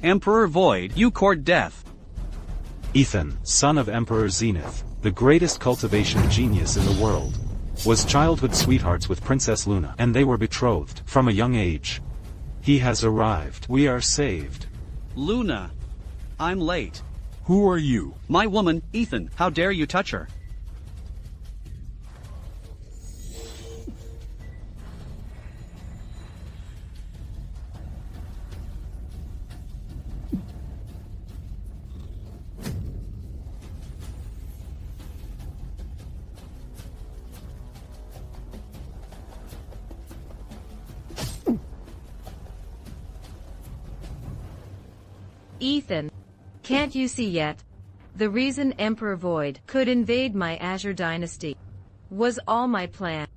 Emperor Void, you court death. Ethan, son of Emperor Zenith, the greatest cultivation genius in the world, was childhood sweethearts with Princess Luna, and they were betrothed from a young age. He has arrived. We are saved. Luna. I'm late. Who are you? My woman, Ethan. How dare you touch her? Ethan, can't you see yet? The reason Emperor Void could invade my Azure dynasty was all my plan.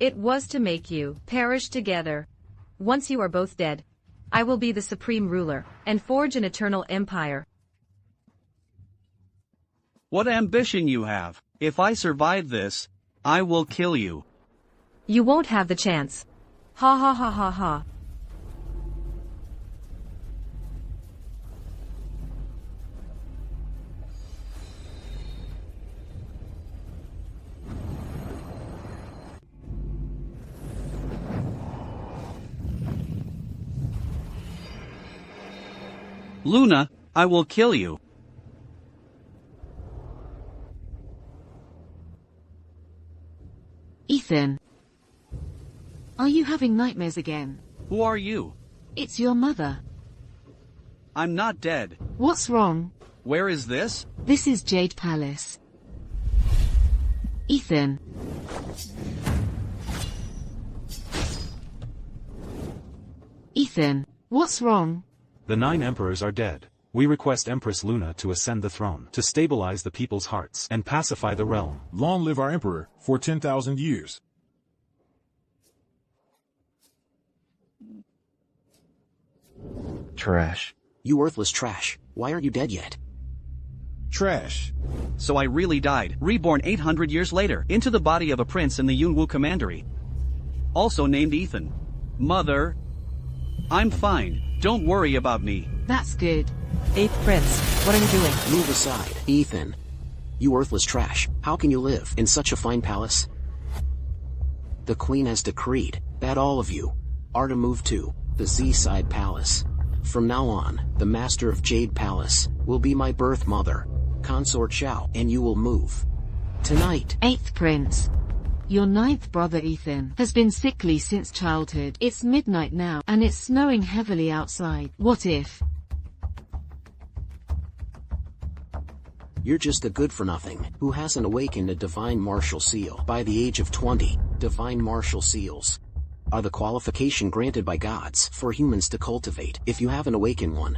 It was to make you perish together. Once you are both dead, I will be the supreme ruler and forge an eternal empire. What ambition you have. If I survive this, I will kill you. You won't have the chance. Ha ha ha ha ha. Luna, I will kill you. Ethan. Are you having nightmares again? Who are you? It's your mother. I'm not dead. What's wrong? Where is this? This is Jade Palace. Ethan. Ethan, what's wrong? The 9 emperors are dead. We request Empress Luna to ascend the throne, to stabilize the people's hearts, and pacify the realm. Long live our emperor, for 10,000 years. Trash. You worthless trash. Why aren't you dead yet? Trash. So I really died, reborn 800 years later, into the body of a prince in the Yunwu commandery. Also named Ethan. Mother. I'm fine, don't worry about me. That's good. 8th Prince, what are you doing? Move aside, Ethan. You worthless trash. How can you live in such a fine palace? The Queen has decreed that all of you are to move to the Seaside Palace. From now on, the Master of Jade Palace will be my birth mother, Consort Xiao, and you will move tonight. 8th Prince. Your 9th brother Ethan has been sickly since childhood. It's midnight now, and it's snowing heavily outside. What if? You're just a good-for-nothing who hasn't awakened a Divine Martial Seal by the age of 20. Divine Martial Seals are the qualification granted by gods for humans to cultivate. If you haven't awakened one,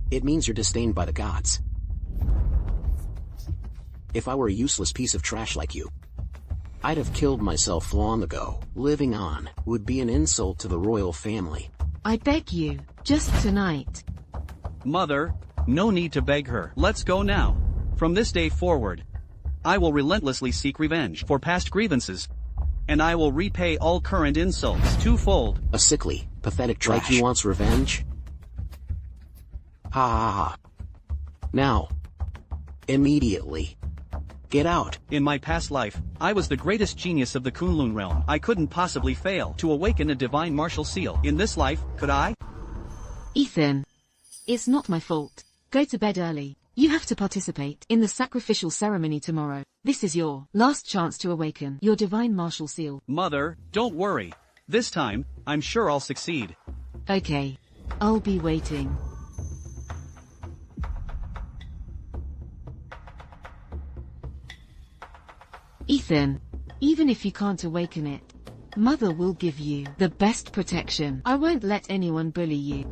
it means you're disdained by the gods. If I were a useless piece of trash like you, I'd have killed myself long ago. Living on would be an insult to the royal family. I beg you, just tonight. Mother, no need to beg her. Let's go now. From this day forward, I will relentlessly seek revenge for past grievances, and I will repay all current insults twofold. A sickly, pathetic trash. Like he wants revenge? Ha ha ha. Now. Immediately. Get out. In my past life, I was the greatest genius of the Kunlun realm. I couldn't possibly fail to awaken a divine martial seal. In this life, could I? Ethan. It's not my fault. Go to bed early. You have to participate in the sacrificial ceremony tomorrow. This is your last chance to awaken your divine martial seal. Mother, don't worry. This time, I'm sure I'll succeed. Okay. I'll be waiting. Ethan, even if you can't awaken it, Mother will give you the best protection. I won't let anyone bully you.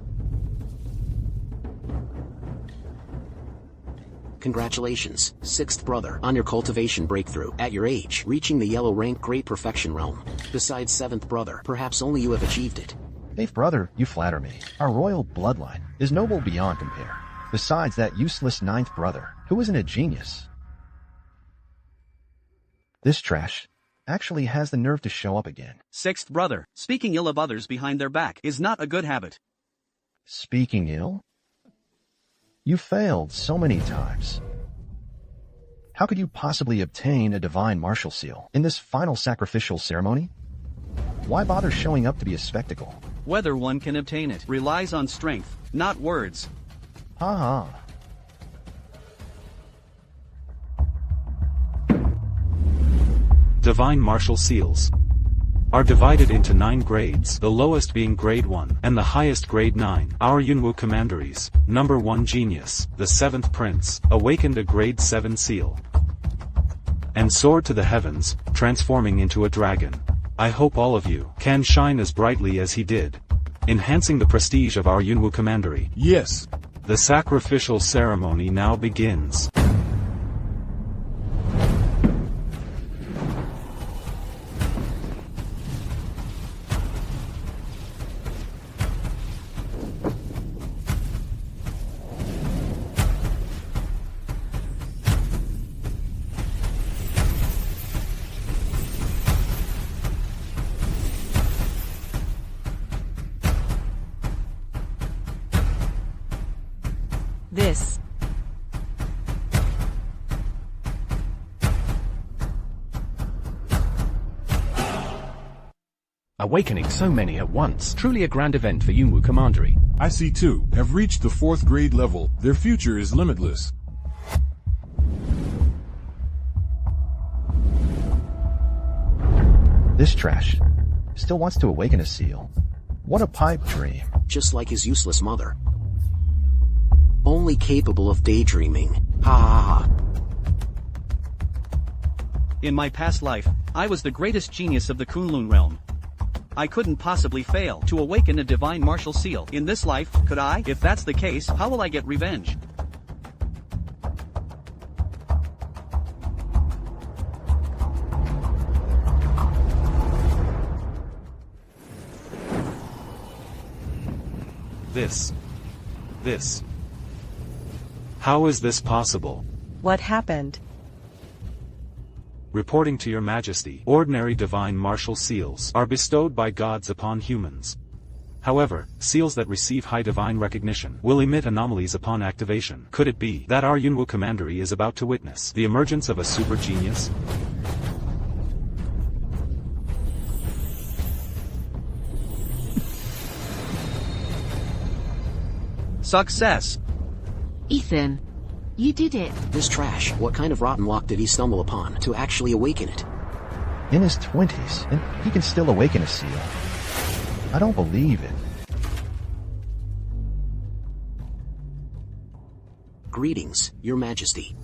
Congratulations, 6th brother, on your cultivation breakthrough. At your age, reaching the yellow rank Great Perfection realm. Besides 7th brother, perhaps only you have achieved it. 8th brother, you flatter me. Our royal bloodline is noble beyond compare. Besides that useless 9th brother, who isn't a genius. This trash actually has the nerve to show up again. 6th brother, speaking ill of others behind their back is not a good habit. Speaking ill? You failed so many times. How could you possibly obtain a divine martial seal in this final sacrificial ceremony? Why bother showing up to be a spectacle? Whether one can obtain it relies on strength, not words. Ha Divine martial seals are divided into 9 grades, the lowest being grade 1, and the highest grade 9. Our Yunwu commanderies, number 1 genius, the 7th prince, awakened a grade 7 seal, and soared to the heavens, transforming into a dragon. I hope all of you can shine as brightly as he did, enhancing the prestige of our Yunwu commandery. Yes. The sacrificial ceremony now begins. This. Awakening so many at once, truly a grand event for Yunwu Commandery. I see two have reached the 4th grade level. Their future is limitless. This trash still wants to awaken a seal. What a pipe dream. Just like his useless mother. Only capable of daydreaming. Ha ha ha. In my past life, I was the greatest genius of the Kunlun realm. I couldn't possibly fail to awaken a divine martial seal. In this life, could I? If that's the case, how will I get revenge? This. How is this possible? What happened? Reporting to your majesty, ordinary divine martial seals are bestowed by gods upon humans. However, seals that receive high divine recognition will emit anomalies upon activation. Could it be that our Yunwu commandery is about to witness the emergence of a super genius? Success! Ethan, you did it. This trash, what kind of rotten luck did he stumble upon to actually awaken it? In his 20s, and he can still awaken a seal. I don't believe it. Greetings, your majesty.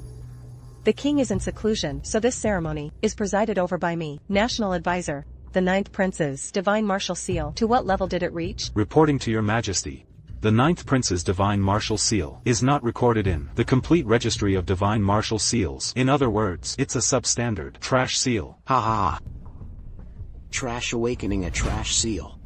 The king is in seclusion, so this ceremony is presided over by me, national advisor. The 9th prince's divine martial seal. To what level did it reach? Reporting to your majesty, the 9th prince's divine martial seal is not recorded in the complete registry of divine martial seals. In other words, it's a substandard trash seal. Ha ha. Trash awakening a trash seal.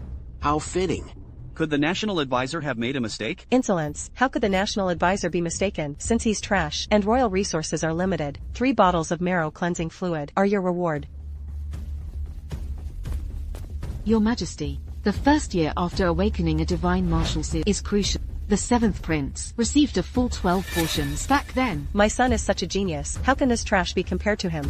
How fitting. Could the national advisor have made a mistake? Insolence. How could the national advisor be mistaken, since he's trash, and royal resources are limited? 3 bottles of marrow cleansing fluid are your reward. Your Majesty, the first year after awakening a divine martial seal is crucial. The 7th prince received a full 12 portions back then. My son is such a genius. How can this trash be compared to him?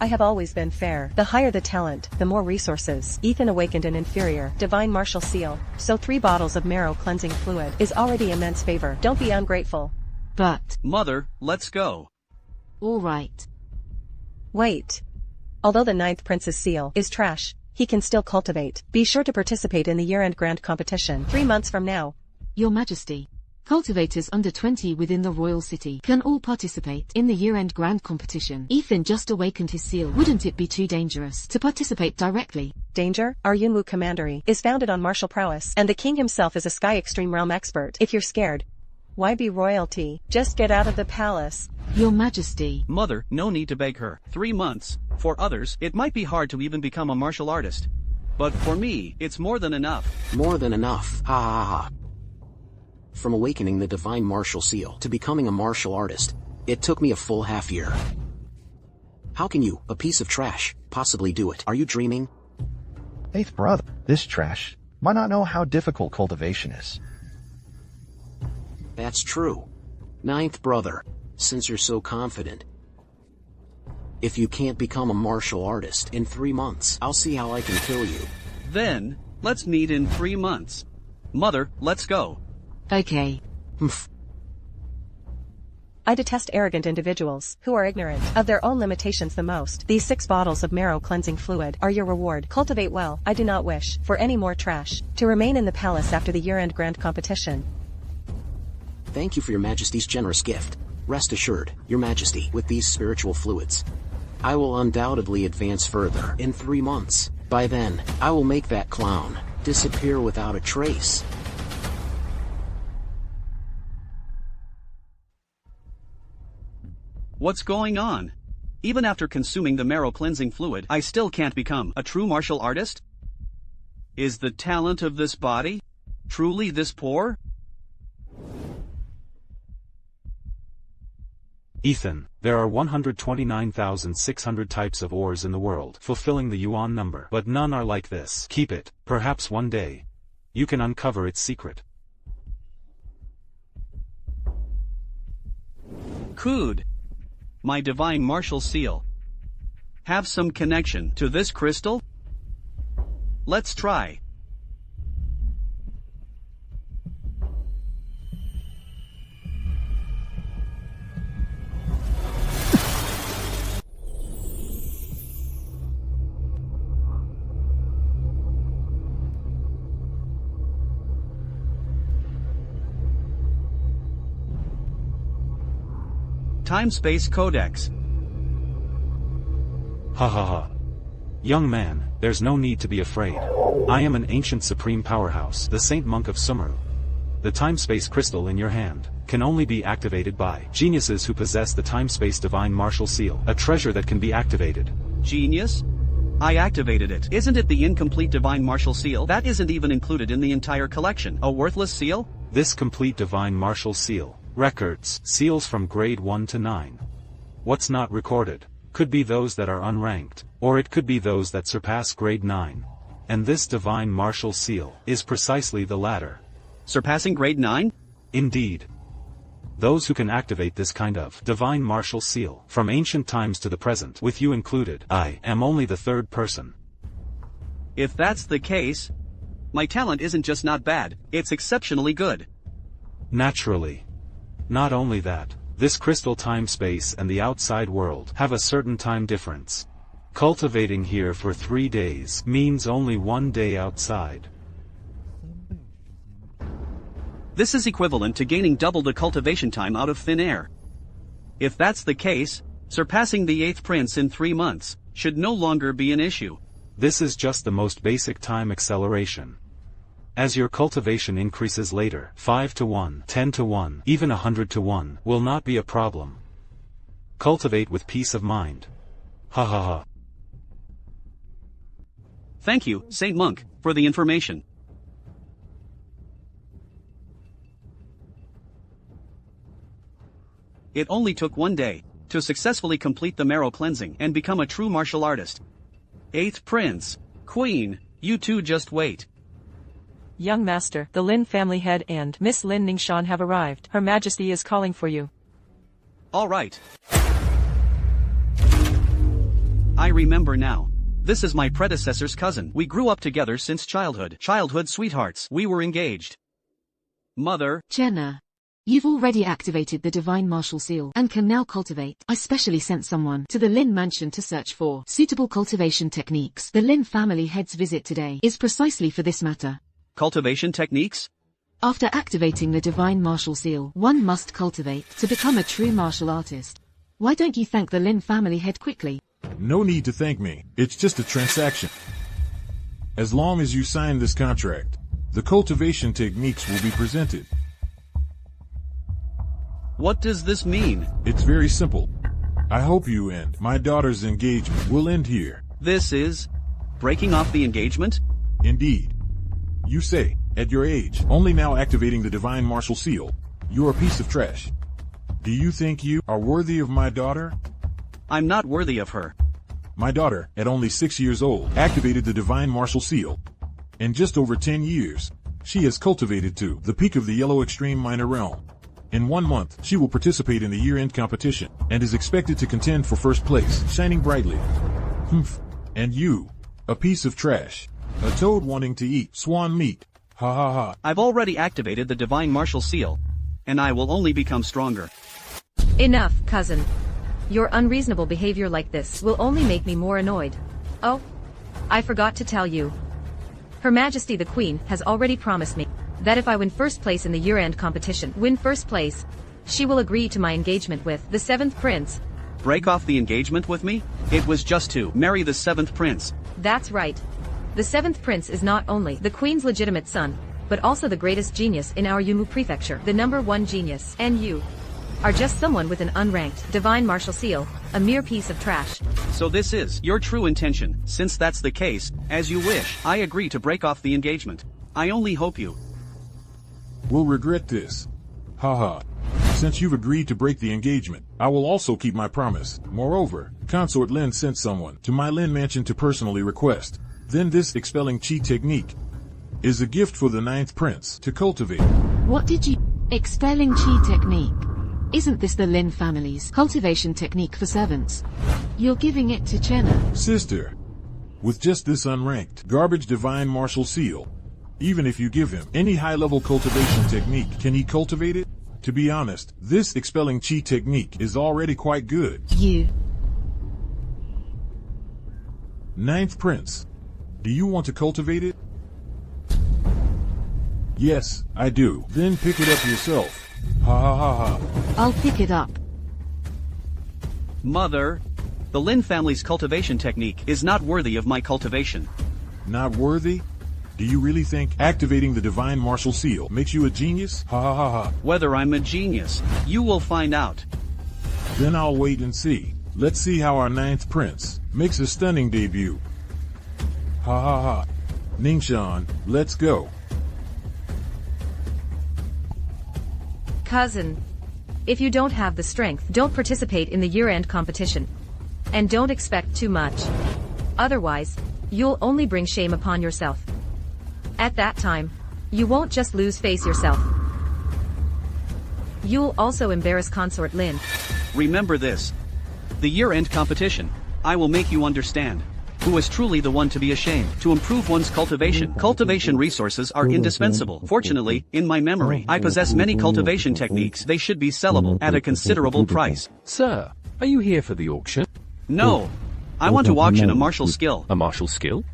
I have always been fair. The higher the talent, the more resources. Ethan awakened an inferior divine martial seal, so 3 bottles of marrow cleansing fluid is already immense favor. Don't be ungrateful. But, Mother, let's go. all right. Wait. Although the 9th prince's seal is trash, he can still cultivate. Be sure to participate in the year-end grand competition 3 months from now. Your Majesty, cultivators under 20 within the royal city can all participate in the year-end grand competition. Ethan just awakened his seal. Wouldn't it be too dangerous to participate directly? Danger? Our Yunwu commandery is founded on martial prowess, and the king himself is a Sky Extreme Realm expert. If you're scared, why be royalty? Just get out of the palace. Your Majesty. Mother, no need to beg her. 3 months. For others, it might be hard to even become a martial artist. But for me, it's more than enough. More than enough. Ha ha ha. From awakening the divine martial seal to becoming a martial artist, it took me a full half year. How can you, a piece of trash, possibly do it? Are you dreaming? 8th brother, this trash might not know how difficult cultivation is. That's true. Ninth brother, since you're so confident, if you can't become a martial artist in 3 months, I'll see how I can kill you. Then, let's meet in 3 months. Mother, let's go. Okay. I detest arrogant individuals who are ignorant of their own limitations the most. These 6 bottles of marrow cleansing fluid are your reward. Cultivate well. I do not wish for any more trash to remain in the palace after the year-end grand competition. Thank you for your majesty's generous gift. Rest assured, your majesty, with these spiritual fluids, I will undoubtedly advance further in 3 months. By then, I will make that clown disappear without a trace. What's going on? Even after consuming the marrow cleansing fluid, I still can't become a true martial artist? Is the talent of this body truly this poor? Ethan, there are 129,600 types of ores in the world, fulfilling the yuan number, but none are like this. Keep it, perhaps one day you can uncover its secret. Could my divine martial seal have some connection to this crystal? Let's try. Time-space codex. Ha ha ha. Young man, there's no need to be afraid. I am an ancient supreme powerhouse, the Saint Monk of Sumeru. The time-space crystal in your hand can only be activated by geniuses who possess the time-space divine martial seal, a treasure that can be activated. Genius? I activated it. Isn't it the incomplete divine martial seal? That isn't even included in the entire collection. A worthless seal? This complete divine martial seal records seals from grade 1 to 9. What's not recorded could be those that are unranked, or it could be those that surpass grade 9. And this divine martial seal is precisely the latter. Surpassing grade 9? Indeed. Those who can activate this kind of divine martial seal, from ancient times to the present, with you included, I am only the 3rd person. If that's the case, my talent isn't just not bad, it's exceptionally good. Naturally. Not only that, this crystal time-space and the outside world have a certain time difference. Cultivating here for 3 days means only 1 day outside. This is equivalent to gaining double the cultivation time out of thin air. If that's the case, surpassing the 8th prince in 3 months should no longer be an issue. This is just the most basic time acceleration. As your cultivation increases later, 5 to 1, 10 to 1, even 100 to 1, will not be a problem. Cultivate with peace of mind. Ha ha ha. Thank you, Saint Monk, for the information. It only took 1 day to successfully complete the marrow cleansing and become a true martial artist. 8th prince, queen, you two just wait. Young master, the Lin family head and Miss Lin Ning Shan have arrived. Her Majesty is calling for you. All right. I remember now. This is my predecessor's cousin. We grew up together since childhood. Childhood sweethearts. We were engaged. Mother. Jenna. You've already activated the divine martial seal and can now cultivate. I specially sent someone to the Lin mansion to search for suitable cultivation techniques. The Lin family head's visit today is precisely for this matter. Cultivation techniques? After activating the divine martial seal, one must cultivate to become a true martial artist. Why don't you thank the Lin family head quickly? No need to thank me. It's just a transaction. As long as you sign this contract, the cultivation techniques will be presented. What does this mean? It's very simple. I hope you and my daughter's engagement will end here. This is breaking off the engagement? Indeed. You say, at your age, only now activating the divine martial seal, you're a piece of trash. Do you think you are worthy of my daughter? I'm not worthy of her. My daughter, at only 6 years old, activated the divine martial seal. In just over 10 years, she has cultivated to the peak of the yellow extreme minor realm. In 1 month, she will participate in the year-end competition, and is expected to contend for first place, shining brightly. Humph. And you, a piece of trash. A toad wanting to eat swan meat. Ha ha ha. I've already activated the divine martial seal, and I will only become stronger. Enough, cousin. Your unreasonable behavior like this will only make me more annoyed. Oh, I forgot to tell you. Her Majesty the Queen has already promised me that if I win first place in the year-end competition, she will agree to my engagement with the 7th Prince. Break off the engagement with me? It was just to marry the 7th Prince. That's right. The 7th Prince is not only the Queen's legitimate son, but also the greatest genius in our Yumu prefecture, the #1 genius, and you are just someone with an unranked divine martial seal, a mere piece of trash. So this is your true intention. Since that's the case, as you wish, I agree to break off the engagement. I only hope you will regret this. Haha. Since you've agreed to break the engagement, I will also keep my promise. Moreover, Consort Lin sent someone to my Lin mansion to personally request. Then this expelling chi technique is a gift for the 9th Prince to cultivate. What did you... Expelling chi technique? Isn't this the Lin family's cultivation technique for servants? You're giving it to Chenna. Sister, with just this unranked, garbage divine martial seal, even if you give him any high-level cultivation technique, can he cultivate it? To be honest, this expelling chi technique is already quite good. You... 9th Prince, do you want to cultivate it? Yes, I do. Then pick it up yourself. Ha ha ha ha. I'll pick it up. Mother, the Lin family's cultivation technique is not worthy of my cultivation. Not worthy? Do you really think activating the divine martial seal makes you a genius? Ha ha ha ha. Whether I'm a genius, you will find out. Then I'll wait and see. Let's see how our 9th Prince makes a stunning debut. Ha ha ha. Ning Shan, let's go. Cousin, if you don't have the strength, don't participate in the year-end competition. And don't expect too much. Otherwise, you'll only bring shame upon yourself. At that time, you won't just lose face yourself. You'll also embarrass Consort Lin. Remember this. The year-end competition, I will make you understand who is truly the one to be ashamed. To improve one's cultivation resources are indispensable. Fortunately, in my memory, I possess many cultivation techniques. They should be sellable at a considerable price. Sir, are you here for the auction? No. I want to auction a martial skill. A martial skill?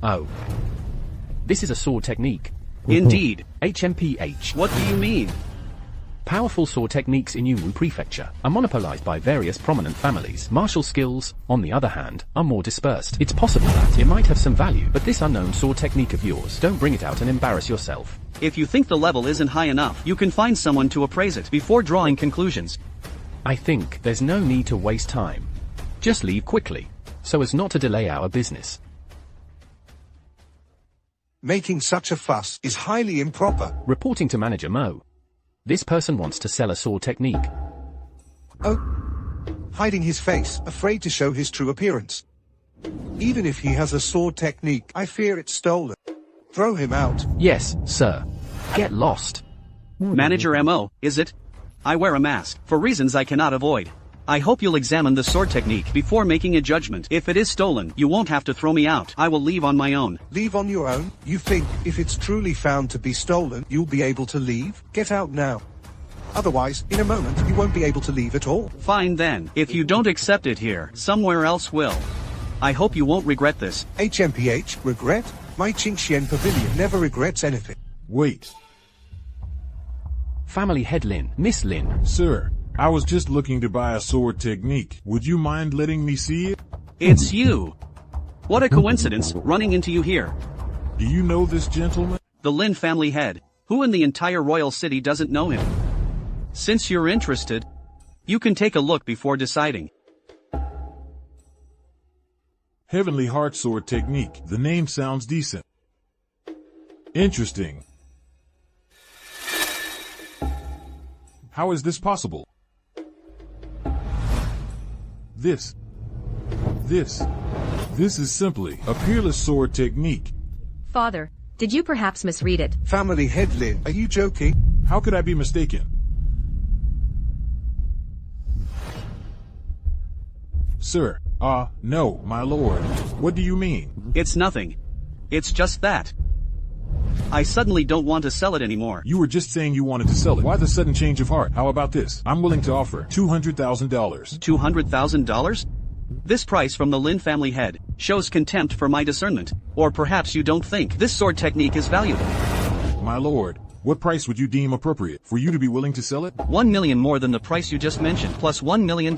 Oh. This is a sword technique. Indeed. HMPH. What do you mean? Powerful sword techniques in Yumu Prefecture are monopolized by various prominent families. Martial skills, on the other hand, are more dispersed. It's possible that it might have some value, but this unknown sword technique of yours, don't bring it out and embarrass yourself. If you think the level isn't high enough, you can find someone to appraise it before drawing conclusions. I think there's no need to waste time. Just leave quickly, so as not to delay our business. Making such a fuss is highly improper. Reporting to Manager Mo. This person wants to sell a sword technique. Oh. Hiding his face, afraid to show his true appearance. Even if he has a sword technique, I fear it's stolen. Throw him out. Yes, sir. Get lost. Manager MO, is it? I wear a mask, for reasons I cannot avoid. I hope you'll examine the sword technique before making a judgment. If it is stolen, you won't have to throw me out. I will leave on my own. Leave on your own? You think, if it's truly found to be stolen, you'll be able to leave? Get out now. Otherwise, in a moment, you won't be able to leave at all. Fine then. If you don't accept it here, somewhere else will. I hope you won't regret this. HMPH, regret? My Qingxian Pavilion never regrets anything. Wait. Family head Lin, Miss Lin. Sir, I was just looking to buy a sword technique. Would you mind letting me see it? It's you. What a coincidence, running into you here. Do you know this gentleman? The Lin family head. Who in the entire royal city doesn't know him? Since you're interested, you can take a look before deciding. Heavenly Heart Sword Technique. The name sounds decent. Interesting. How is this possible? This is simply a peerless sword technique. Father, did you perhaps misread it? Family head Lin, are you joking? How could I be mistaken? Sir, no, my lord. What do you mean? It's nothing. It's just that. I suddenly don't want to sell it anymore. You were just saying you wanted to sell it. Why the sudden change of heart? How about this? I'm willing to offer $200,000. $200,000? This price from the Lin family head shows contempt for my discernment. Or perhaps you don't think this sword technique is valuable. My lord, what price would you deem appropriate for you to be willing to sell it? 1 million more than the price you just mentioned, plus $1 million.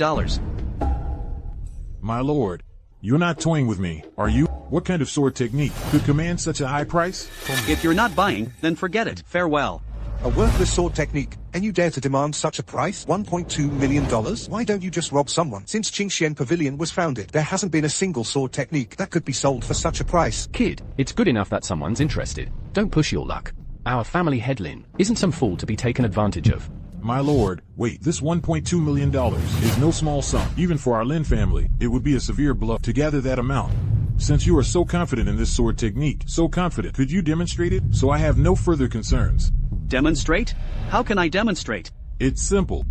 My lord, you're not toying with me, are you? What kind of sword technique could command such a high price? If you're not buying, then forget it. Farewell. A worthless sword technique, and you dare to demand such a price? $1.2 million? Why don't you just rob someone? Since Qingxian Pavilion was founded, there hasn't been a single sword technique that could be sold for such a price. Kid, it's good enough that someone's interested. Don't push your luck. Our family head Lin isn't some fool to be taken advantage of. My lord, wait, this $1.2 million is no small sum. Even for our Lin family, it would be a severe blow to gather that amount. Since you are so confident in this sword technique, so confident, could you demonstrate it? So I have no further concerns. Demonstrate? How can I demonstrate? It's simple.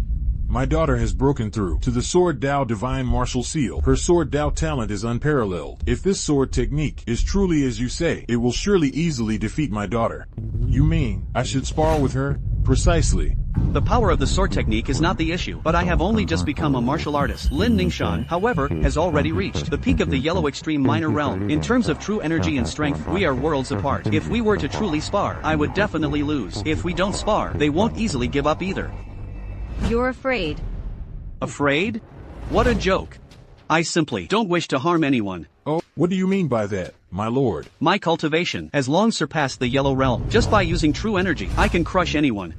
My daughter has broken through to the Sword Dao Divine Martial Seal. Her Sword Dao talent is unparalleled. If this sword technique is truly as you say, it will surely easily defeat my daughter. You mean, I should spar with her? Precisely. The power of the sword technique is not the issue, but I have only just become a martial artist. Lin Ning Shan, however, has already reached the peak of the yellow extreme minor realm. In terms of true energy and strength, we are worlds apart. If we were to truly spar, I would definitely lose. If we don't spar, they won't easily give up either. You're afraid. Afraid? What a joke. I simply don't wish to harm anyone. Oh, what do you mean by that, my lord? My cultivation has long surpassed the yellow realm. Just by using true energy, I can crush anyone.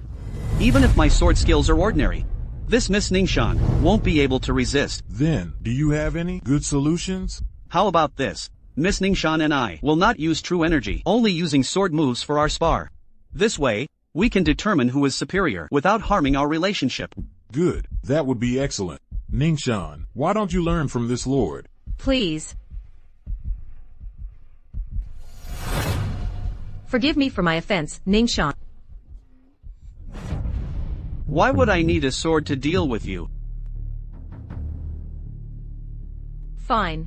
Even if my sword skills are ordinary, this Miss Ning Shan won't be able to resist. Then, do you have any good solutions? How about this? Miss Ning Shan and I will not use true energy, only using sword moves for our spar. This way, we can determine who is superior without harming our relationship. Good, that would be excellent. Ning Shan, why don't you learn from this lord? Please. Forgive me for my offense, Ning Shan. Why would I need a sword to deal with you? Fine.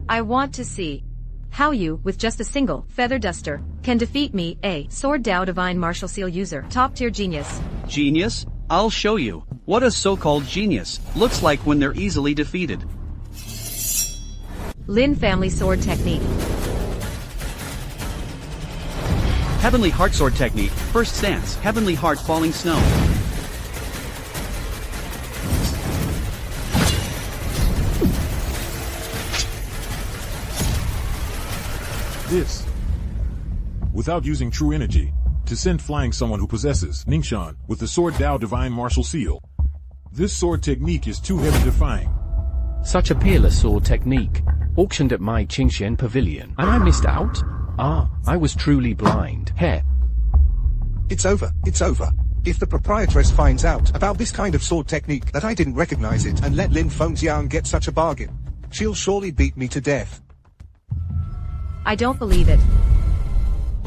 I want to see how you, with just a single feather duster, can defeat me, a Sword Dao Divine Martial Seal user, top-tier genius. Genius? I'll show you what a so-called genius looks like when they're easily defeated. Lin family sword technique. Heavenly Heart sword technique, first stance, Heavenly Heart falling snow. This, without using true energy, to send flying someone who possesses Ning Shan with the Sword Dao Divine Martial Seal. This sword technique is too heaven-defying. Such a peerless sword technique, auctioned at my Qingxian Pavilion, and I missed out? I was truly blind. Heh. It's over, it's over. If the proprietress finds out about this kind of sword technique that I didn't recognize it and let Lin Fengjiang get such a bargain, she'll surely beat me to death. I don't believe it.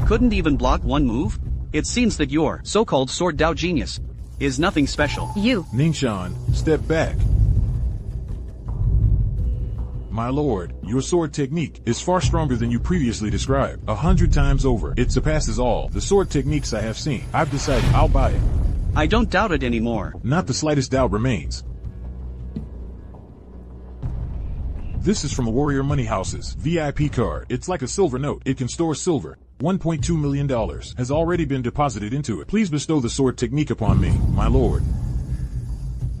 Couldn't even block one move? It seems that your so-called Sword Dao genius is nothing special. You. Ning Shan, step back. My lord, your sword technique is far stronger than you previously described. 100 times over, it surpasses all the sword techniques I have seen. I've decided I'll buy it. I don't doubt it anymore. Not the slightest doubt remains. This is from a Warrior Money House's VIP card. It's like a silver note. It can store silver. $1.2 million has already been deposited into it. Please bestow the sword technique upon me, my lord.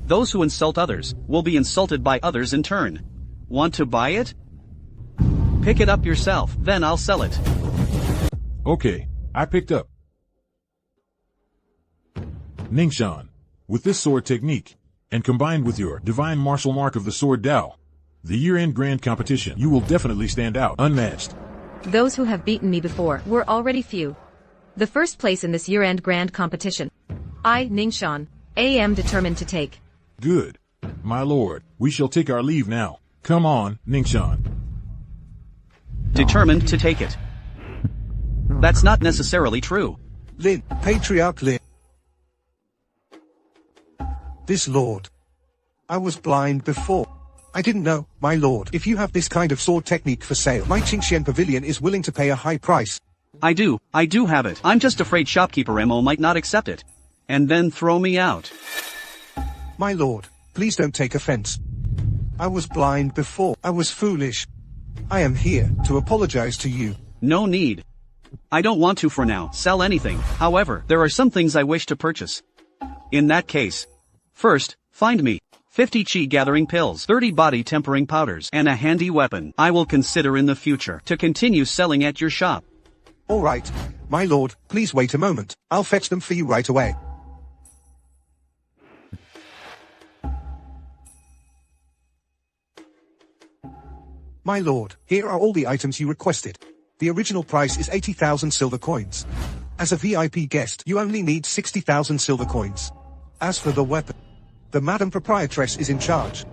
Those who insult others will be insulted by others in turn. Want to buy it? Pick it up yourself, then I'll sell it. Okay, I picked up. Ning Shan, with this sword technique, and combined with your divine martial mark of the Sword Dao, the year-end grand competition, you will definitely stand out, unmatched. Those who have beaten me before were already few. The first place in this year-end grand competition, I, Ning Shan, am determined to take. Good. My lord, we shall take our leave now. Come on, Ning Shan. Determined to take it. That's not necessarily true. Lin, Patriarch Lin. This lord. I was blind before. I didn't know, my lord. If you have this kind of sword technique for sale, my Qingxian pavilion is willing to pay a high price. I do have it. I'm just afraid shopkeeper Mo might not accept it. And then throw me out. My lord, please don't take offense. I was blind before. I was foolish. I am here to apologize to you. No need. I don't want to for now sell anything. However, there are some things I wish to purchase. In that case. First, find me 50 chi gathering pills, 30 body tempering powders, and a handy weapon. I will consider in the future to continue selling at your shop. All right, my lord, please wait a moment. I'll fetch them for you right away. My lord, here are all the items you requested. The original price is 80,000 silver coins. As a VIP guest, you only need 60,000 silver coins. As for the weapon, the Madam Proprietress is in charge.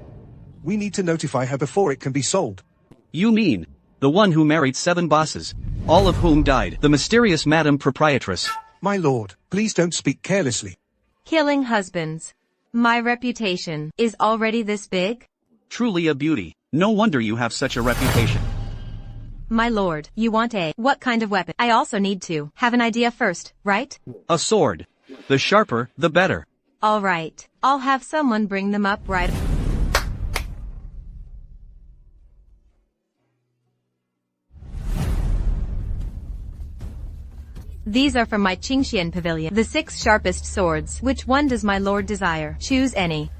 We need to notify her before it can be sold. You mean, the one who married 7 bosses, all of whom died, the mysterious Madam Proprietress? My lord, please don't speak carelessly. Killing husbands. My reputation is already this big? Truly a beauty. No wonder you have such a reputation. My lord, you want what kind of weapon? I also need to have an idea first, right? A sword. The sharper, the better. All right. I'll have someone bring them up right. These are from my Qingxian pavilion. The 6 sharpest swords. Which one does my lord desire? Choose any.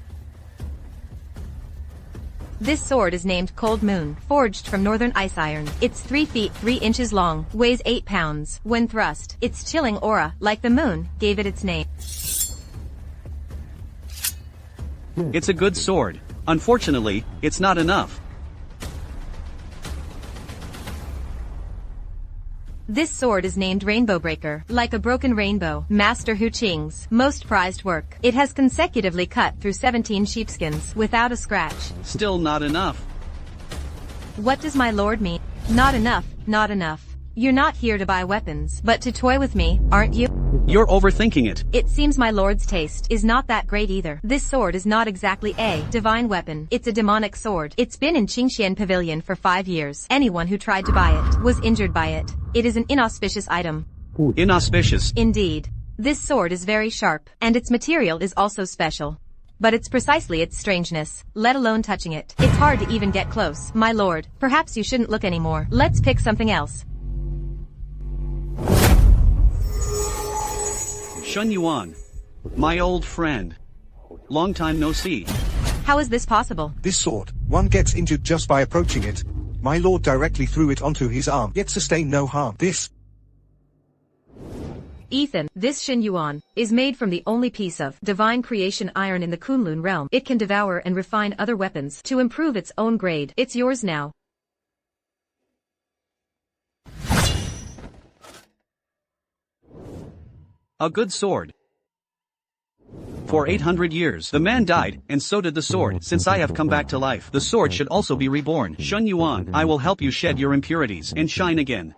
This sword is named Cold Moon, forged from northern ice iron. It's 3 feet 3 inches long, weighs 8 pounds. When thrust, its chilling aura, like the moon, gave it its name. It's a good sword. Unfortunately, it's not enough. This sword is named Rainbow Breaker, like a broken rainbow. Master Hu Qing's most prized work. It has consecutively cut through 17 sheepskins without a scratch. Still not enough. What does my lord mean? Not enough, not enough. You're not here to buy weapons, but to toy with me, aren't you? You're overthinking it. It seems my lord's taste is not that great either. This sword is not exactly a divine weapon. It's a demonic sword. It's been in Qingxian Pavilion for 5 years. Anyone who tried to buy it was injured by it. It is an inauspicious item. Inauspicious? Indeed. This sword is very sharp, and its material is also special. But it's precisely its strangeness, let alone touching it. It's hard to even get close. My lord, perhaps you shouldn't look anymore. Let's pick something else. Shun Yuan. My old friend. Long time no see. How is this possible? This sword, one gets injured just by approaching it. My lord directly threw it onto his arm, yet sustained no harm. Ethan, this Shin Yuan is made from the only piece of divine creation iron in the Kunlun realm. It can devour and refine other weapons to improve its own grade. It's yours now. A good sword. For 800 years, the man died, and so did the sword. Since I have come back to life, the sword should also be reborn. Shun Yuan, I will help you shed your impurities and shine again.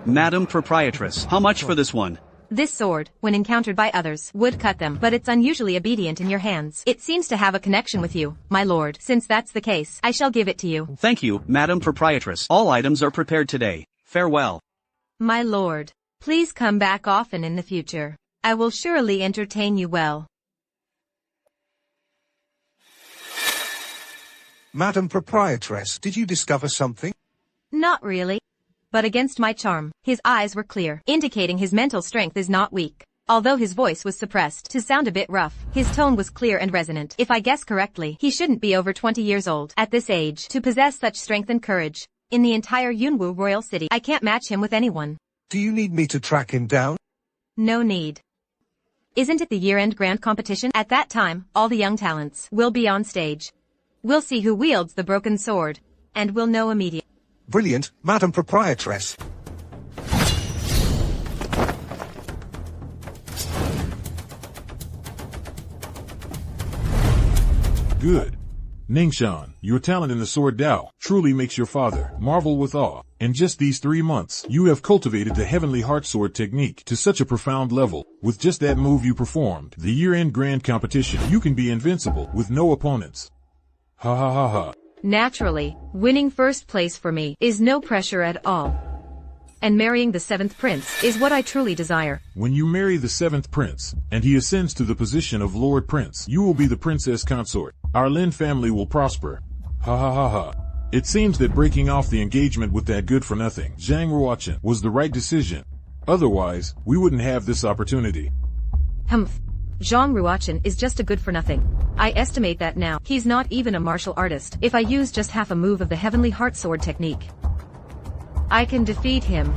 Madam Proprietress, how much for this one? This sword, when encountered by others, would cut them, but it's unusually obedient in your hands. It seems to have a connection with you, my lord. Since that's the case, I shall give it to you. Thank you, Madam Proprietress. All items are prepared today. Farewell. My lord, please come back often in the future. I will surely entertain you well. Madam Proprietress, did you discover something? Not really. But against my charm, his eyes were clear, indicating his mental strength is not weak. Although his voice was suppressed to sound a bit rough, his tone was clear and resonant. If I guess correctly, he shouldn't be over 20 years old at this age to possess such strength and courage. In the entire Yunwu royal city, I can't match him with anyone. Do you need me to track him down? No need. Isn't it the year-end grand competition? At that time, all the young talents will be on stage. We'll see who wields the broken sword, and we'll know immediately. Brilliant, Madam Proprietress. Good. Ning Shan, your talent in the sword Dao truly makes your father marvel with awe. In just these 3 months, you have cultivated the heavenly heart sword technique to such a profound level. With just that move you performed, the year-end grand competition, you can be invincible with no opponents. Ha ha ha ha. Naturally, winning first place for me is no pressure at all. And marrying the 7th prince is what I truly desire. When you marry the 7th prince, and he ascends to the position of Lord Prince, you will be the princess consort. Our Lin family will prosper. Ha ha ha ha. It seems that breaking off the engagement with that good-for-nothing Zhang Ruochen was the right decision. Otherwise, we wouldn't have this opportunity. Humph. Zhang Ruochen is just a good-for-nothing. I estimate that now. He's not even a martial artist. If I use just half a move of the heavenly heart sword technique, I can defeat him.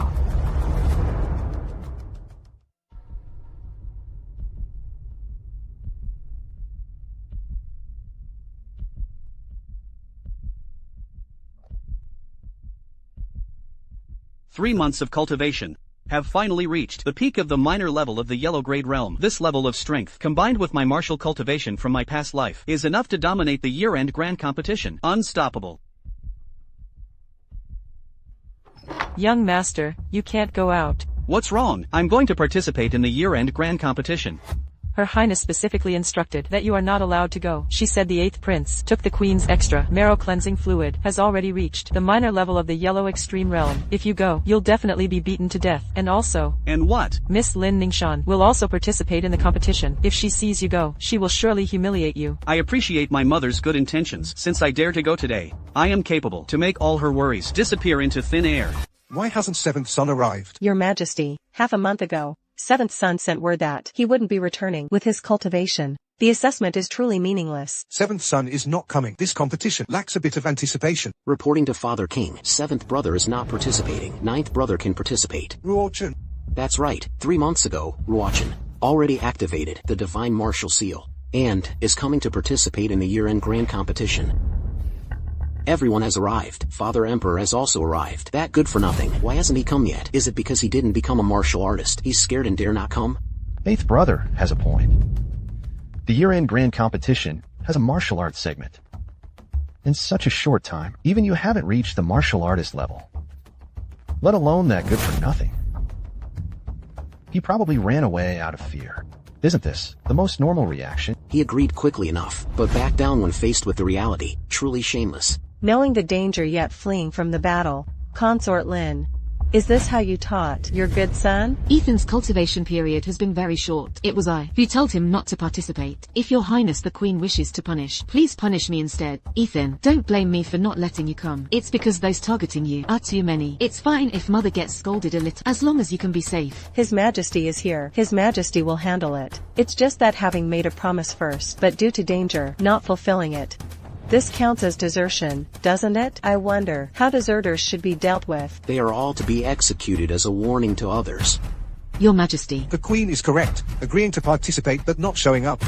Three months of cultivation have finally reached the peak of the minor level of the yellow grade realm. This level of strength, combined with my martial cultivation from my past life, is enough to dominate the year-end grand competition. Unstoppable. Young master, you can't go out. What's wrong? I'm going to participate in the year-end grand competition. Her Highness specifically instructed that you are not allowed to go. She said the 8th prince took the queen's extra marrow cleansing fluid, has already reached the minor level of the yellow extreme realm. If you go, you'll definitely be beaten to death. And also, and what? Miss Lin Ning Shan will also participate in the competition. If she sees you go, she will surely humiliate you. I appreciate my mother's good intentions. Since I dare to go today, I am capable to make all her worries disappear into thin air. Why hasn't 7th son arrived? Your Majesty, half a month ago, 7th son sent word that he wouldn't be returning with his cultivation. The assessment is truly meaningless. 7th son is not coming. This competition lacks a bit of anticipation. Reporting to Father King, 7th brother is not participating. 9th brother can participate. Ruochen. That's right. 3 months ago, Ruochen already activated the divine martial seal and is coming to participate in the year-end grand competition. Everyone has arrived. Father Emperor has also arrived. That good for nothing. Why hasn't he come yet? Is it because he didn't become a martial artist? He's scared and dare not come? 8th brother has a point. The year-end grand competition has a martial arts segment. In such a short time, even you haven't reached the martial artist level. Let alone that good for nothing. He probably ran away out of fear. Isn't this the most normal reaction? He agreed quickly enough, but backed down when faced with the reality. Truly shameless. Knowing the danger yet fleeing from the battle, Consort Lin, is this how you taught your good son? Ethan's cultivation period has been very short. It was I who told him not to participate. If your highness the queen wishes to punish, please punish me instead. Ethan, don't blame me for not letting you come. It's because those targeting you are too many. It's fine if mother gets scolded a little, as long as you can be safe. His Majesty is here. His Majesty will handle it. It's just that having made a promise first, but due to danger, not fulfilling it. This counts as desertion, doesn't it? I wonder how deserters should be dealt with. They are all to be executed as a warning to others. Your Majesty. The Queen is correct. Agreeing to participate but not showing up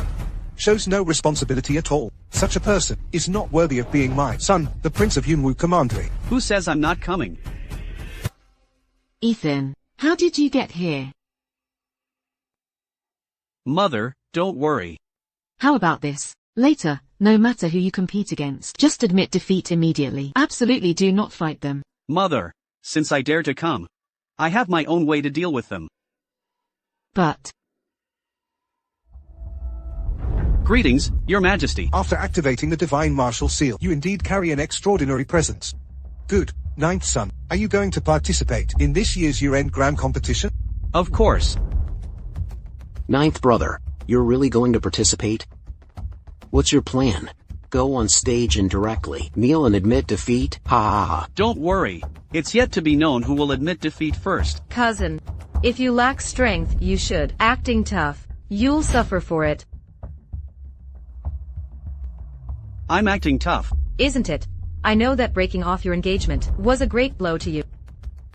shows no responsibility at all. Such a person is not worthy of being my son, the Prince of Yunwu Commandery. Who says I'm not coming? Ethan, how did you get here? Mother, don't worry. How about this? Later, no matter who you compete against, just admit defeat immediately. Absolutely do not fight them. Mother, since I dare to come, I have my own way to deal with them. But... Greetings, Your Majesty. After activating the divine martial seal, you indeed carry an extraordinary presence. Good. 9th son, are you going to participate in this year's year-end grand competition? Of course. 9th brother, you're really going to participate? What's your plan? Go on stage and directly kneel and admit defeat? Ha ha ha. Don't worry. It's yet to be known who will admit defeat first. Cousin, if you lack strength, you should. Acting tough. You'll suffer for it. I'm acting tough. Isn't it? I know that breaking off your engagement was a great blow to you.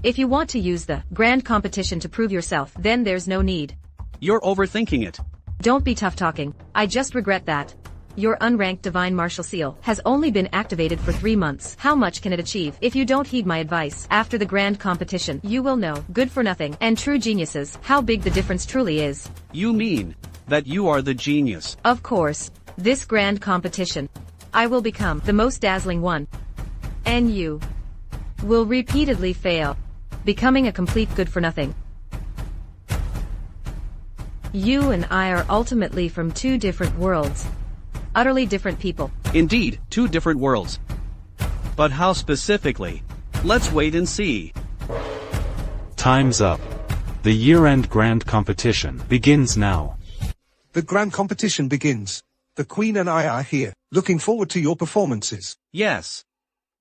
If you want to use the grand competition to prove yourself, then there's no need. You're overthinking it. Don't be tough talking. I just regret that. Your unranked divine martial seal has only been activated for 3 months. How much can it achieve? If you don't heed my advice, after the grand competition, you will know, good for nothing, and true geniuses, how big the difference truly is. You mean that you are the genius? Of course. This grand competition, I will become the most dazzling one. And you will repeatedly fail, becoming a complete good-for-nothing. You and I are ultimately from two different worlds. Utterly different people. Indeed, two different worlds. But how specifically? Let's wait and see. Time's up. The year-end grand competition begins now. The grand competition begins. The Queen and I are here, looking forward to your performances. Yes.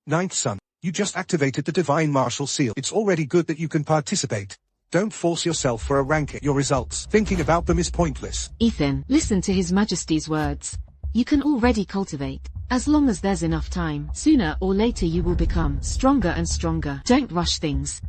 Ninth son, you just activated the Divine Martial Seal. It's already good that you can participate. Don't force yourself for a ranking. Your results. Thinking about them is pointless. Ethan, listen to His Majesty's words. You can already cultivate. As long as there's enough time, sooner or later you will become stronger and stronger. Don't rush things.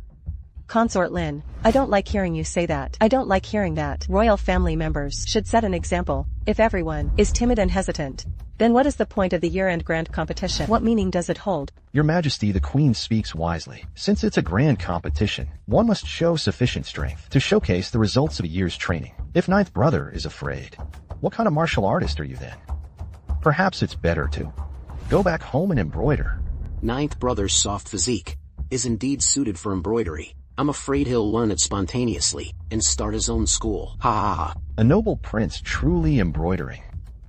Consort Lin, I don't like hearing you say that. I don't like hearing that. Royal family members should set an example. If everyone is timid and hesitant, then what is the point of the year-end grand competition? What meaning does it hold? Your Majesty, the Queen speaks wisely. Since it's a grand competition, one must show sufficient strength to showcase the results of a year's training. If Ninth Brother is afraid, what kind of martial artist are you then? Perhaps it's better to go back home and embroider. Ninth Brother's soft physique is indeed suited for embroidery. I'm afraid he'll learn it spontaneously and start his own school. Ha ha ha. A noble prince truly embroidering.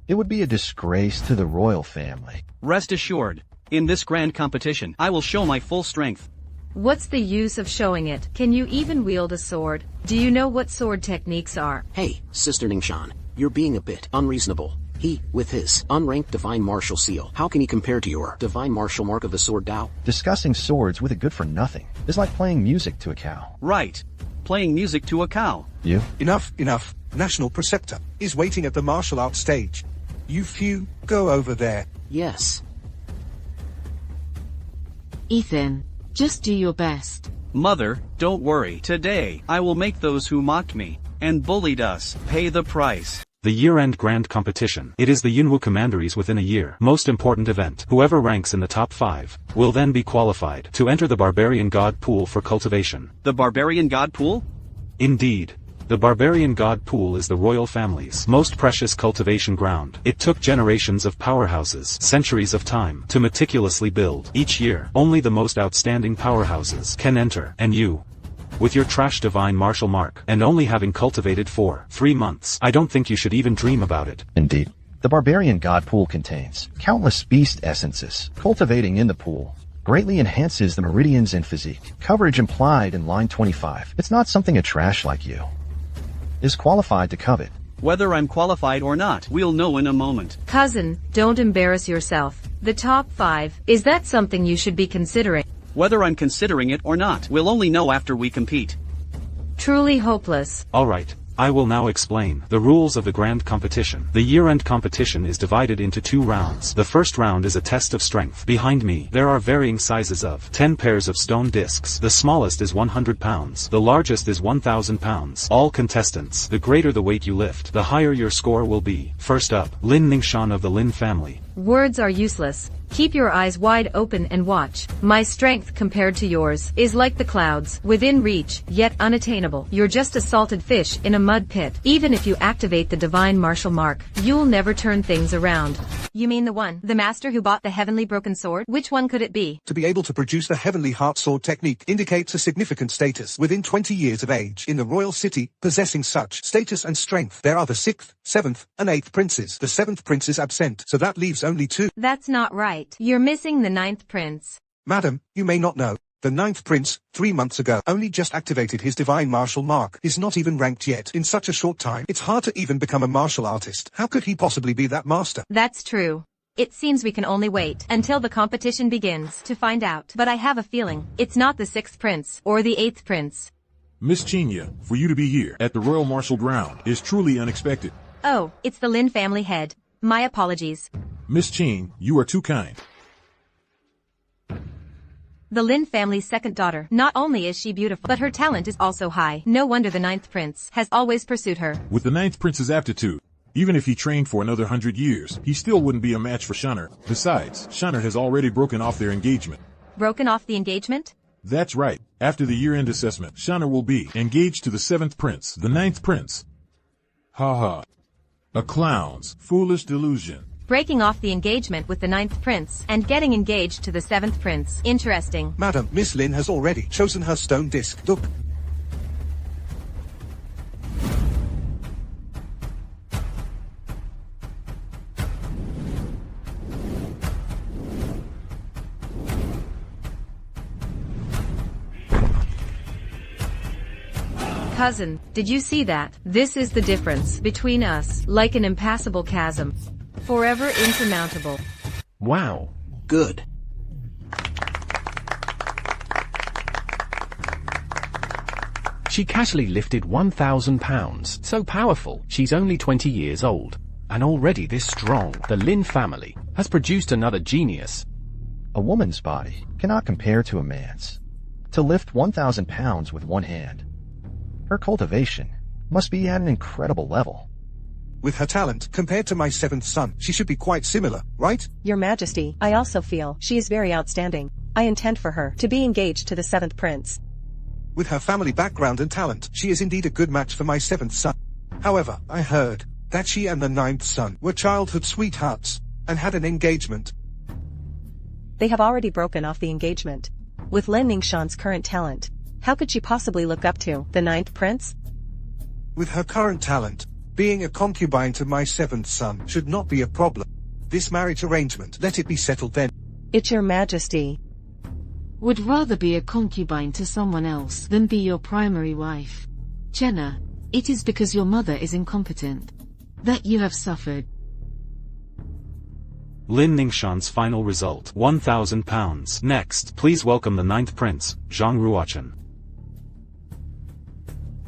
It would be a disgrace to the royal family. Rest assured, in this grand competition, I will show my full strength. What's the use of showing it? Can you even wield a sword? Do you know what sword techniques are? Hey, Sister Ning Shan, you're being a bit unreasonable. He, with his unranked Divine Martial Seal, how can he compare to your Divine Martial Mark of the Sword Dao? Discussing swords with a good-for-nothing is like playing music to a cow. Right. Playing music to a cow. You? Enough. National Preceptor is waiting at the martial arts stage. You few, go over there. Yes. Ethan, just do your best. Mother, don't worry. Today, I will make those who mocked me and bullied us pay the price. The year-end grand competition. It is the Yunwu Commanderies within a year. Most important event. Whoever ranks in the top 5 will then be qualified to enter the Barbarian God Pool for cultivation. The Barbarian God Pool? Indeed. The Barbarian God Pool is the royal family's most precious cultivation ground. It took generations of powerhouses, centuries of time, to meticulously build. Each year, only the most outstanding powerhouses can enter, and you, with your trash divine martial mark, and only having cultivated for 3 months, I don't think you should even dream about it. Indeed. The Barbarian God Pool contains countless beast essences. Cultivating in the pool greatly enhances the meridians and physique. Coverage implied in line 25. It's not something a trash like you is qualified to covet. Whether I'm qualified or not, we'll know in a moment. Cousin, don't embarrass yourself. The top 5, is that something you should be considering? Whether I'm considering it or not, we'll only know after we compete. Truly hopeless. Alright, I will now explain the rules of the grand competition. The year-end competition is divided into 2 rounds. The first round is a test of strength. Behind me, there are varying sizes of 10 pairs of stone discs. The smallest is 100 pounds. The largest is 1,000 pounds. All contestants, the greater the weight you lift, the higher your score will be. First up, Lin Ning Shan of the Lin family. Words are useless. Keep your eyes wide open and watch. My strength compared to yours is like the clouds, within reach, yet unattainable. You're just a salted fish in a mud pit. Even if you activate the divine martial mark, you'll never turn things around. You mean the master who bought the heavenly broken sword? Which one could it be? To be able to produce the Heavenly Heart Sword technique indicates a significant status within 20 years of age in the royal city. Possessing such status and strength, there are the 6th, 7th, and 8th princes. The 7th prince is absent, so that leaves only 2. That's not right. You're missing the 9th prince. Madam, you may not know. The 9th prince, 3 months ago, only just activated his divine martial mark. Is not even ranked yet. In such a short time, it's hard to even become a martial artist. How could he possibly be that master? That's true. It seems we can only wait until the competition begins to find out. But I have a feeling it's not the 6th prince or the 8th prince. Miss Chinya, for you to be here at the Royal Martial Ground is truly unexpected. Oh, it's the Lin family head. My apologies. Miss Chin, you are too kind. The Lin family's second daughter. Not only is she beautiful, but her talent is also high. No wonder the 9th prince has always pursued her. With the 9th prince's aptitude, even if he trained for another 100 years, he still wouldn't be a match for Shunner. Besides, Shunner has already broken off their engagement. Broken off the engagement? That's right. After the year-end assessment, Shunner will be engaged to the 7th prince, the 9th prince. Ha ha. A clown's foolish delusion. breaking off the engagement with the 9th prince, and getting engaged to the 7th prince. Interesting. Madam, Miss Lin has already chosen her stone disc. Look. Cousin, did you see that? This is the difference between us, like an impassable chasm. Forever insurmountable. Wow. Good. She casually lifted 1,000 pounds. So powerful, she's only 20 years old. And already this strong. The Lin family has produced another genius. A woman's body cannot compare to a man's. To lift 1,000 pounds with one hand. Her cultivation must be at an incredible level. With her talent, compared to my 7th son, she should be quite similar, right? Your Majesty, I also feel she is very outstanding. I intend for her to be engaged to the 7th prince. With her family background and talent, she is indeed a good match for my 7th son. However, I heard that she and the 9th son were childhood sweethearts and had an engagement. They have already broken off the engagement. With Lin Ning Shan's current talent, how could she possibly look up to the 9th prince? With her current talent, being a concubine to my 7th son should not be a problem. This marriage arrangement, let it be settled then. It's your Majesty. Would rather be a concubine to someone else than be your primary wife. Jenna, it is because your mother is incompetent that you have suffered. Lin Ning Shan's final result, 1,000 pounds. Next, please welcome the 9th prince, Zhang Ruochen.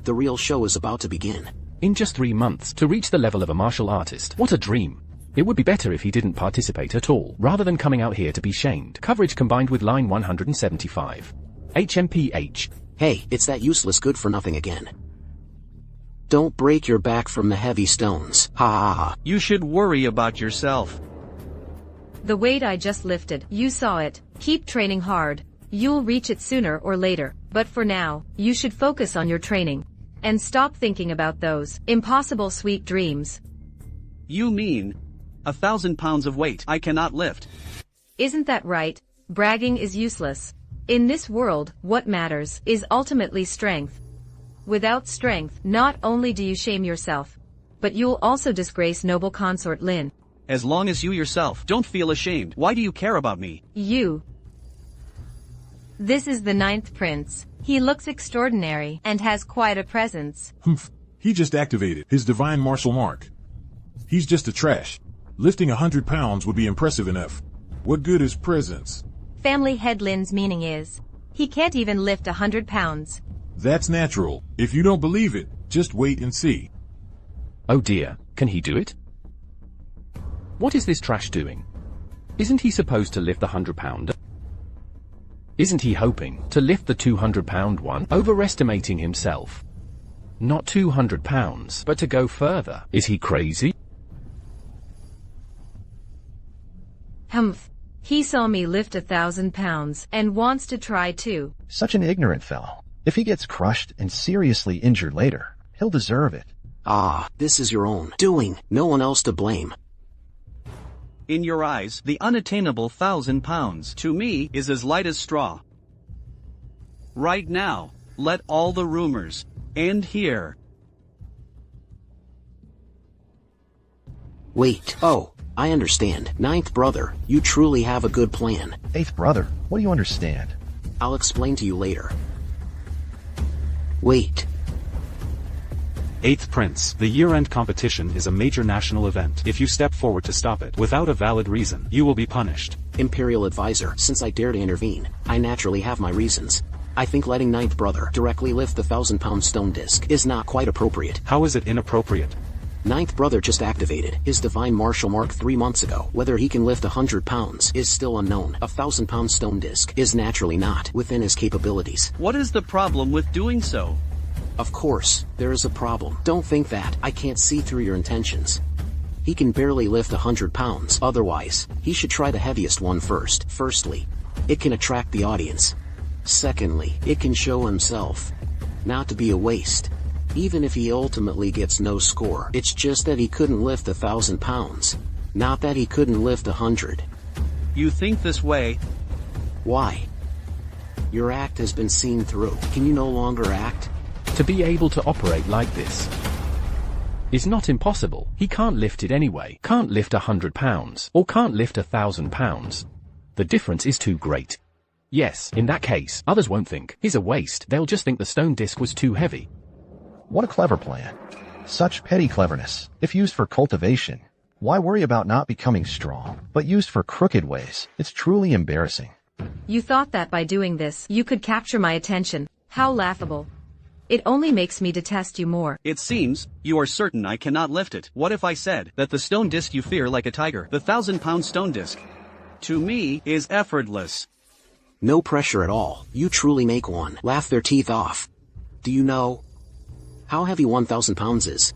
The real show is about to begin. In just 3 months, to reach the level of a martial artist. What a dream. It would be better if he didn't participate at all, rather than coming out here to be shamed. Coverage combined with line 175. HMPH. Hey, it's that useless good for nothing again. Don't break your back from the heavy stones. Ha ha ha. You should worry about yourself. The weight I just lifted, you saw it. Keep training hard. You'll reach it sooner or later, but for now, you should focus on your training. And stop thinking about those impossible sweet dreams. You mean 1,000 pounds of weight I cannot lift? Isn't that right? Bragging is useless. In this world, what matters is ultimately strength. Without strength, not only do you shame yourself, but you'll also disgrace noble consort Lin. As long as you yourself don't feel ashamed, why do you care about me? You. This is the 9th prince. He looks extraordinary and has quite a presence. He just activated his divine martial mark. He's just a trash. Lifting 100 pounds would be impressive enough. What good is presence? Family head Lin's meaning is, he can't even lift 100 pounds. That's natural. If you don't believe it, just wait and see. Oh dear, can he do it? What is this trash doing? Isn't he supposed to lift the 100-pounder? Isn't he hoping to lift the 200-pound one? Overestimating himself. Not 200 pounds, but to go further. Is he crazy? Humph. He saw me lift 1,000 pounds and wants to try too. Such an ignorant fellow. If he gets crushed and seriously injured later, he'll deserve it. Ah, this is your own doing. No one else to blame. In your eyes, the unattainable 1,000 pounds to me is as light as straw. Right now, let all the rumors end here. Wait. Oh, I understand. 9th brother, you truly have a good plan. 8th brother, what do you understand? I'll explain to you later. Wait. 8th Prince, the year-end competition is a major national event. If you step forward to stop it without a valid reason, you will be punished. Imperial advisor, since I dare to intervene, I naturally have my reasons. I think letting 9th brother directly lift the 1,000-pound stone disc is not quite appropriate. How is it inappropriate? 9th brother just activated his divine martial mark 3 months ago. Whether he can lift 100 pounds is still unknown. A 1,000-pound stone disc is naturally not within his capabilities. What is the problem with doing so? Of course, there is a problem. Don't think that I can't see through your intentions. He can barely lift 100 pounds. Otherwise, he should try the heaviest one first. Firstly, it can attract the audience. Secondly, it can show himself not to be a waste. Even if he ultimately gets no score, it's just that he couldn't lift 1,000 pounds. Not that he couldn't lift 100. You think this way? Why? Your act has been seen through. Can you no longer act? To be able to operate like this is not impossible. He can't lift it anyway. Can't lift 100 pounds, or can't lift 1,000 pounds. The difference is too great. Yes, in that case, others won't think he's a waste. They'll just think the stone disc was too heavy. What a clever plan. Such petty cleverness. If used for cultivation, why worry about not becoming strong? But used for crooked ways, it's truly embarrassing. You thought that by doing this, you could capture my attention. How laughable. It only makes me detest you more. It seems, you are certain I cannot lift it. What if I said that the stone disc you fear like a tiger, the 1,000-pound stone disc, to me, is effortless? No pressure at all. You truly make one laugh their teeth off. Do you know how heavy 1,000 pounds is?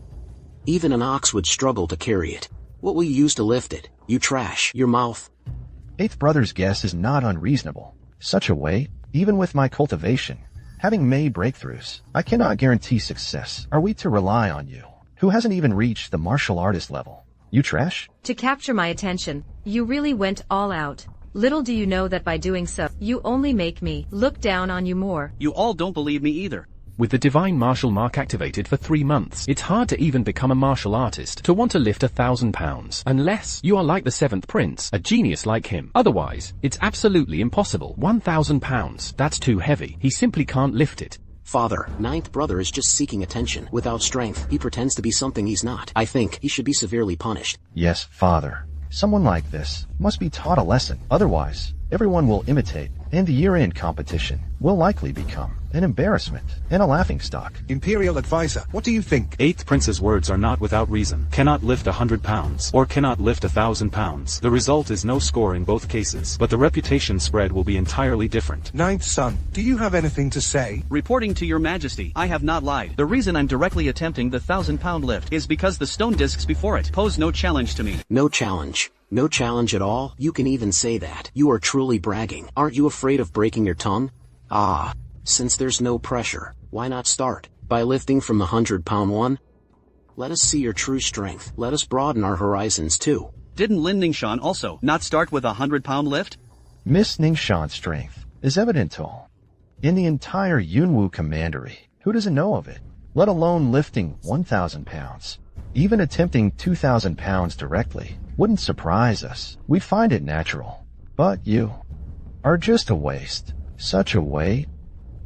Even an ox would struggle to carry it. What will you use to lift it? You trash your mouth. Eighth Brother's guess is not unreasonable. Such a way, even with my cultivation, having made breakthroughs, I cannot guarantee success. Are we to rely on you, who hasn't even reached the martial artist level? You trash? To capture my attention, you really went all out. Little do you know that by doing so, you only make me look down on you more. You all don't believe me either. With the divine martial mark activated for 3 months, it's hard to even become a martial artist to want to lift 1,000 pounds, unless you are like the 7th prince, a genius like him. Otherwise, it's absolutely impossible. 1,000 pounds, that's too heavy. He simply can't lift it. Father, 9th brother is just seeking attention. Without strength, he pretends to be something he's not. I think he should be severely punished. Yes, Father. Someone like this must be taught a lesson. Otherwise, everyone will imitate, and the year-end competition will likely become an embarrassment and a laughingstock. Imperial advisor, what do you think? 8th Prince's words are not without reason. Cannot lift 100 pounds, or cannot lift 1,000 pounds. The result is no score in both cases, but the reputation spread will be entirely different. 9th son, do you have anything to say? Reporting to your majesty, I have not lied. The reason I'm directly attempting the 1,000-pound lift is because the stone discs before it pose no challenge to me. No challenge. No challenge at all? You can even say that. You are truly bragging. Aren't you afraid of breaking your tongue? Ah. Since there's no pressure, why not start by lifting from the 100-pound one? Let us see your true strength. Let us broaden our horizons too. Didn't Lin Ning Shan also not start with a 100-pound lift? Miss Ning Shan's strength is evident to all. In the entire Yunwu commandery, who doesn't know of it? Let alone lifting 1,000 pounds. Even attempting 2,000 pounds directly wouldn't surprise us. We'd find it natural. But you are just a waste. Such a way.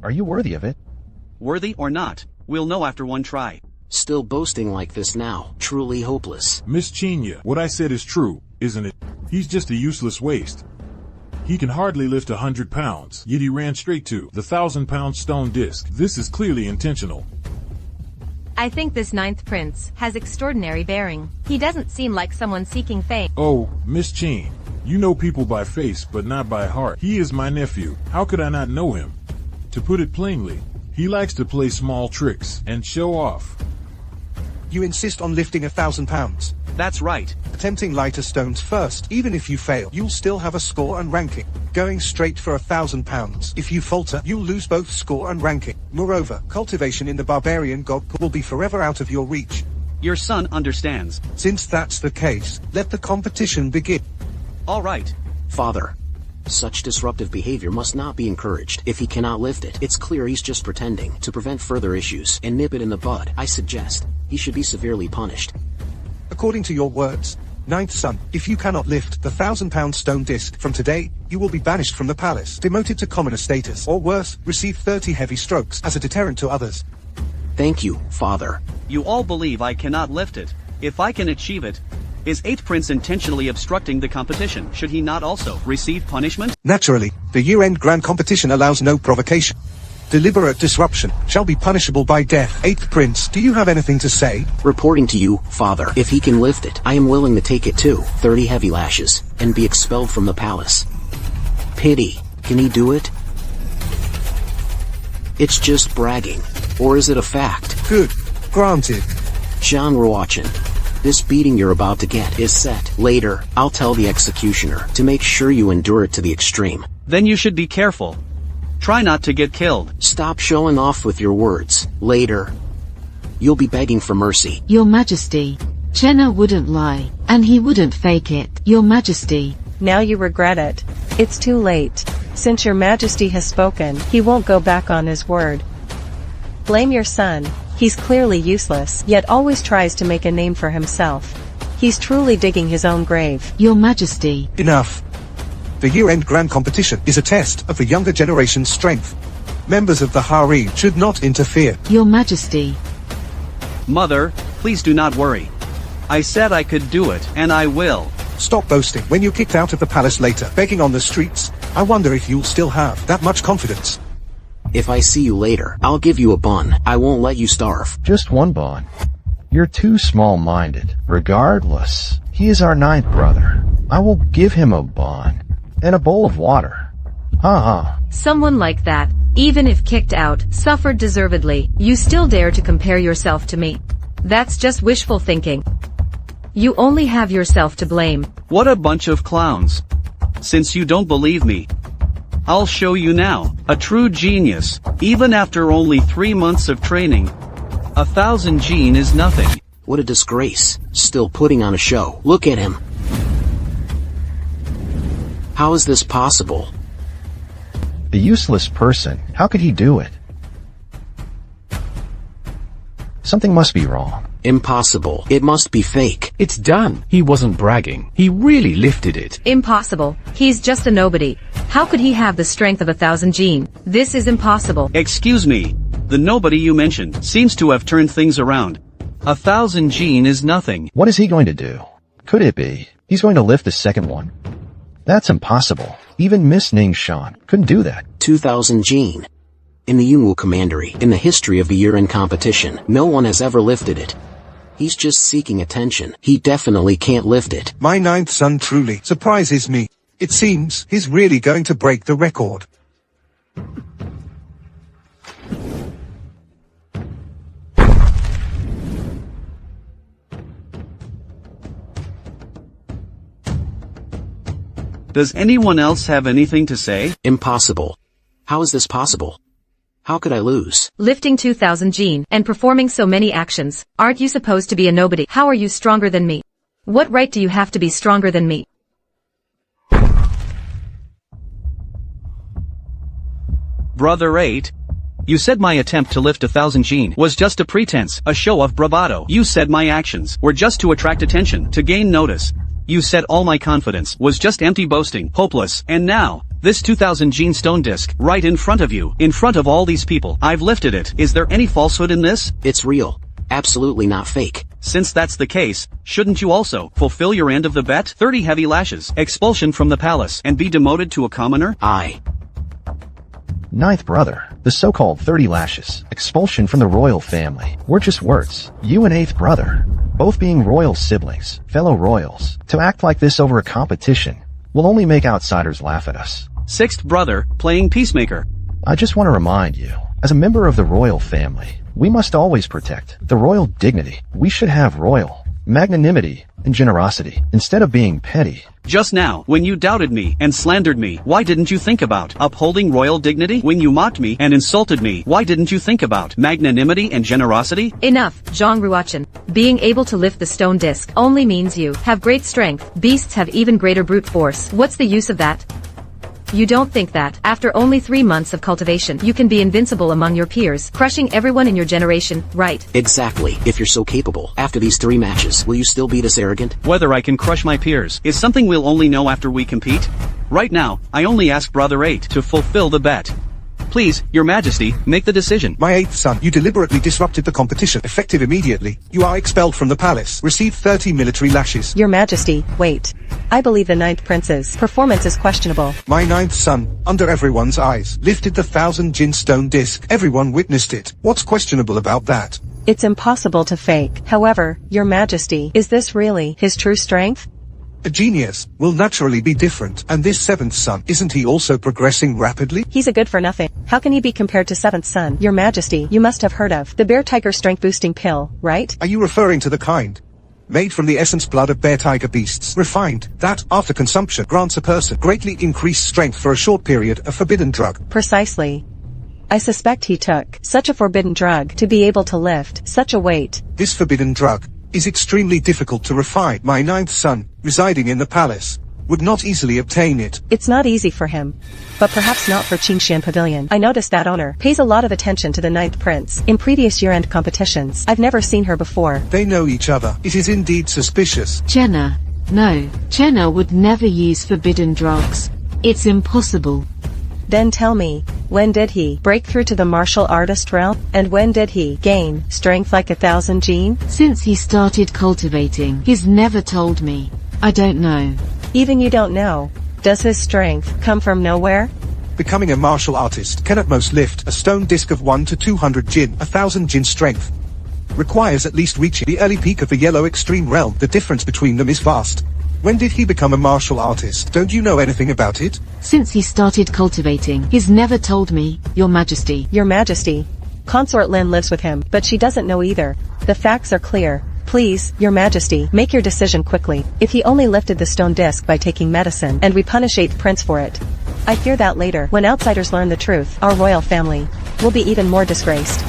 Are you worthy of it? Worthy or not, we'll know after one try. Still boasting like this now. Truly hopeless. Miss Chinya, what I said is true, isn't it? He's just a useless waste. He can hardly lift 100 pounds, yet he ran straight to the 1,000-pound stone disc. This is clearly intentional. I think this 9th prince has extraordinary bearing. He doesn't seem like someone seeking fame. Oh, Miss Chin, you know people by face, but not by heart. He is my nephew. How could I not know him? To put it plainly, he likes to play small tricks and show off. You insist on lifting 1,000 pounds. That's right. Attempting lighter stones first. Even if you fail, you'll still have a score and ranking. Going straight for 1,000 pounds. If you falter, you'll lose both score and ranking. Moreover, cultivation in the Barbarian god will be forever out of your reach. Your son understands. Since that's the case, let the competition begin. All right. Father, such disruptive behavior must not be encouraged. If he cannot lift it, it's clear he's just pretending. To prevent further issues and nip it in the bud, I suggest he should be severely punished. According to your words, 9th son, if you cannot lift the 1,000-pound stone disc from today, you will be banished from the palace, demoted to commoner status, or worse, receive 30 heavy strokes as a deterrent to others. Thank you, Father. You all believe I cannot lift it. If I can achieve it, is 8th Prince intentionally obstructing the competition? Should he not also receive punishment? Naturally, the year-end grand competition allows no provocation. Deliberate disruption shall be punishable by death. 8th Prince, do you have anything to say? Reporting to you, Father. If he can lift it, I am willing to take it too. 30 heavy lashes, and be expelled from the palace. Pity. Can he do it? It's just bragging. Or is it a fact? Good. Granted. Genre watching. This beating you're about to get is set. Later, I'll tell the executioner to make sure you endure it to the extreme. Then you should be careful. Try not to get killed. Stop showing off with your words. Later, you'll be begging for mercy. Your Majesty, Chenna wouldn't lie. And he wouldn't fake it, Your Majesty. Now you regret it. It's too late. Since Your Majesty has spoken, he won't go back on his word. Blame your son. He's clearly useless, yet always tries to make a name for himself. He's truly digging his own grave. Your Majesty. Enough. The year-end grand competition is a test of the younger generation's strength. Members of the harem should not interfere. Your Majesty. Mother, please do not worry. I said I could do it, and I will. Stop boasting. When you're kicked out of the palace later, begging on the streets, I wonder if you'll still have that much confidence. If I see you later, I'll give you a bun. I won't let you starve. Just one bun. You're too small-minded. Regardless, he is our 9th brother. I will give him a bun. And a bowl of water. Someone like that, even if kicked out, suffered deservedly. You still dare to compare yourself to me. That's just wishful thinking. You only have yourself to blame. What a bunch of clowns. Since you don't believe me, I'll show you now. A true genius, even after only 3 months of training. 1,000 gene is nothing. What a disgrace. Still putting on a show. Look at him. How is this possible? A useless person. How could he do it? Something must be wrong. Impossible. It must be fake. It's done. He wasn't bragging. He really lifted it. Impossible. He's just a nobody. How could he have the strength of 1,000 gene? This is impossible. Excuse me. The nobody you mentioned seems to have turned things around. 1,000 gene is nothing. What is he going to do? Could it be he's going to lift the second one? That's impossible. Even Miss Ning Shan couldn't do that. 2,000 gene. In the Yunwu Commandery, in the history of the year-end competition, no one has ever lifted it. He's just seeking attention. He definitely can't lift it. My 9th son truly surprises me. It seems he's really going to break the record. Does anyone else have anything to say? Impossible. How is this possible? How could I lose? Lifting 2,000 gene and performing so many actions. Aren't you supposed to be a nobody? How are you stronger than me? What right do you have to be stronger than me? Brother 8. You said my attempt to lift 1,000 gene was just a pretense, a show of bravado. You said my actions were just to attract attention, to gain notice. You said all my confidence was just empty boasting, hopeless, and now, this 2,000 gene stone disc, right in front of you, in front of all these people, I've lifted it. Is there any falsehood in this? It's real. Absolutely not fake. Since that's the case, shouldn't you also fulfill your end of the bet? 30 heavy lashes, expulsion from the palace, and be demoted to a commoner? I. 9th brother, the so-called 30 lashes, expulsion from the royal family, were just words. You and 8th brother, both being royal siblings, fellow royals, to act like this over a competition will only make outsiders laugh at us. 6th brother, playing peacemaker. I just want to remind you, as a member of the royal family, we must always protect the royal dignity. We should have royal magnanimity and generosity instead of being petty. Just now, when you doubted me and slandered me, why didn't you think about upholding royal dignity? When you mocked me and insulted me, why didn't you think about magnanimity and generosity? Enough, Zhang Ruochen. Being able to lift the stone disc only means you have great strength. Beasts have even greater brute force. What's the use of that? You don't think that, after only 3 months of cultivation, you can be invincible among your peers, crushing everyone in your generation, right? Exactly. If you're so capable, after these 3 matches, will you still be this arrogant? Whether I can crush my peers is something we'll only know after we compete. Right now, I only ask Brother 8 to fulfill the bet. Please, Your Majesty, make the decision. My 8th son, you deliberately disrupted the competition, effective immediately. You are expelled from the palace. Receive 30 military lashes. Your Majesty, wait. I believe the 9th prince's performance is questionable. My 9th son, under everyone's eyes, lifted the 1,000 gin stone disc. Everyone witnessed it. What's questionable about that? It's impossible to fake. However, Your Majesty, is this really his true strength? A genius will naturally be different, and this 7th son, isn't he also progressing rapidly? He's a good for nothing. How can he be compared to 7th son? Your Majesty, you must have heard of the bear tiger strength boosting pill, right? Are you referring to the kind made from the essence blood of bear tiger beasts, refined, that, after consumption, grants a person greatly increased strength for a short period, a forbidden drug? Precisely. I suspect he took such a forbidden drug to be able to lift such a weight. This forbidden drug is extremely difficult to refine. My ninth son, residing in the palace, would not easily obtain it. It's not easy for him. But perhaps not for Qingshan Pavilion. I noticed that owner pays a lot of attention to the ninth prince. In previous year-end competitions, I've never seen her before. They know each other. It is indeed suspicious. Jenna. No, Jenna would never use forbidden drugs. It's impossible. Then tell me, when did he break through to the martial artist realm? And when did he gain strength like 1,000 gene? Since he started cultivating, he's never told me. I don't know. Even you don't know. Does his strength come from nowhere? Becoming a martial artist can at most lift a stone disc of 1 to 200 jin, 1,000 jin strength. Requires at least reaching the early peak of the yellow extreme realm. The difference between them is vast. When did he become a martial artist? Don't you know anything about it? Since he started cultivating, he's never told me, Your Majesty. Your Majesty. Consort Lin lives with him, but she doesn't know either. The facts are clear. Please, Your Majesty, make your decision quickly. If he only lifted the stone disc by taking medicine, and we punish 8th Prince for it. I fear that later, when outsiders learn the truth, our royal family will be even more disgraced.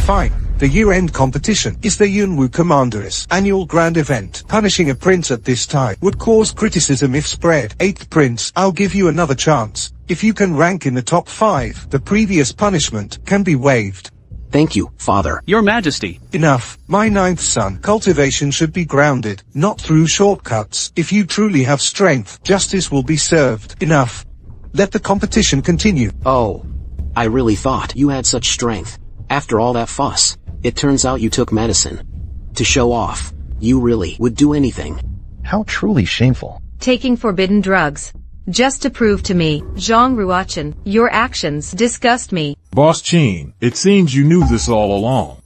Fine. The year-end competition is the Yunwu Commander's annual grand event. Punishing a prince at this time would cause criticism if spread. 8th Prince, I'll give you another chance. If you can rank in the top 5, the previous punishment can be waived. Thank you, Father. Your Majesty. Enough. My ninth son, cultivation should be grounded, not through shortcuts. If you truly have strength, justice will be served. Enough. Let the competition continue. Oh. I really thought you had such strength. After all that fuss, it turns out you took medicine. To show off. You really would do anything. How truly shameful. Taking forbidden drugs. Just to prove to me, Zhang Ruochen, your actions disgust me. Boss Qin, it seems you knew this all along.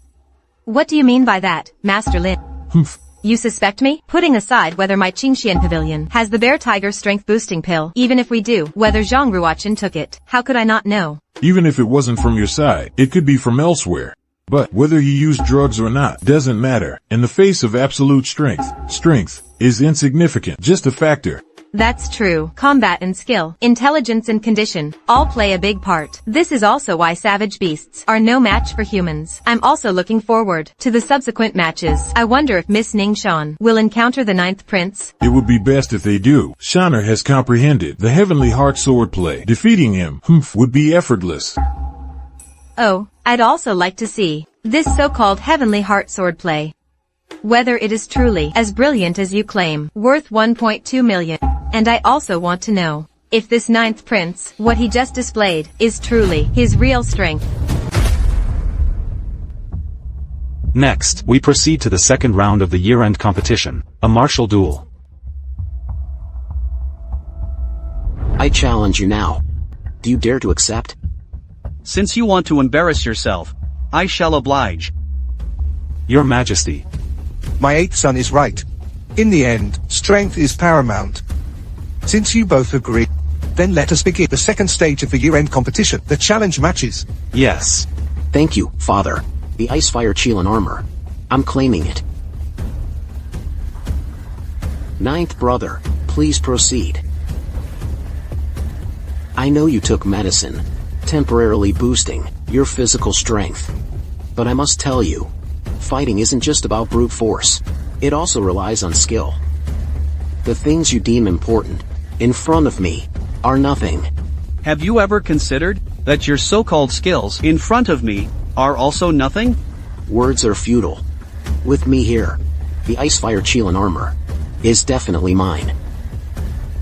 What do you mean by that, Master Lin? Humph. You suspect me? Putting aside whether my Qingshan Pavilion has the Bear Tiger strength boosting pill, even if we do, whether Zhang Ruochen took it, how could I not know? Even if it wasn't from your side, it could be from elsewhere. But whether you use drugs or not doesn't matter. In the face of absolute strength, strength is insignificant, just a factor. That's true. Combat and skill, intelligence and condition, all play a big part. This is also why savage beasts are no match for humans. I'm also looking forward to the subsequent matches. I wonder if Miss Ning Shan will encounter the ninth prince. It would be best if they do. Shaner has comprehended the Heavenly Heart swordplay. Defeating him, would be effortless. Oh, I'd also like to see this so-called Heavenly Heart swordplay. Whether it is truly as brilliant as you claim, worth 1.2 million. And I also want to know if this ninth prince, what he just displayed, is truly his real strength. Next, we proceed to the second round of the year-end competition, a martial duel. I challenge you now. Do you dare to accept? Since you want to embarrass yourself, I shall oblige. Your Majesty. My 8th son is right. In the end, strength is paramount. Since you both agree, then let us begin the second stage of the year-end competition, the challenge matches. Yes. Thank you, Father. The Icefire Qilin armor. I'm claiming it. Ninth brother, please proceed. I know you took medicine, temporarily boosting your physical strength. But I must tell you, fighting isn't just about brute force. It also relies on skill. The things you deem important, in front of me, are nothing. Have you ever considered that your so-called skills in front of me are also nothing? Words are futile. With me here, the Icefire Qilin armor is definitely mine.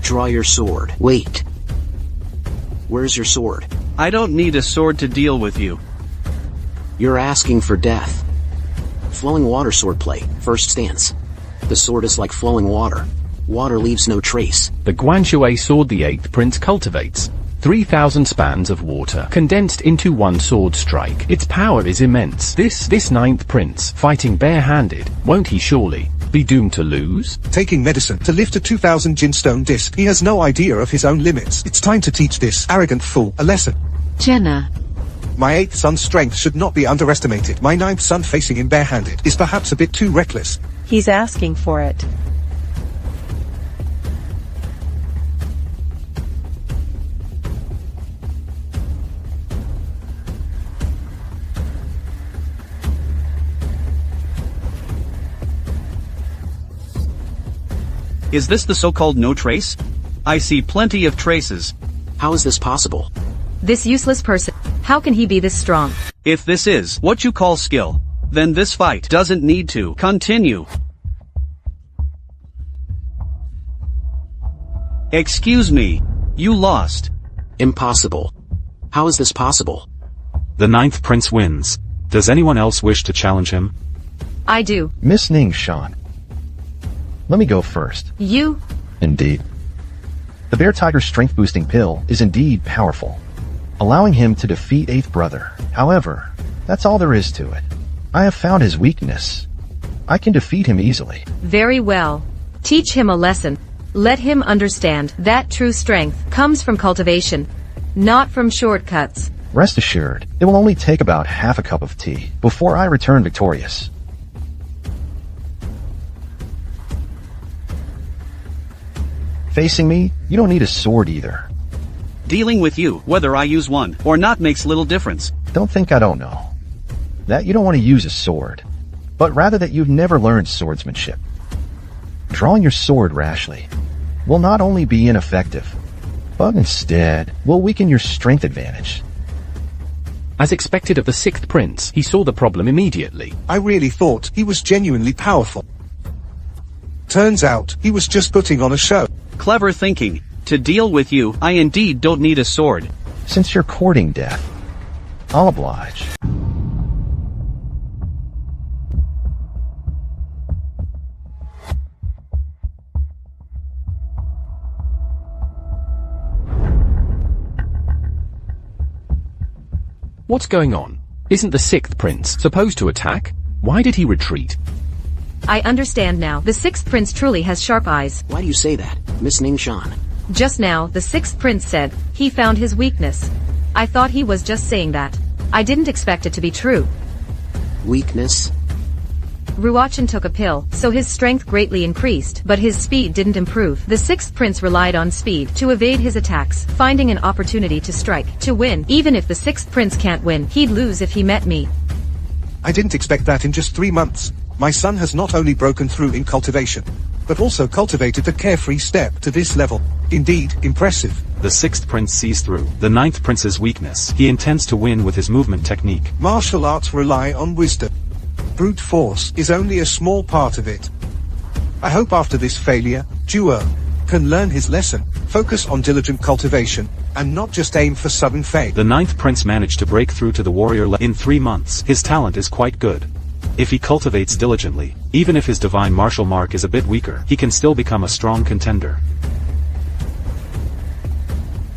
Draw your sword. Wait. Where's your sword? I don't need a sword to deal with you. You're asking for death. Flowing water swordplay, first stance. The sword is like flowing water. Water leaves no trace. The Guanshui sword the 8th prince cultivates. 3,000 spans of water condensed into one sword strike. Its power is immense. This 9th prince, fighting bare-handed, won't he surely be doomed to lose? Taking medicine to lift a 2,000 jin stone disc. He has no idea of his own limits. It's time to teach this arrogant fool a lesson. Jenna. My 8th son's strength should not be underestimated. My 9th son facing him barehanded is perhaps a bit too reckless. He's asking for it. Is this the so-called no trace? I see plenty of traces. How is this possible? This useless person. How can he be this strong? If this is what you call skill, then this fight doesn't need to continue. Excuse me. You lost. Impossible. How is this possible? The 9th prince wins. Does anyone else wish to challenge him? I do. Miss Ning Shan. Let me go first. You? Indeed. The Bear Tiger's strength-boosting pill is indeed powerful, allowing him to defeat 8th brother. However, that's all there is to it. I have found his weakness. I can defeat him easily. Very well. Teach him a lesson. Let him understand that true strength comes from cultivation, not from shortcuts. Rest assured, it will only take about half a cup of tea before I return victorious. Facing me, you don't need a sword either. Dealing with you, whether I use one or not, makes little difference. Don't think I don't know. That you don't want to use a sword, but rather that you've never learned swordsmanship. Drawing your sword rashly will not only be ineffective, but instead will weaken your strength advantage. As expected of the 6th prince, he saw the problem immediately. I really thought he was genuinely powerful. Turns out, he was just putting on a show. Clever thinking. To deal with you, I indeed don't need a sword. Since you're courting death, I'll oblige. What's going on? Isn't the 6th prince supposed to attack? Why did he retreat? I understand now. The 6th prince truly has sharp eyes. Why do you say that, Miss Ning Shan? Just now, the 6th prince said he found his weakness. I thought he was just saying that. I didn't expect it to be true. Weakness? Ruachan took a pill, so his strength greatly increased, but his speed didn't improve. The 6th prince relied on speed to evade his attacks, finding an opportunity to strike, to win. Even if the 6th prince can't win, he'd lose if he met me. I didn't expect that in just 3 months. My son has not only broken through in cultivation, but also cultivated the carefree step to this level. Indeed, impressive. The 6th prince sees through the 9th prince's weakness. He intends to win with his movement technique. Martial arts rely on wisdom. Brute force is only a small part of it. I hope after this failure, Duel can learn his lesson, focus on diligent cultivation, and not just aim for sudden fame. The 9th prince managed to break through to the warrior level in 3 months. His talent is quite good. If he cultivates diligently, even if his divine martial mark is a bit weaker, he can still become a strong contender.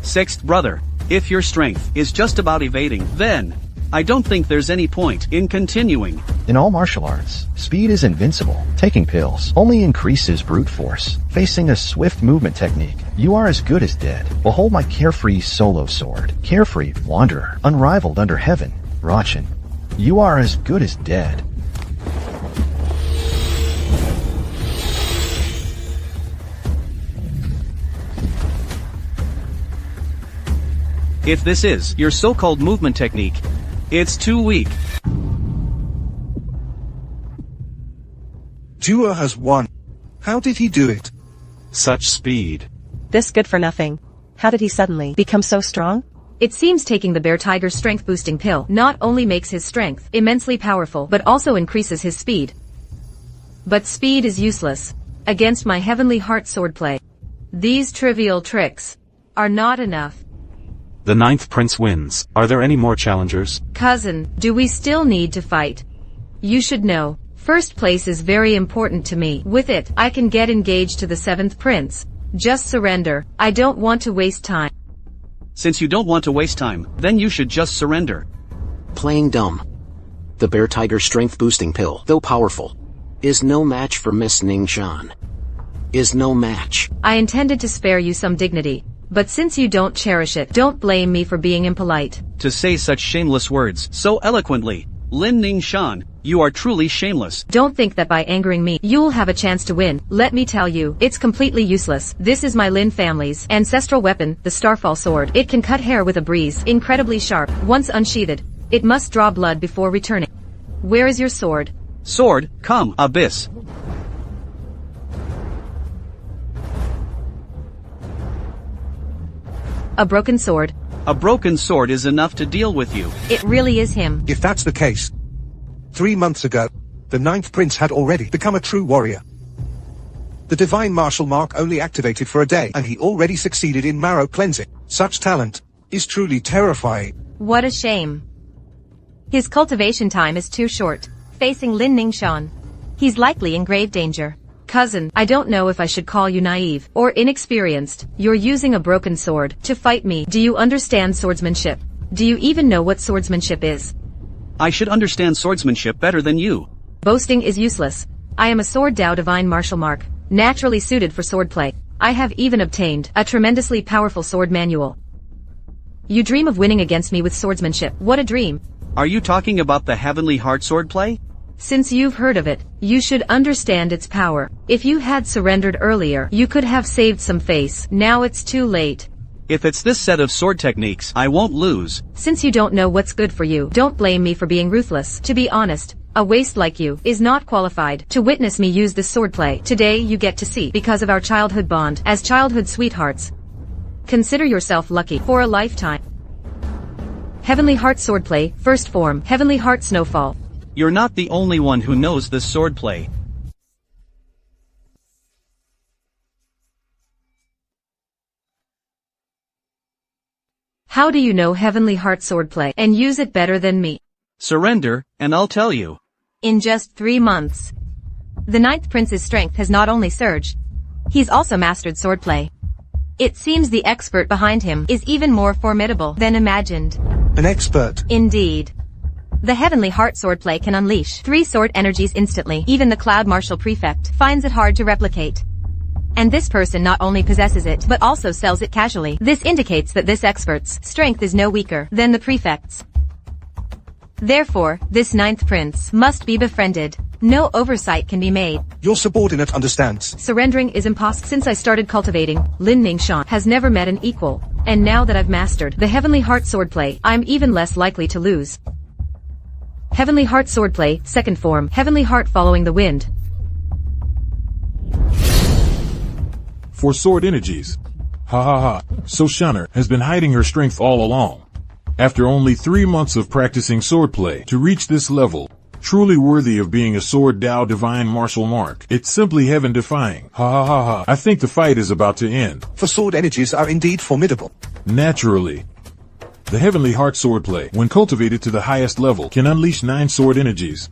6th brother, if your strength is just about evading, then I don't think there's any point in continuing. In all martial arts, speed is invincible. Taking pills only increases brute force. Facing a swift movement technique, you are as good as dead. Behold my carefree solo sword. Carefree, wanderer, unrivaled under heaven. Ruachan, you are as good as dead. If this is your so-called movement technique, it's too weak. Duel has won. How did he do it? Such speed. This good for nothing. How did he suddenly become so strong? It seems taking the Bear Tiger's strength-boosting pill not only makes his strength immensely powerful, but also increases his speed. But speed is useless against my heavenly heart swordplay. These trivial tricks are not enough. The 9th prince wins. Are there any more challengers? Cousin, do we still need to fight? You should know, first place is very important to me. With it, I can get engaged to the 7th prince. Just surrender. I don't want to waste time. Since you don't want to waste time, then you should just surrender. Playing dumb. The Bear Tiger strength boosting pill, though powerful, is no match for Miss Ning Shan. Is no match. I intended to spare you some dignity. But since you don't cherish it, don't blame me for being impolite. To say such shameless words so eloquently, Lin Ning Shan, you are truly shameless. Don't think that by angering me, you'll have a chance to win. Let me tell you, it's completely useless. This is my Lin family's ancestral weapon, the Starfall sword. It can cut hair with a breeze, incredibly sharp. Once unsheathed, it must draw blood before returning. Where is your sword? Sword, come, Abyss. A broken sword. A broken sword is enough to deal with you. It really is him. If that's the case, 3 months ago, the 9th Prince had already become a true warrior. The Divine Martial Mark only activated for a day, and he already succeeded in marrow cleansing. Such talent is truly terrifying. What a shame. His cultivation time is too short. Facing Lin Ning Shan, he's likely in grave danger. Cousin, I don't know if I should call you naive or inexperienced. You're using a broken sword to fight me. Do you understand swordsmanship? Do you even know what swordsmanship is? I should understand swordsmanship better than you. Boasting is useless. I am a sword Dao Divine Martial Mark, naturally suited for swordplay. I have even obtained a tremendously powerful sword manual. You dream of winning against me with swordsmanship. What a dream. Are you talking about the Heavenly Heart swordplay? Since you've heard of it, you should understand its power. If you had surrendered earlier, you could have saved some face. Now it's too late. If it's this set of sword techniques, I won't lose. Since you don't know what's good for you, don't blame me for being ruthless. To be honest, a waste like you is not qualified to witness me use this swordplay. Today you get to see, because of our childhood bond as childhood sweethearts. Consider yourself lucky for a lifetime. Heavenly Heart swordplay, first form, Heavenly Heart snowfall. You're not the only one who knows this swordplay. How do you know Heavenly Heart swordplay and use it better than me? Surrender, and I'll tell you. In just 3 months, the 9th Prince's strength has not only surged, he's also mastered swordplay. It seems the expert behind him is even more formidable than imagined. An expert. Indeed. The Heavenly Heart swordplay can unleash 3 sword energies instantly. Even the Cloud Martial Prefect finds it hard to replicate. And this person not only possesses it, but also sells it casually. This indicates that this expert's strength is no weaker than the prefect's. Therefore, this 9th Prince must be befriended. No oversight can be made. Your subordinate understands. Surrendering is impossible. Since I started cultivating, Lin Ning Shan has never met an equal. And now that I've mastered the Heavenly Heart swordplay, I'm even less likely to lose. Heavenly Heart swordplay, second form, Heavenly Heart following the wind. For sword energies. Ha ha ha. So Shanner has been hiding her strength all along. After only 3 months of practicing swordplay to reach this level, truly worthy of being a sword Dao Divine Martial Mark. It's simply heaven-defying. Ha ha ha ha. I think the fight is about to end. For sword energies are indeed formidable. Naturally. The Heavenly Heart swordplay, when cultivated to the highest level, can unleash 9 sword energies.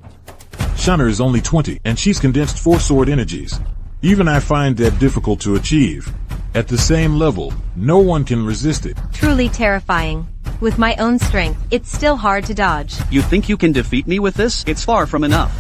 Shanner is only 20, and she's condensed 4 sword energies. Even I find that difficult to achieve. At the same level, no one can resist it. Truly terrifying. With my own strength, it's still hard to dodge. You think you can defeat me with this? It's far from enough.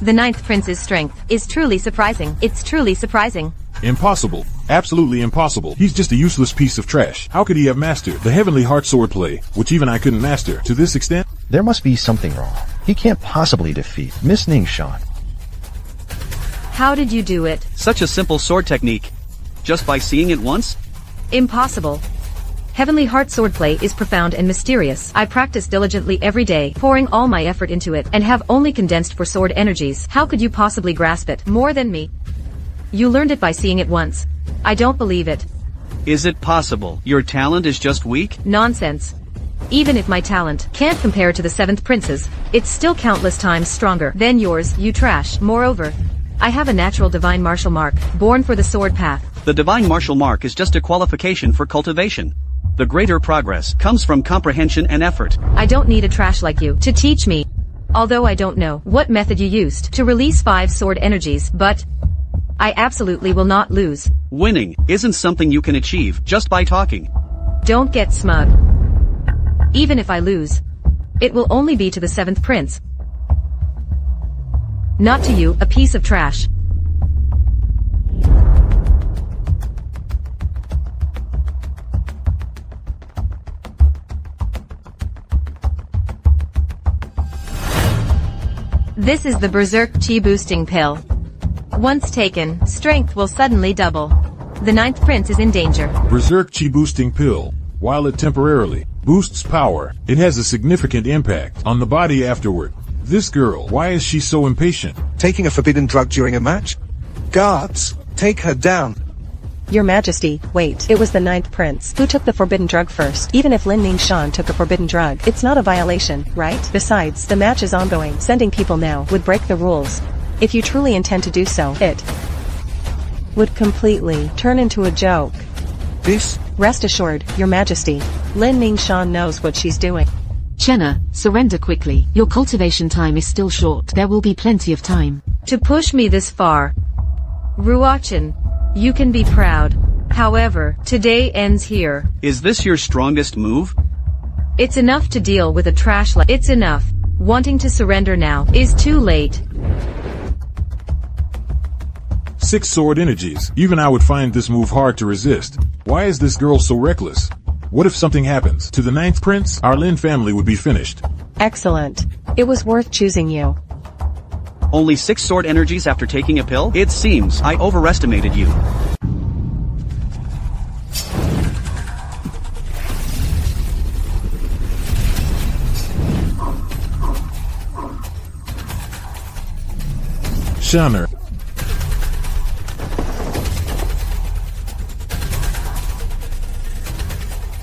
The 9th Prince's strength is truly surprising. It's truly surprising. Impossible. Absolutely impossible. He's just a useless piece of trash. How could he have mastered the Heavenly Heart swordplay, which even I couldn't master, to this extent? There must be something wrong. He can't possibly defeat Miss Ning Shan. How did you do it? Such a simple sword technique. Just by seeing it once? Impossible. Heavenly Heart swordplay is profound and mysterious. I practice diligently every day, pouring all my effort into it, and have only condensed for sword energies. How could you possibly grasp it more than me? You learned it by seeing it once. I don't believe it. Is it possible your talent is just weak? Nonsense. Even if my talent can't compare to the 7th Prince's, it's still countless times stronger than yours, you trash. Moreover, I have a natural divine martial mark, born for the sword path. The divine martial mark is just a qualification for cultivation. The greater progress comes from comprehension and effort. I don't need a trash like you to teach me. Although I don't know what method you used to release 5 sword energies, but I absolutely will not lose. Winning isn't something you can achieve just by talking. Don't get smug. Even if I lose, it will only be to the 7th Prince. Not to you, a piece of trash. This is the Berserk Chi boosting pill. Once taken, strength will suddenly double. The 9th Prince is in danger. Berserk Chi boosting pill. While it temporarily boosts power, it has a significant impact on the body afterward. This girl, why is she so impatient? Taking a forbidden drug during a match? Guards, take her down. Your Majesty, wait. It was the 9th prince who took the forbidden drug first. Even if Lin Ning Shan took a forbidden drug, it's not a violation, right? Besides, the match is ongoing. Sending people now would break the rules. If you truly intend to do so, it would completely turn into a joke. This? Rest assured, Your Majesty, Lin Ning Shan knows what she's doing. Chenna, surrender quickly. Your cultivation time is still short. There will be plenty of time. To push me this far. Ruachan, you can be proud. However, today ends here. Is this your strongest move? It's enough to deal with a trash like it's enough. Wanting to surrender now is too late. 6 sword energies. Even I would find this move hard to resist. Why is this girl so reckless? What if something happens to the 9th prince? Our Lin family would be finished. Excellent. It was worth choosing you. Only 6 sword energies after taking a pill? It seems I overestimated you. Shanner.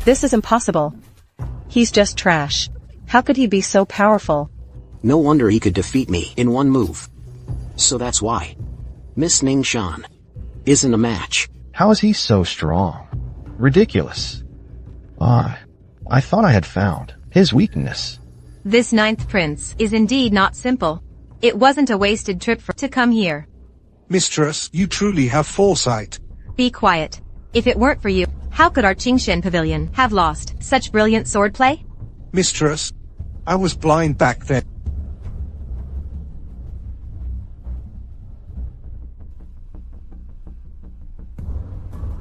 This is impossible. He's just trash. How could he be so powerful? No wonder he could defeat me in one move. So that's why Miss Ning Shan isn't a match. How is he so strong? Ridiculous. I thought I had found his weakness. This 9th prince is indeed not simple. It wasn't a wasted trip to come here. Mistress, you truly have foresight. Be quiet. If it weren't for you, how could our Qingshen pavilion have lost such brilliant swordplay? Mistress, I was blind back then.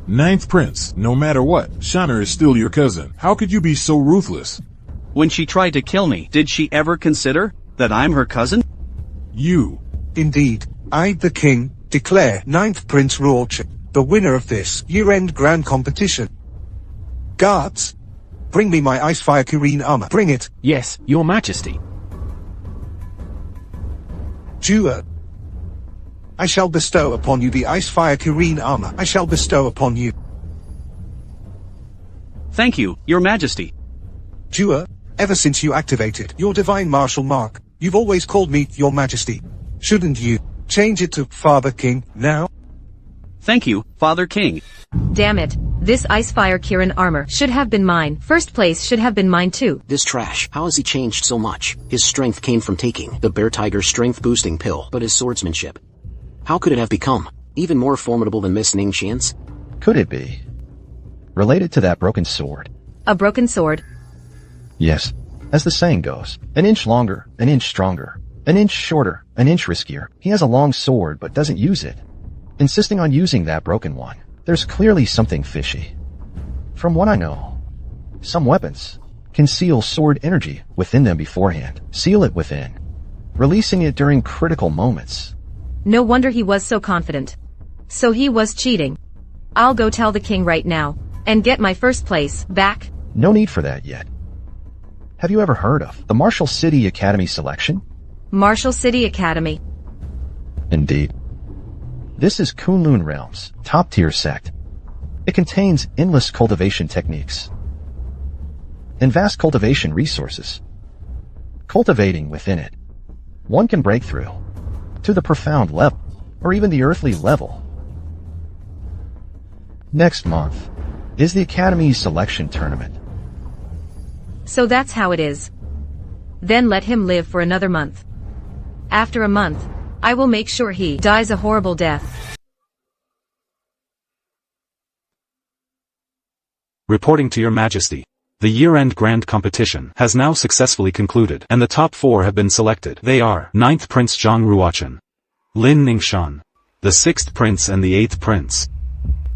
Ninth prince, no matter what, Shanner is still your cousin. How could you be so ruthless? When she tried to kill me, did she ever consider that I'm her cousin? You. Indeed, I, the king, declare 9th Prince Ruachan the winner of this year-end grand competition. Guards, bring me my Icefire Kireen armor. Bring it. Yes, your majesty. Duel. I shall bestow upon you the Icefire Kireen armor. I shall bestow upon you. Thank you, your majesty. Duel, ever since you activated your divine martial mark, you've always called me your majesty. Shouldn't you change it to Father King now? Thank you, Father King. Damn it. This Icefire Kirin armor should have been mine. First place should have been mine too. This trash, how has he changed so much? His strength came from taking the Bear Tiger strength boosting pill, but his swordsmanship, how could it have become even more formidable than Miss Ning Shan's? Could it be related to that broken sword? A broken sword? Yes. As the saying goes, an inch longer, an inch stronger, an inch shorter, an inch riskier. He has a long sword but doesn't use it, insisting on using that broken one. There's clearly something fishy. From what I know, some weapons conceal sword energy within them beforehand, seal it within, releasing it during critical moments. No wonder he was so confident. So he was cheating. I'll go tell the king right now, and get my first place back. No need for that yet. Have you ever heard of the Martial City Academy selection? Martial City Academy. Indeed. This is Kunlun Realm's top-tier sect. It contains endless cultivation techniques and vast cultivation resources. Cultivating within it, one can break through to the profound level, or even the earthly level. Next month is the Academy's selection tournament. So that's how it is. Then let him live for another month. After a month, I will make sure he dies a horrible death. Reporting to your majesty. The year-end grand competition has now successfully concluded, and the top 4 have been selected. They are 9th Prince Zhang Ruachan, Lin Ning Shan, the 6th Prince and the 8th Prince.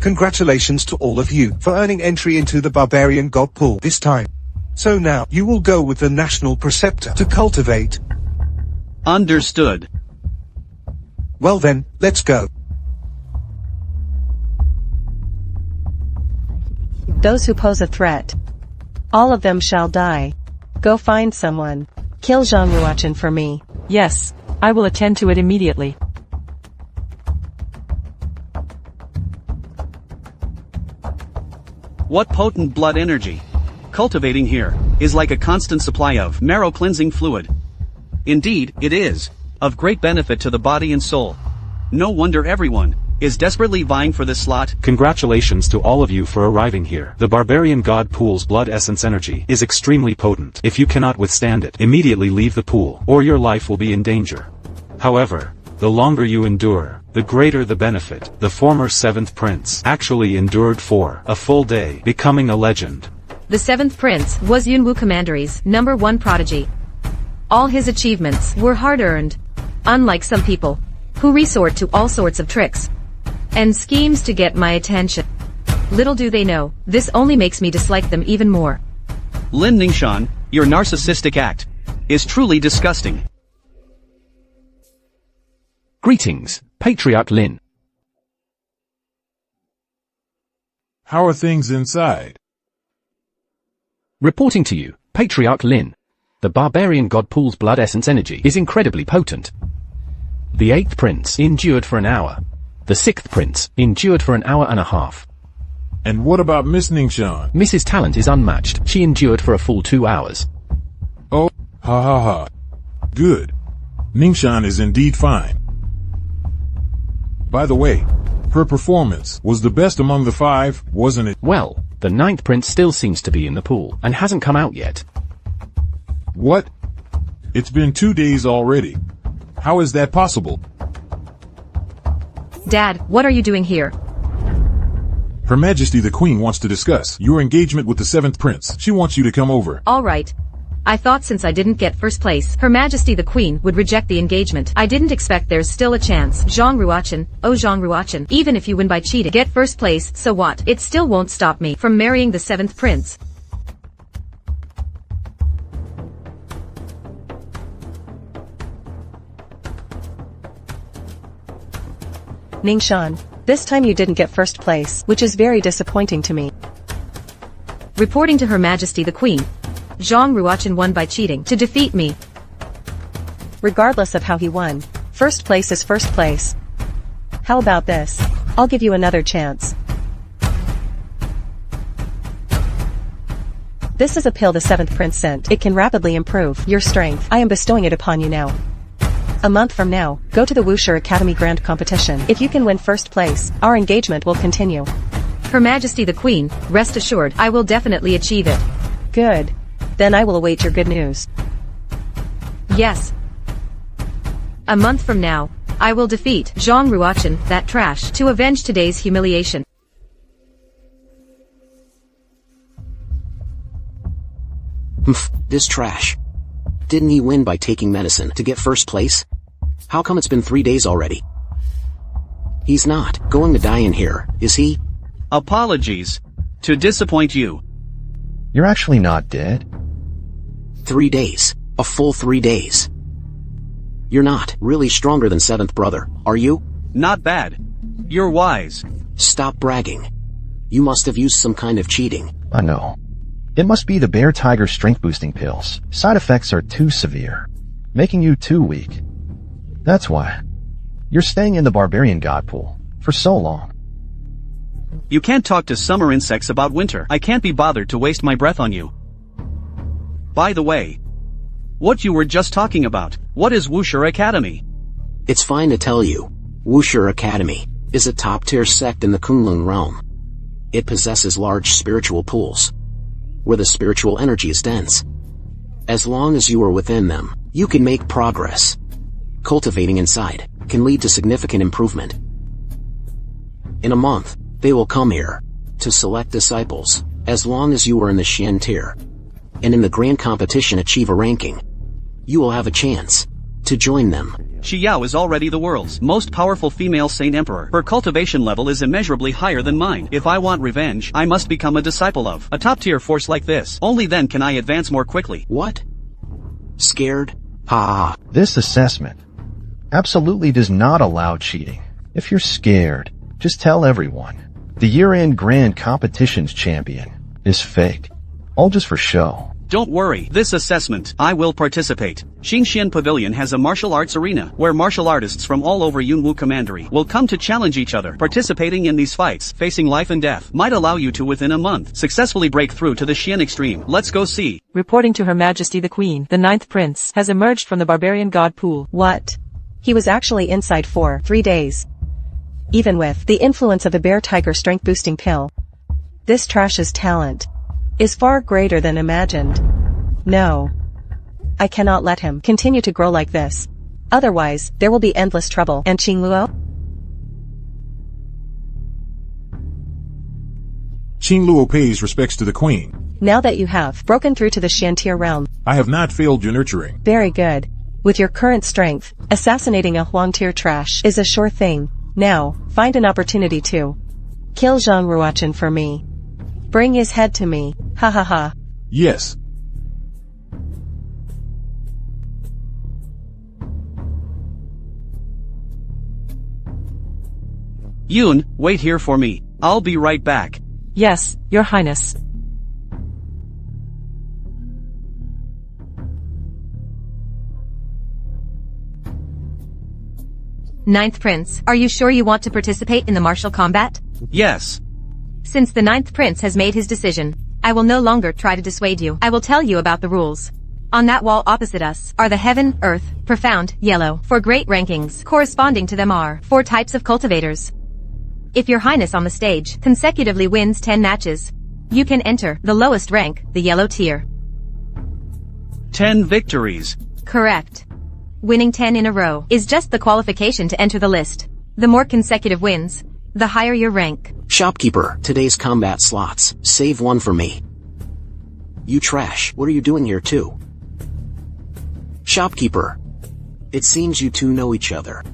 Congratulations to all of you for earning entry into the Barbarian God Pool this time. So now, you will go with the National Preceptor to cultivate. Understood. Well then, let's go. Those who pose a threat, all of them shall die. Go find someone. Kill Zhang Ruachan for me. Yes, I will attend to it immediately. What potent blood energy. Cultivating here is like a constant supply of marrow cleansing fluid. Indeed, it is of great benefit to the body and soul. No wonder everyone is desperately vying for this slot. Congratulations to all of you for arriving here. The Barbarian God Pool's blood essence energy is extremely potent. If you cannot withstand it, immediately leave the pool, or your life will be in danger. However, the longer you endure, the greater the benefit. The former 7th Prince actually endured for a full day, becoming a legend. The 7th Prince was Yunwu Commandery's #1 prodigy. All his achievements were hard-earned, unlike some people, who resort to all sorts of tricks and schemes to get my attention. Little do they know, this only makes me dislike them even more. Lin Ning Shan, your narcissistic act is truly disgusting. Greetings, Patriarch Lin. How are things inside? Reporting to you, Patriarch Lin. The Barbarian God Pool's blood essence energy is incredibly potent. The 8th Prince endured for an hour. The 6th Prince endured for an hour and a half. And what about Miss Ning Shan? Mrs. Talent is unmatched. She endured for a full 2 hours. Oh, ha ha ha. Good. Ning Shan is indeed fine. By the way, her performance was the best among the 5, wasn't it? Well, the 9th Prince still seems to be in the pool, and hasn't come out yet. What? It's been 2 days already. How is that possible? Dad, what are you doing here? Her Majesty the Queen wants to discuss your engagement with the 7th Prince. She wants you to come over. All right. I thought since I didn't get first place, Her Majesty the Queen would reject the engagement. I didn't expect there's still a chance. Zhang Ruochen, oh Zhang Ruochen, even if you win by cheating, get first place, so what? It still won't stop me from marrying the 7th Prince. Ning Shan, this time you didn't get first place, which is very disappointing to me. Reporting to Her Majesty the Queen, Zhang Ruochen won by cheating to defeat me. Regardless of how he won, first place is first place. How about this? I'll give you another chance. This is a pill the 7th Prince sent. It can rapidly improve your strength. I am bestowing it upon you now. A month from now, go to the Wuxia Academy Grand Competition. If you can win first place, our engagement will continue. Her Majesty the Queen, rest assured, I will definitely achieve it. Good. Then I will await your good news. Yes. A month from now, I will defeat Zhang Ruochen, that trash, to avenge today's humiliation. This trash. Didn't he win by taking medicine to get first place? How come it's been 3 days already? He's not going to die in here, is he? Apologies to disappoint you. You're actually not dead. 3 days. A full 3 days. You're not really stronger than 7th brother, are you? Not bad. You're wise. Stop bragging. You must have used some kind of cheating. I know. It must be the Bear Tiger strength boosting pills. Side effects are too severe, making you too weak. That's why you're staying in the Barbarian God Pool for so long. You can't talk to summer insects about winter. I can't be bothered to waste my breath on you. By the way, what you were just talking about, what is Wuxia Academy? It's fine to tell you. Wuxia Academy is a top-tier sect in the Kunlun realm. It possesses large spiritual pools, where the spiritual energy is dense. As long as you are within them, you can make progress. Cultivating inside can lead to significant improvement. In a month, they will come here to select disciples, as long as you are in the Xian tier, and in the grand competition achieve a ranking. You will have a chance to join them. Xiao is already the world's most powerful female Saint Emperor. Her cultivation level is immeasurably higher than mine. If I want revenge, I must become a disciple of a top-tier force like this. Only then can I advance more quickly. What? Scared? Ha! This assessment absolutely does not allow cheating. If you're scared, just tell everyone. The year-end grand competitions champion is fake. All just for show. Don't worry, this assessment, I will participate. Xingxian Pavilion has a martial arts arena, where martial artists from all over Yunwu Commandery will come to challenge each other. Participating in these fights, facing life and death, might allow you to within a month, successfully break through to the Xian extreme. Let's go see. Reporting to Her Majesty the Queen, the 9th Prince has emerged from the Barbarian god pool. What? He was actually inside for 3 days. Even with the influence of the bear tiger strength boosting pill, this trash's talent is far greater than imagined. No. I cannot let him continue to grow like this. Otherwise, there will be endless trouble. And Qingluo? Qingluo pays respects to the queen. Now that you have broken through to the Shantir realm, I have not failed your nurturing. very good. With your current strength, assassinating a Huangtir trash is a sure thing. Now, find an opportunity to kill Zhang Ruochen for me. Bring his head to me. Ha ha ha. Yes. Yun, wait here for me. I'll be right back. Yes, Your Highness. Ninth Prince, are you sure you want to participate in the martial combat? Yes. Since the Ninth Prince has made his decision, I will no longer try to dissuade you. I will tell you about the rules. On that wall opposite us are the Heaven, Earth, Profound, Yellow. 4 great rankings. Corresponding to them are 4 types of cultivators. If Your Highness on the stage consecutively wins 10 matches, you can enter the lowest rank, the Yellow tier. 10 victories. Correct. Winning 10 in a row is just the qualification to enter the list. The more consecutive wins, the higher your rank. Shopkeeper, today's combat slots. Save 1 for me. You trash, what are you doing here too? Shopkeeper. It seems you two know each other.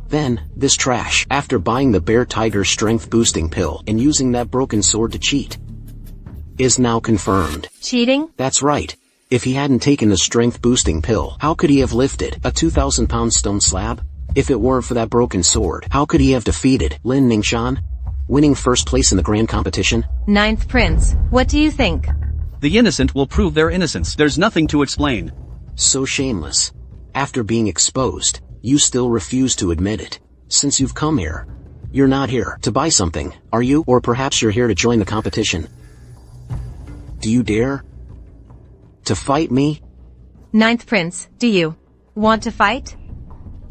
Then, this trash, after buying the Bear Tiger strength boosting pill and using that broken sword to cheat, is now confirmed. Cheating? That's right. If he hadn't taken the strength boosting pill, how could he have lifted a 2,000-pound stone slab? If it weren't for that broken sword, how could he have defeated Lin Ning Shan, winning first place in the grand competition? Ninth Prince, what do you think? The innocent will prove their innocence. There's nothing to explain. So shameless. After being exposed, you still refuse to admit it. Since you've come here, you're not here to buy something, are you? Or perhaps you're here to join the competition. Do you dare to fight me? Ninth Prince, do you want to fight?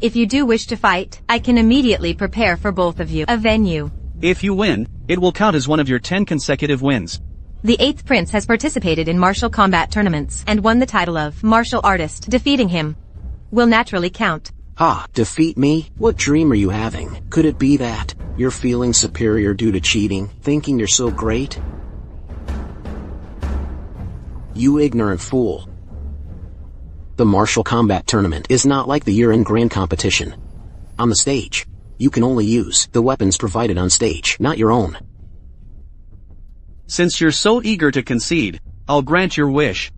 If you do wish to fight, I can immediately prepare for both of you a venue. If you win, it will count as one of your 10 consecutive wins. The 8th Prince has participated in martial combat tournaments and won the title of martial artist. Defeating him will naturally count. Ha, defeat me? What dream are you having? Could it be that you're feeling superior due to cheating, thinking you're so great? You ignorant fool. The martial combat tournament is not like the year-end grand competition. On the stage, you can only use the weapons provided on stage, not your own. Since you're so eager to concede, I'll grant your wish.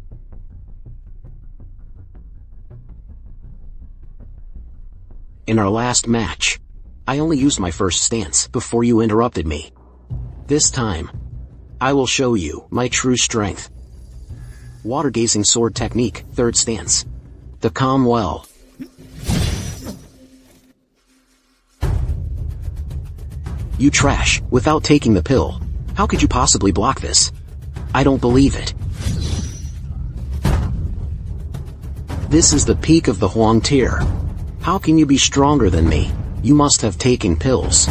In our last match, I only used my first stance before you interrupted me. This time, I will show you my true strength. Water-gazing sword technique, 3rd stance. The calm well. You trash, without taking the pill. How could you possibly block this? I don't believe it. This is the peak of the Huangtir. How can you be stronger than me? You must have taken pills.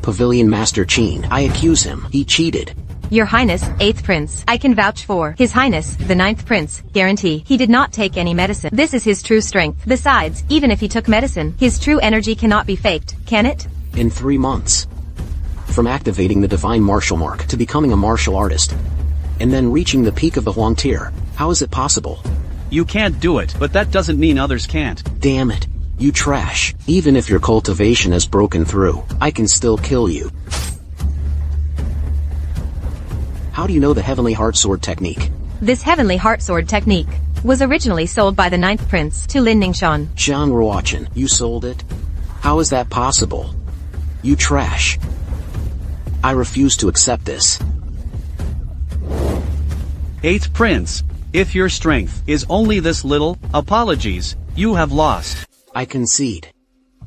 Pavilion Master Qin, I accuse him. He cheated. Your Highness, 8th Prince, I can vouch for His Highness, the 9th Prince, guarantee he did not take any medicine. This is his true strength. Besides, even if he took medicine, his true energy cannot be faked, can it? In 3 months. From activating the divine martial mark to becoming a martial artist, and then reaching the peak of the Huangtir, how is it possible? You can't do it, but that doesn't mean others can't. Damn it. You trash. Even if your cultivation has broken through, I can still kill you. How do you know the Heavenly Heart Sword technique? This Heavenly Heart Sword technique was originally sold by the 9th Prince to Lin Ning Shan. Zhang Ruochen, you sold it? How is that possible? You trash. I refuse to accept this. 8th Prince, if your strength is only this little, apologies, you have lost. I concede.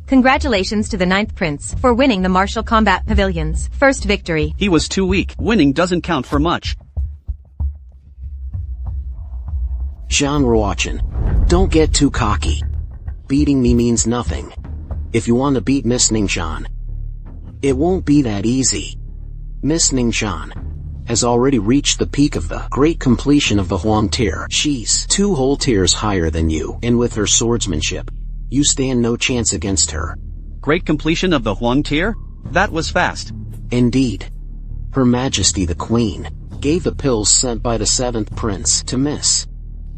Congratulations to the 9th Prince for winning the Martial Combat Pavilion's first victory. He was too weak. Winning doesn't count for much. Zhang Ruochen, don't get too cocky. Beating me means nothing. If you want to beat Miss Ning Shan, it won't be that easy. Miss Ning Shan has already reached the peak of the great completion of the Huang tier. She's 2 whole tiers higher than you, and with her swordsmanship, you stand no chance against her. Great completion of the Huang tier? That was fast. Indeed. Her Majesty the Queen gave the pills sent by the 7th Prince to Miss.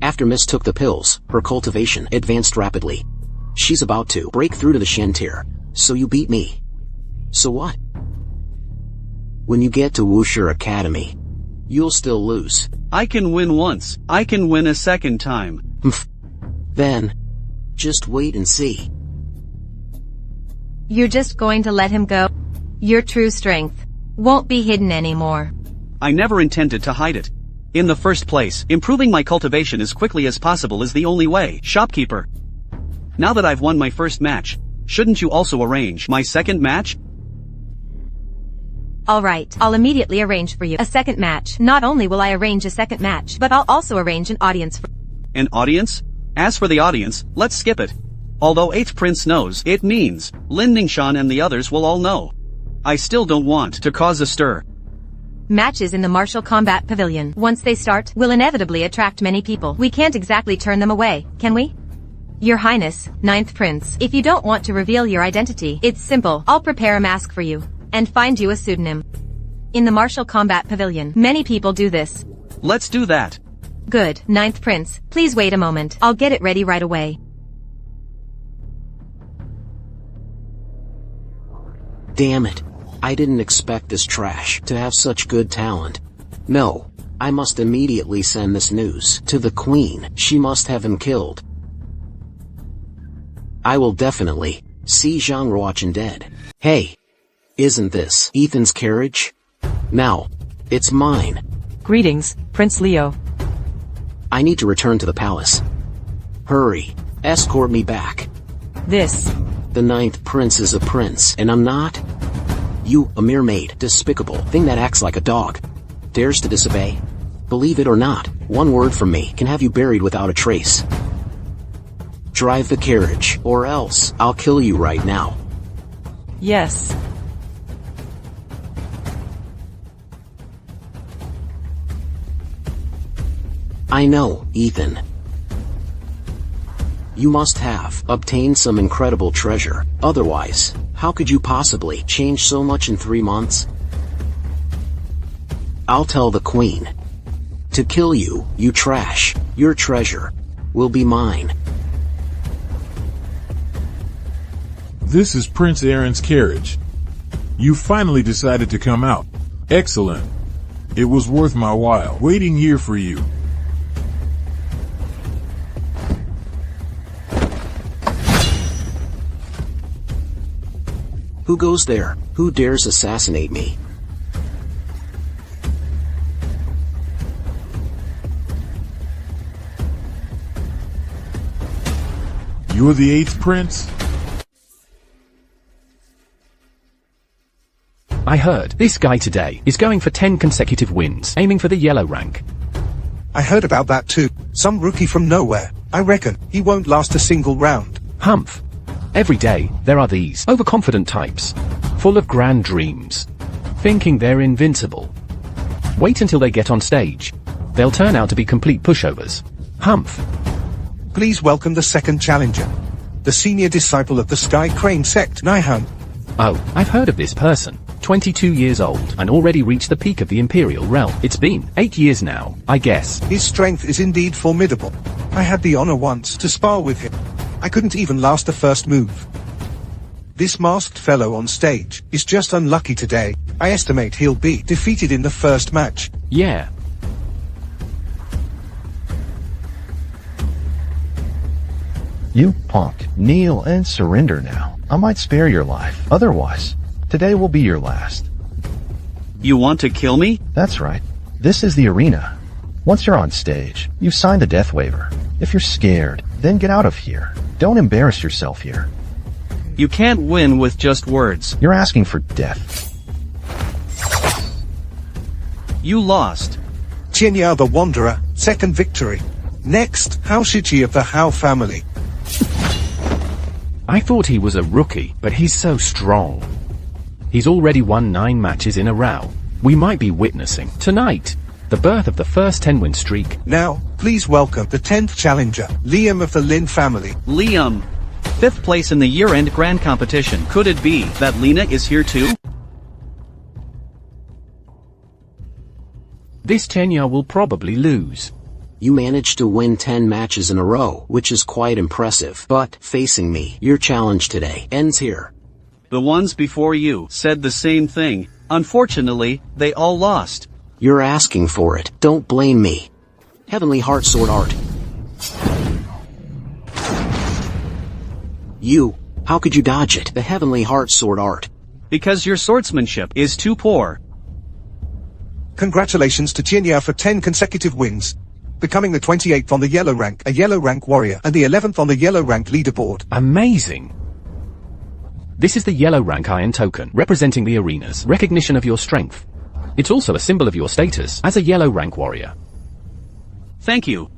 After Miss took the pills, her cultivation advanced rapidly. She's about to break through to the Shen tier, so you beat me. So what? When you get to Wushu Academy, you'll still lose. I can win once. I can win a second time. Then, just wait and see. You're just going to let him go? Your true strength won't be hidden anymore. I never intended to hide it. In the first place, improving my cultivation as quickly as possible is the only way. Shopkeeper. Now that I've won my first match, shouldn't you also arrange my second match? Alright, I'll immediately arrange for you a second match. Not only will I arrange a second match, but I'll also arrange an audience for— An audience? As for the audience, let's skip it. Although 8th Prince knows, it means Lin Ning Shan and the others will all know. I still don't want to cause a stir. Matches in the Martial Combat Pavilion, once they start, will inevitably attract many people. We can't exactly turn them away, can we? Your Highness, 9th Prince, if you don't want to reveal your identity, it's simple. I'll prepare a mask for you and find you a pseudonym. In the Martial Combat Pavilion, many people do this. Let's do that. Good, 9th Prince, please wait a moment. I'll get it ready right away. Damn it. I didn't expect this trash to have such good talent. No, I must immediately send this news to the Queen. She must have him killed. I will definitely see Zhang Ruochen dead. Hey, isn't this Ethan's carriage? Now, it's mine. Greetings, Prince Leo. I need to return to the palace. Hurry, escort me back. This. The 9th Prince is a prince, and I'm not? You, a mere maid, despicable thing that acts like a dog, dares to disobey? Believe it or not, one word from me can have you buried without a trace. Drive the carriage, or else I'll kill you right now. Yes. I know, Ethan. You must have obtained some incredible treasure. Otherwise, how could you possibly change so much in 3 months? I'll tell the Queen to kill you, you trash. Your treasure will be mine. This is Prince Aaron's carriage. You finally decided to come out. Excellent. It was worth my while waiting here for you. Who goes there? Who dares assassinate me? You're the 8th Prince? I heard this guy today is going for 10 consecutive wins, aiming for the yellow rank. I heard about that too. Some rookie from nowhere. I reckon he won't last a single round. Humph. Every day, there are these overconfident types, full of grand dreams, thinking they're invincible. Wait until they get on stage. They'll turn out to be complete pushovers. Humph. Please welcome the second challenger, the senior disciple of the Sky Crane sect, Naihan. Oh, I've heard of this person. 22 years old, and already reached the peak of the Imperial realm. It's been 8 years now, I guess. His strength is indeed formidable. I had the honor once to spar with him. I couldn't even last the first move. This masked fellow on stage is just unlucky today. I estimate he'll be defeated in the first match. Yeah. You punk, kneel and surrender now. I might spare your life. Otherwise, today will be your last. You want to kill me? That's right. This is the arena. Once you're on stage, you've signed the death waiver. If you're scared, then get out of here. Don't embarrass yourself here. You can't win with just words. You're asking for death. You lost. Jinya the Wanderer, second victory. Next, Hao Shichi of the Hao family. I thought he was a rookie, but he's so strong. He's already won 9 matches in a row. We might be witnessing, tonight, the birth of the first 10-win streak. Now, please welcome the 10th challenger, Liam of the Lin family. Liam. 5th place in the year-end grand competition. Could it be that Lina is here too? This Tenya will probably lose. You managed to win 10 matches in a row, which is quite impressive. But, facing me, your challenge today ends here. The ones before you said the same thing. Unfortunately, they all lost. You're asking for it. Don't blame me. Heavenly Heart Sword Art. You. How could you dodge it? The Heavenly Heart Sword Art. Because your swordsmanship is too poor. Congratulations to Jinya for 10 consecutive wins. Becoming the 28th on the yellow rank, a yellow rank warrior, and the 11th on the yellow rank leaderboard. Amazing. This is the yellow rank iron token, representing the arena's recognition of your strength. It's also a symbol of your status as a yellow rank warrior. Thank you.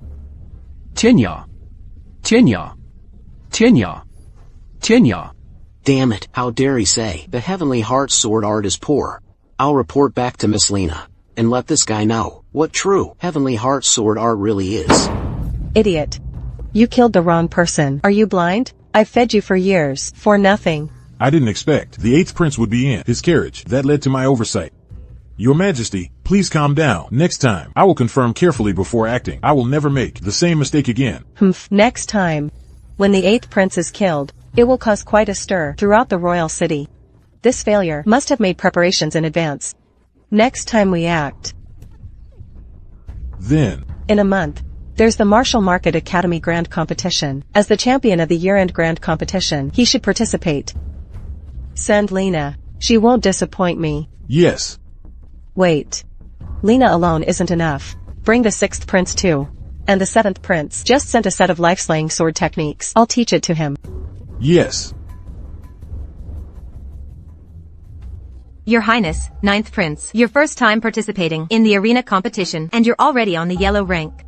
Tenya. Tenya. Tenya. Tenya. Damn it, how dare he say, the Heavenly Heart Sword Art is poor. I'll report back to Miss Lina, and let this guy know what true Heavenly Heart Sword Art really is. Idiot. You killed the wrong person. Are you blind? I've fed you for years, for nothing. I didn't expect the 8th prince would be in his carriage. That led to my oversight. Your Majesty, please calm down. Next time, I will confirm carefully before acting. I will never make the same mistake again. Next time, when the 8th prince is killed, it will cause quite a stir throughout the royal city. This failure must have made preparations in advance. Next time we act. Then, in a month, there's the Martial Market Academy Grand Competition. As the champion of the year-end Grand Competition, he should participate. Send Lina. She won't disappoint me. yes. Wait. Lina alone isn't enough. Bring the 6th prince too. And the 7th prince just sent a set of life-slaying sword techniques. I'll teach it to him. Yes. Your Highness, 9th Prince, your first time participating in the arena competition, and you're already on the yellow rank.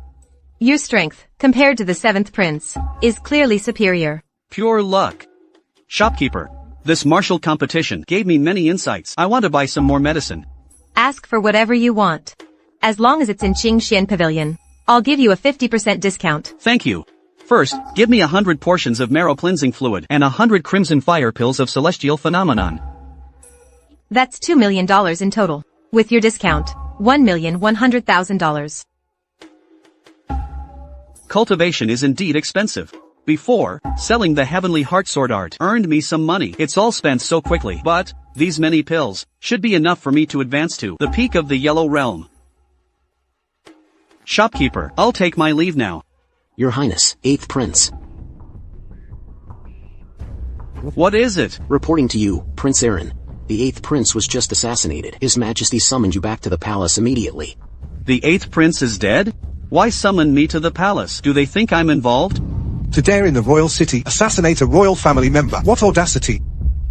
Your strength, compared to the 7th Prince, is clearly superior. Pure luck. Shopkeeper. This martial competition gave me many insights. I want to buy some more medicine. Ask for whatever you want. As long as it's in Qingxian Pavilion, I'll give you a 50% discount. Thank you. First, give me 100 portions of marrow cleansing fluid and 100 crimson fire pills of celestial phenomenon. That's $2 million in total. With your discount, $1,100,000. Cultivation is indeed expensive. Before, selling the Heavenly Heart Sword Art earned me some money. It's all spent so quickly, but these many pills should be enough for me to advance to the peak of the Yellow Realm. Shopkeeper, I'll take my leave now. Your Highness, 8th Prince. What is it? Reporting to you, Prince Aaron. The 8th Prince was just assassinated. His Majesty summoned you back to the palace immediately. The 8th Prince is dead? Why summon me to the palace? Do they think I'm involved? To dare in the royal city assassinate a royal family member. What audacity!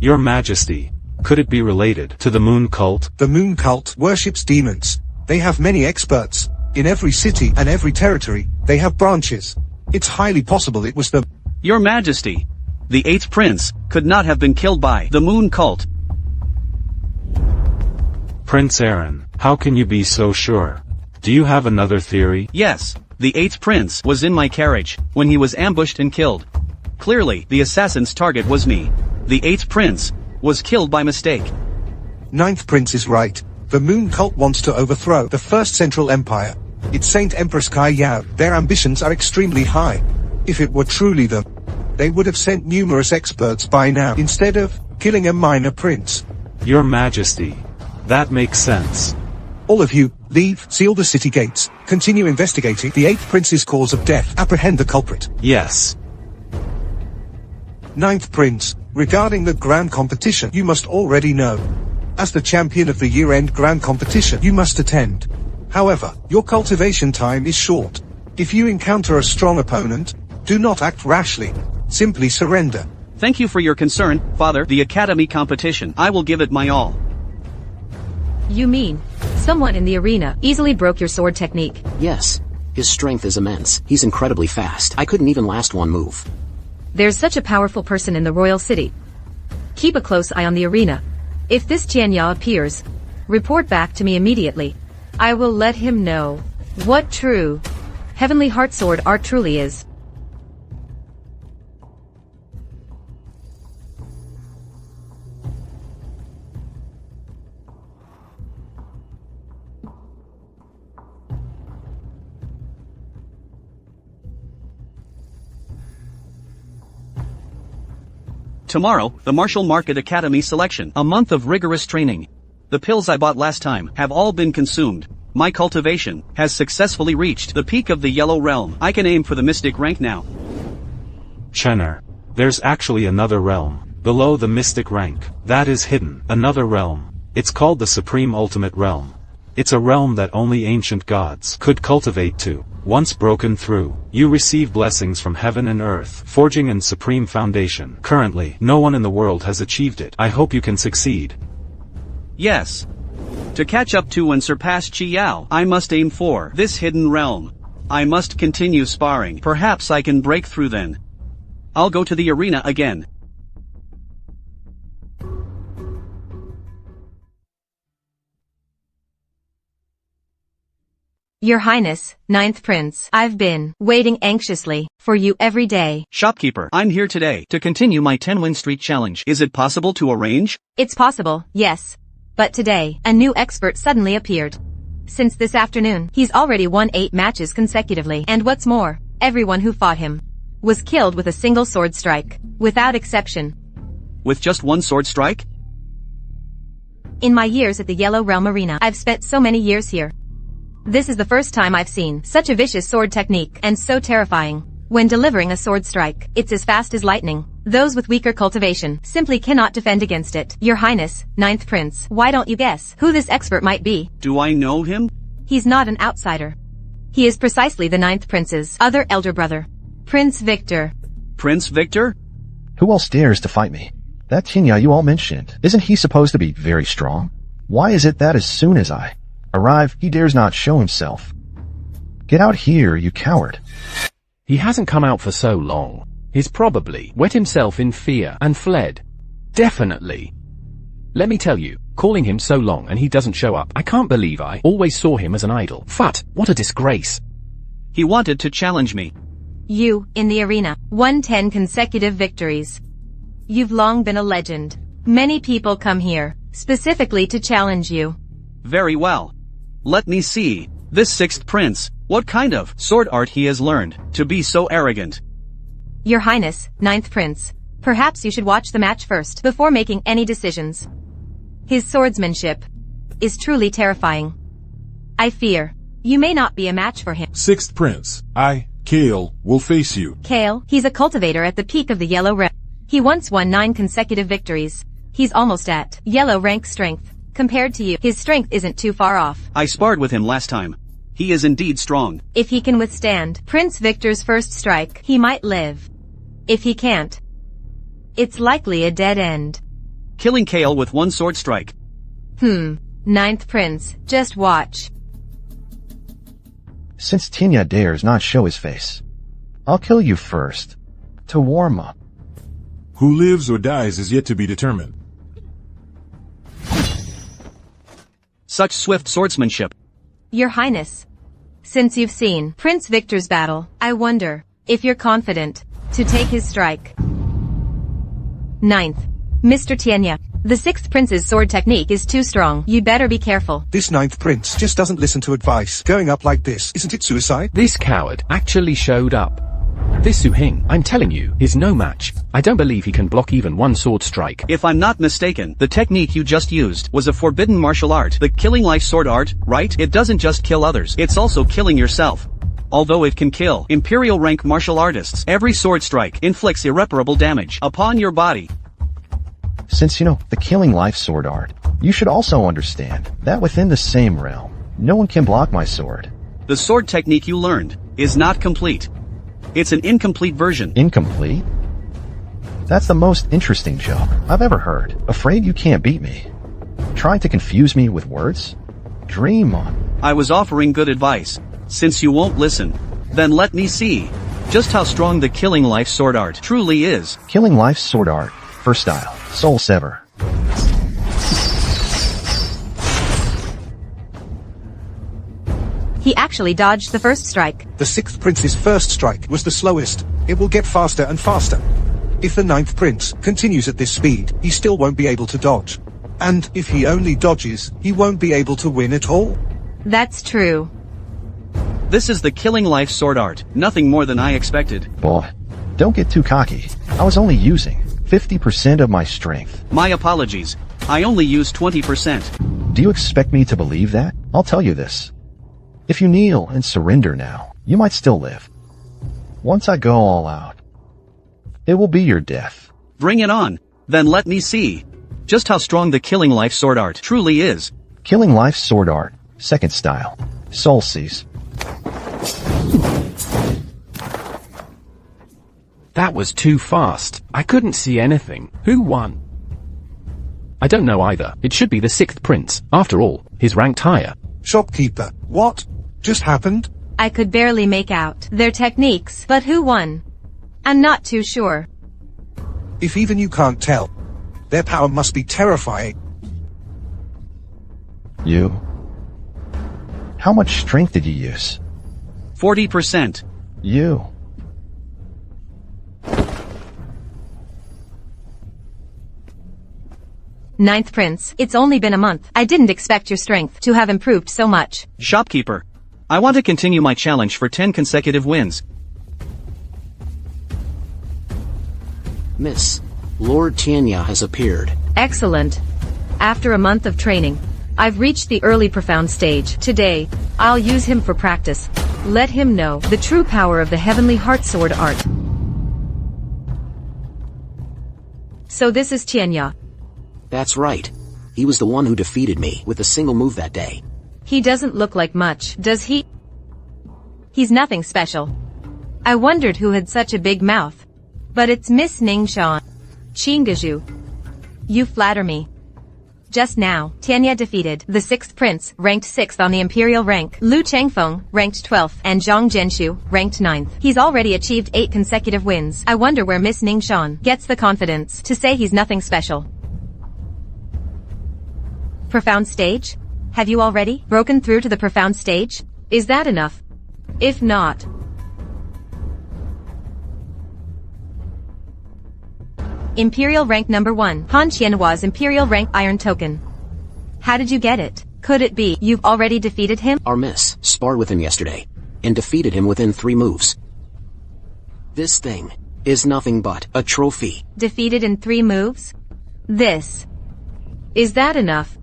Your Majesty, could it be related to the Moon Cult? The Moon Cult worships demons. They have many experts. In every city and every territory, they have branches. It's highly possible it was the... Your Majesty, the 8th Prince could not have been killed by the Moon Cult. Prince Aaron, how can you be so sure? Do you have another theory? Yes, the 8th Prince was in my carriage when he was ambushed and killed. Clearly, the assassin's target was me. The 8th Prince was killed by mistake. 9th Prince is right. The Moon Cult wants to overthrow the First Central Empire. It's Saint Empress Kai Yao. Their ambitions are extremely high. If it were truly them, they would have sent numerous experts by now instead of killing a minor prince. Your Majesty, that makes sense. All of you, leave, seal the city gates, continue investigating the 8th Prince's cause of death, apprehend the culprit. Yes. 9th Prince, regarding the grand competition, you must already know. As the champion of the year-end grand competition, you must attend. However, your cultivation time is short. If you encounter a strong opponent, do not act rashly. Simply surrender. Thank you for your concern, Father. The Academy competition, I will give it my all. You mean, someone in the arena easily broke your sword technique? Yes. His strength is immense. He's incredibly fast. I couldn't even last one move. There's such a powerful person in the royal city. Keep a close eye on the arena. If this Tianya appears, report back to me immediately. I will let him know what true Heavenly Heart Sword art truly is. Tomorrow, the Martial Market Academy selection. A month of rigorous training. The pills I bought last time have all been consumed. My cultivation has successfully reached the peak of the Yellow Realm. I can aim for the Mystic rank now. Chener. There's actually another realm, below the Mystic rank, that is hidden. Another realm. It's called the Supreme Ultimate Realm. It's a realm that only ancient gods could cultivate to. Once broken through, you receive blessings from heaven and earth, forging an supreme foundation. Currently, no one in the world has achieved it. I hope you can succeed. Yes. To catch up to and surpass Chi Yao, I must aim for this hidden realm. I must continue sparring. Perhaps I can break through then. I'll go to the arena again. Your Highness, Ninth Prince, I've been waiting anxiously for you every day. Shopkeeper, I'm here today to continue my 10-win streak challenge. Is it possible to arrange? It's possible, yes. But today, a new expert suddenly appeared. Since this afternoon, he's already won 8 matches consecutively. And what's more, everyone who fought him was killed with a single sword strike, without exception. With just one sword strike? In my years at the Yellow Realm Arena, I've spent so many years here. This is the first time I've seen such a vicious sword technique, and so terrifying. When delivering a sword strike, it's as fast as lightning. Those with weaker cultivation simply cannot defend against it. Your Highness, Ninth Prince, why don't you guess who this expert might be? Do I know him? He's not an outsider. He is precisely the Ninth Prince's other elder brother, Prince Victor. Prince Victor? Who else dares to fight me? That Tinya you all mentioned, isn't he supposed to be very strong? Why is it that as soon as I arrive, he dares not show himself? Get out here, you coward. He hasn't come out for so long. He's probably wet himself in fear and fled. Definitely. Let me tell you, calling him so long and he doesn't show up, I can't believe I always saw him as an idol. Phut, what a disgrace. He wanted to challenge me. You, in the arena, won 10 consecutive victories. You've long been a legend. Many people come here, specifically to challenge you. Very well. Let me see. This 6th prince, what kind of sword art he has learned to be so arrogant. Your Highness, Ninth Prince, perhaps you should watch the match first before making any decisions. His swordsmanship is truly terrifying. I fear you may not be a match for him. 6th prince, I, Kale, will face you. Kale, he's a cultivator at the peak of the Yellow Realm. He once won 9 consecutive victories. He's almost at Yellow rank strength. Compared to you, his strength isn't too far off. I sparred with him last time. He is indeed strong. If he can withstand Prince Victor's first strike, he might live. If he can't, it's likely a dead end. Killing Kale with one sword strike. Ninth Prince, just watch. Since Tinya dares not show his face, I'll kill you first, to warm up. Who lives or dies is yet to be determined. Such swift swordsmanship. Your Highness, since you've seen Prince Victor's battle, I wonder if you're confident to take his strike. Ninth, Mr. Tianya, the 6th Prince's sword technique is too strong. You'd better be careful. This 9th Prince just doesn't listen to advice. Going up like this, isn't it suicide? This coward actually showed up. This Su Hing, I'm telling you, is no match. I don't believe he can block even one sword strike. If I'm not mistaken, the technique you just used was a forbidden martial art. The killing life sword art, right? It doesn't just kill others, it's also killing yourself. Although it can kill Imperial rank martial artists, every sword strike inflicts irreparable damage upon your body. Since you know the killing life sword art, you should also understand that within the same realm, No one can block my sword. The sword technique you learned is not complete. It's an incomplete version. Incomplete? That's the most interesting joke I've ever heard. Afraid you can't beat me? Trying to confuse me with words? Dream on. I was offering good advice. Since you won't listen, then let me see just how strong the Killing Life sword art truly is. Killing Life's sword art. First style. Soul Sever. He actually dodged the first strike. The 6th prince's first strike was the slowest. It will get faster and faster. If the 9th prince continues at this speed, he still won't be able to dodge. And if he only dodges, he won't be able to win at all. That's true. This is the Killing Life sword art, nothing more than I expected. Boy, don't get too cocky. I was only using 50% of my strength. My apologies. I only used 20%. Do you expect me to believe that? I'll tell you this. If you kneel and surrender now, you might still live. Once I go all out, it will be your death. Bring it on. Then let me see just how strong the Killing Life sword art truly is. Killing Life sword art. Second style. Soul Seize. That was too fast. I couldn't see anything. Who won? I don't know either. It should be the 6th prince. After all, he's ranked higher. Shopkeeper, what just happened? I could barely make out their techniques, but who won? I'm not too sure. If even you can't tell, their power must be terrifying. You? How much strength did you use? 40%. You. Ninth prince, it's only been a month. I didn't expect your strength to have improved so much. Shopkeeper, I want to continue my challenge for 10 consecutive wins. Miss, Lord Tianya has appeared. Excellent. After a month of training, I've reached the early profound stage. Today, I'll use him for practice. Let him know the true power of the Heavenly Heart Sword art. So this is Tianya. That's right. He was the one who defeated me with a single move that day. He doesn't look like much, does he? He's nothing special. I wondered who had such a big mouth. But it's Miss Ning Shan. Chingaju. You flatter me. Just now, Tianya defeated the 6th prince, ranked 6th on the imperial rank, Lu Changfeng, ranked 12th, and Zhang Zhenshu, ranked 9th. He's already achieved 8 consecutive wins. I wonder where Miss Ning Shan gets the confidence to say he's nothing special. Profound stage? Have you already broken through to the profound stage? Is that enough? If not, Imperial rank number 1, Han Qianhua's Imperial rank iron token. How did you get it? Could it be you've already defeated him? Our miss sparred with him yesterday and defeated him within 3 moves. This thing is nothing but a trophy. Defeated in 3 moves? is that enough?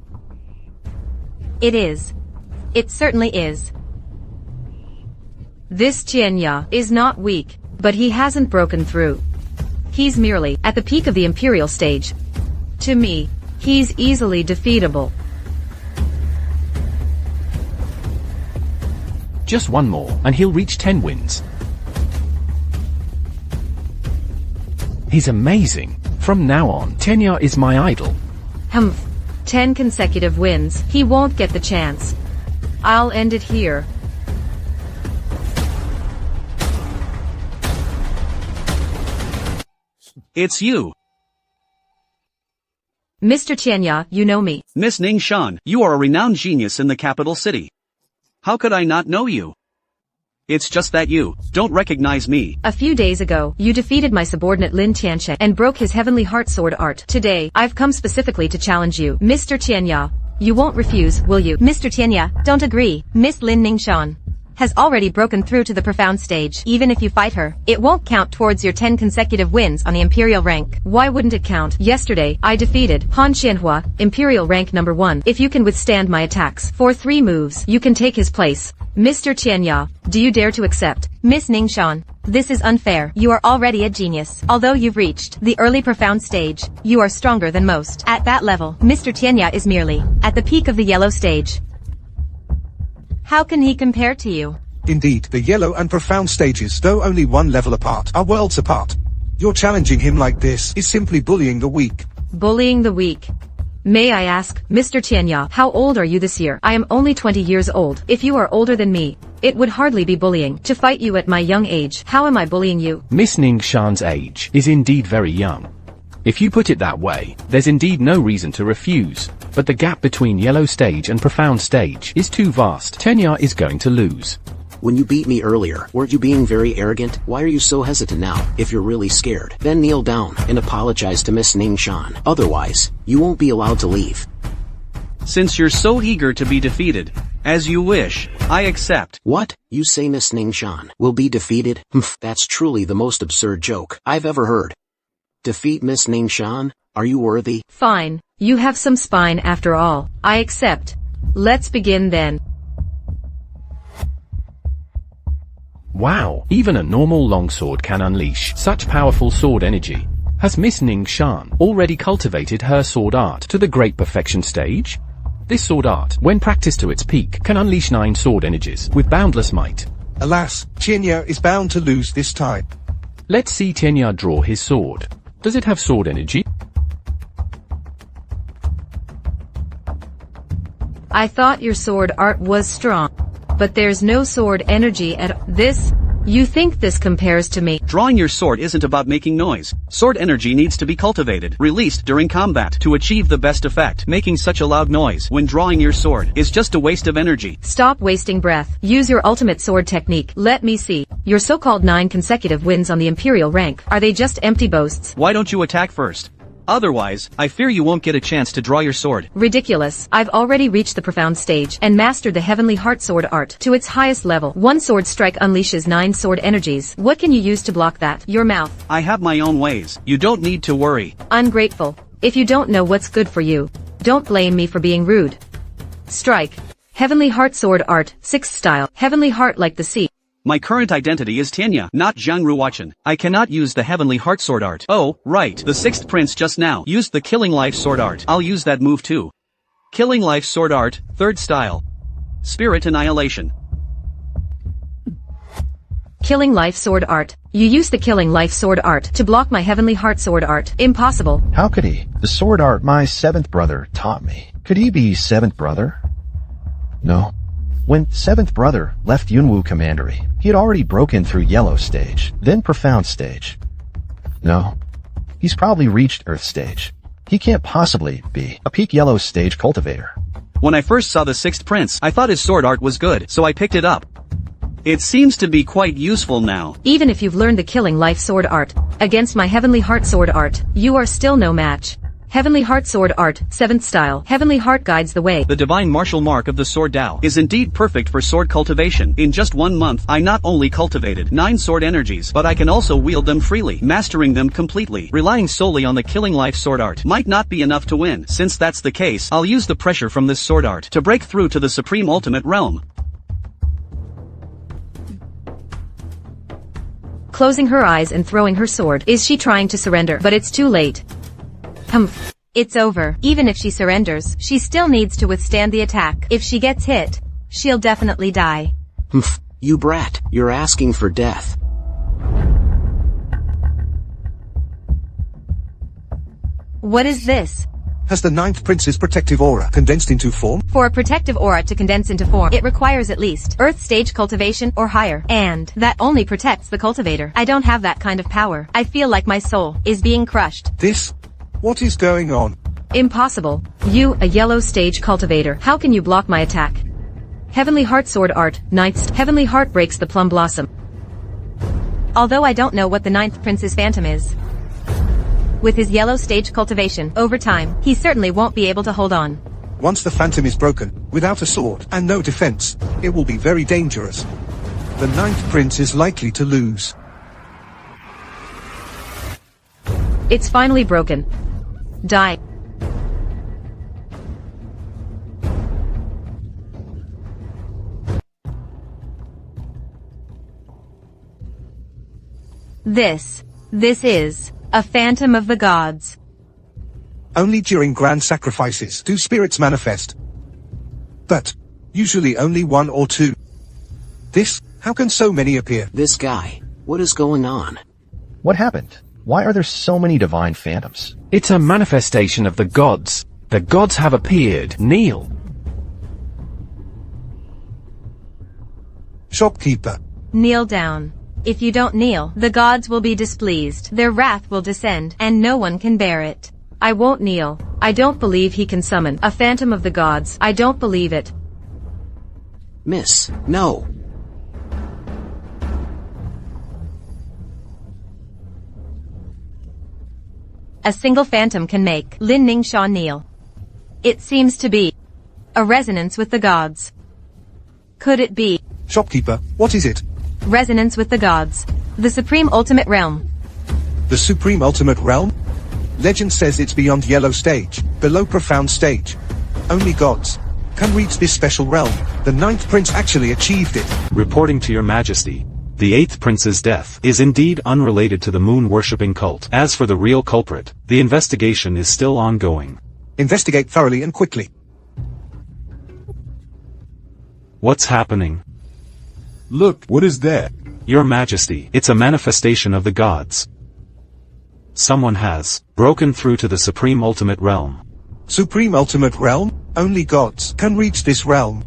It is. It certainly is. This Tianya is not weak, but he hasn't broken through. He's merely at the peak of the Imperial stage. To me, he's easily defeatable. Just one more, and he'll reach 10 wins. He's amazing. From now on, Tianya is my idol. 10 consecutive wins, he won't get the chance. I'll end it here. It's you. Mr. Tianya, you know me. Miss Ning Shan, you are a renowned genius in the capital city. How could I not know you? It's just that you don't recognize me. A few days ago, you defeated my subordinate Lin Tianshan and broke his Heavenly Heart Sword art. Today, I've come specifically to challenge you. Mr. Tianya, you won't refuse, will you? Mr. Tianya, don't agree. Miss Lin Ning Shan has already broken through to the profound stage. Even if you fight her, it won't count towards your 10 consecutive wins on the Imperial rank. Why wouldn't it count? Yesterday, I defeated Han Qianhua, Imperial rank number 1. If you can withstand my attacks for 3 moves, you can take his place. Mr. Tianya, do you dare to accept? Miss Ning Shan, this is unfair. You are already a genius. Although you've reached the early profound stage, you are stronger than most. At that level, Mr. Tianya is merely at the peak of the yellow stage. How can he compare to you? Indeed, the yellow and profound stages, though only one level apart, are worlds apart. Your challenging him like this is simply bullying the weak. Bullying the weak. May I ask, Mr. Tianya, how old are you this year? I am only 20 years old. If you are older than me, it would hardly be bullying to fight you at my young age. How am I bullying you? Miss Ning Shan's age is indeed very young. If you put it that way, there's indeed no reason to refuse. But the gap between yellow stage and profound stage is too vast. Tenya is going to lose. When you beat me earlier, weren't you being very arrogant? Why are you so hesitant now, if you're really scared? Then kneel down and apologize to Miss Ning Shan. Otherwise, you won't be allowed to leave. Since you're so eager to be defeated, as you wish, I accept. What? You say Miss Ning Shan will be defeated? Humph, that's truly the most absurd joke I've ever heard. Defeat Miss Ning Shan? Are you worthy? Fine. You have some spine after all. I accept. Let's begin then. Wow, even a normal longsword can unleash such powerful sword energy. Has Miss Ning Shan already cultivated her sword art to the great perfection stage? This sword art, when practiced to its peak, can unleash 9 sword energies with boundless might. Alas, Tianya is bound to lose this time. Let's see Tenya draw his sword. Does it have sword energy? I thought your sword art was strong. But there's no sword energy at this. You think this compares to me? Drawing your sword isn't about making noise. Sword energy needs to be cultivated, released during combat to achieve the best effect. Making such a loud noise when drawing your sword is just a waste of energy. Stop wasting breath. Use your ultimate sword technique. Let me see. Your so-called 9 consecutive wins on the Imperial rank. Are they just empty boasts? Why don't you attack first? Otherwise, I fear you won't get a chance to draw your sword. Ridiculous. I've already reached the profound stage and mastered the Heavenly Heart sword art to its highest level. One sword strike unleashes 9 sword energies. What can you use to block that? Your mouth. I have my own ways. You don't need to worry. Ungrateful. If you don't know what's good for you, don't blame me for being rude. Strike. Heavenly Heart sword art, 6th style. Heavenly Heart like the sea. My current identity is Tenya, not Zhang Ruochen. I cannot use the Heavenly Heart sword art. Oh, right. The 6th prince just now used the Killing Life sword art. I'll use that move too. Killing Life sword art, 3rd style. Spirit Annihilation. Killing Life sword art. You use the Killing Life sword art to block my Heavenly Heart sword art. Impossible. How could he? The sword art my 7th brother taught me. Could he be 7th brother? No. When 7th brother left Yunwu Commandery, he had already broken through yellow stage, then profound stage. No. He's probably reached earth stage. He can't possibly be a peak yellow stage cultivator. When I first saw the 6th prince, I thought his sword art was good, so I picked it up. It seems to be quite useful now. Even if you've learned the Killing Life sword art against my Heavenly Heart sword art, you are still no match. Heavenly Heart sword art, 7th style. Heavenly Heart guides the way. The divine martial mark of the sword Dao is indeed perfect for sword cultivation. In just 1 month, I not only cultivated 9 sword energies, but I can also wield them freely, mastering them completely. Relying solely on the Killing Life sword art might not be enough to win. Since that's the case, I'll use the pressure from this sword art to break through to the supreme ultimate realm. Closing her eyes and throwing her sword. Is she trying to surrender? But it's too late. Humph. It's over. Even if she surrenders, she still needs to withstand the attack. If she gets hit, she'll definitely die. Humph. You brat. You're asking for death. What is this? Has the 9th prince's protective aura condensed into form? For a protective aura to condense into form, it requires at least Earth stage cultivation or higher. And that only protects the cultivator. I don't have that kind of power. I feel like my soul is being crushed. This? What is going on? Impossible. You, a yellow stage cultivator. How can you block my attack? Heavenly Heart sword art, 9th. Heavenly Heart breaks the plum blossom. Although I don't know what the 9th prince's phantom is. With his yellow stage cultivation, over time, he certainly won't be able to hold on. Once the phantom is broken, without a sword and no defense, it will be very dangerous. The 9th prince is likely to lose. It's finally broken. Die. This is a phantom of the gods. Only during grand sacrifices do spirits manifest. But Usually only one or two. How can so many appear? This guy. What is going on? What happened? Why are there so many divine phantoms? It's a manifestation of the gods. The gods have appeared. Kneel. Shopkeeper. Kneel down. If you don't kneel, the gods will be displeased. Their wrath will descend, and no one can bear it. I won't kneel. I don't believe he can summon a phantom of the gods. I don't believe it. Miss, no. A single phantom can make Lin Ning Shan kneel. It seems to be a resonance with the gods. Could it be Shopkeeper, what is it? resonance with the gods? The supreme ultimate realm. The supreme ultimate realm? Legend says it's beyond yellow stage, below profound stage. Only gods can reach this special realm. The 9th prince actually achieved it. Reporting to your majesty, the 8th prince's death is indeed unrelated to the moon-worshipping cult. As for the real culprit, the investigation is still ongoing. Investigate thoroughly and quickly. What's happening? Look, what is that? Your majesty, it's a manifestation of the gods. Someone has broken through to the supreme ultimate realm. Supreme ultimate realm? Only gods can reach this realm.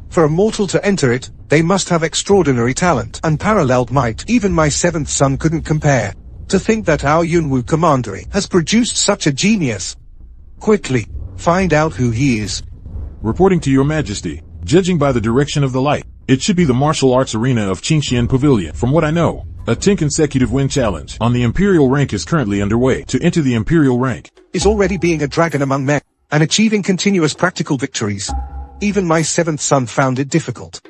For a mortal to enter it, they must have extraordinary talent, unparalleled might. Even my 7th son couldn't compare. To think that our Yunwu commandery has produced such a genius. Quickly, find out who he is. Reporting to your majesty, judging by the direction of the light, it should be the martial arts arena of Qingxian Pavilion. From what I know, a 10 consecutive win challenge on the Imperial rank is currently underway. To enter the Imperial rank is already being a dragon among men, and achieving continuous practical victories. Even my 7th son found it difficult.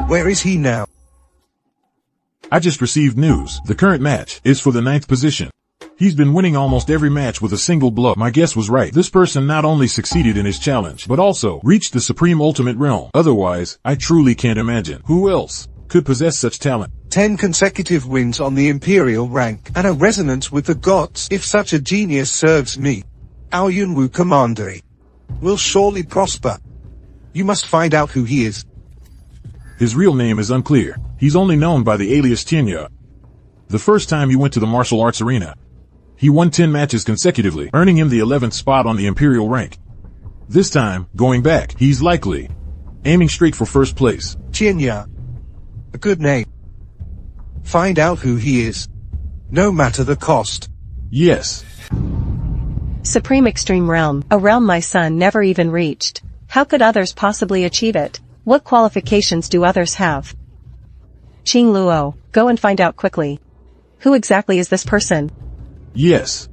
Where is he now? I just received news. The current match is for the 9th position. He's been winning almost every match with a single blow. My guess was right. This person not only succeeded in his challenge, but also reached the supreme ultimate realm. Otherwise, I truly can't imagine who else could possess such talent. 10 consecutive wins on the Imperial rank, and a resonance with the gods. If such a genius serves me, our Yunwu commandery will surely prosper. You must find out who he is. His real name is unclear. He's only known by the alias Tianya. The first time he went to the martial arts arena, he won 10 matches consecutively, earning him the 11th spot on the Imperial rank. This time, going back, he's likely aiming straight for first place. Tianya. A good name. Find out who he is, no matter the cost. Yes. Supreme Extreme Realm, a realm my son never even reached. How could others possibly achieve it? What qualifications do others have? Qing Luo, go and find out quickly. Who exactly is this person? Yes.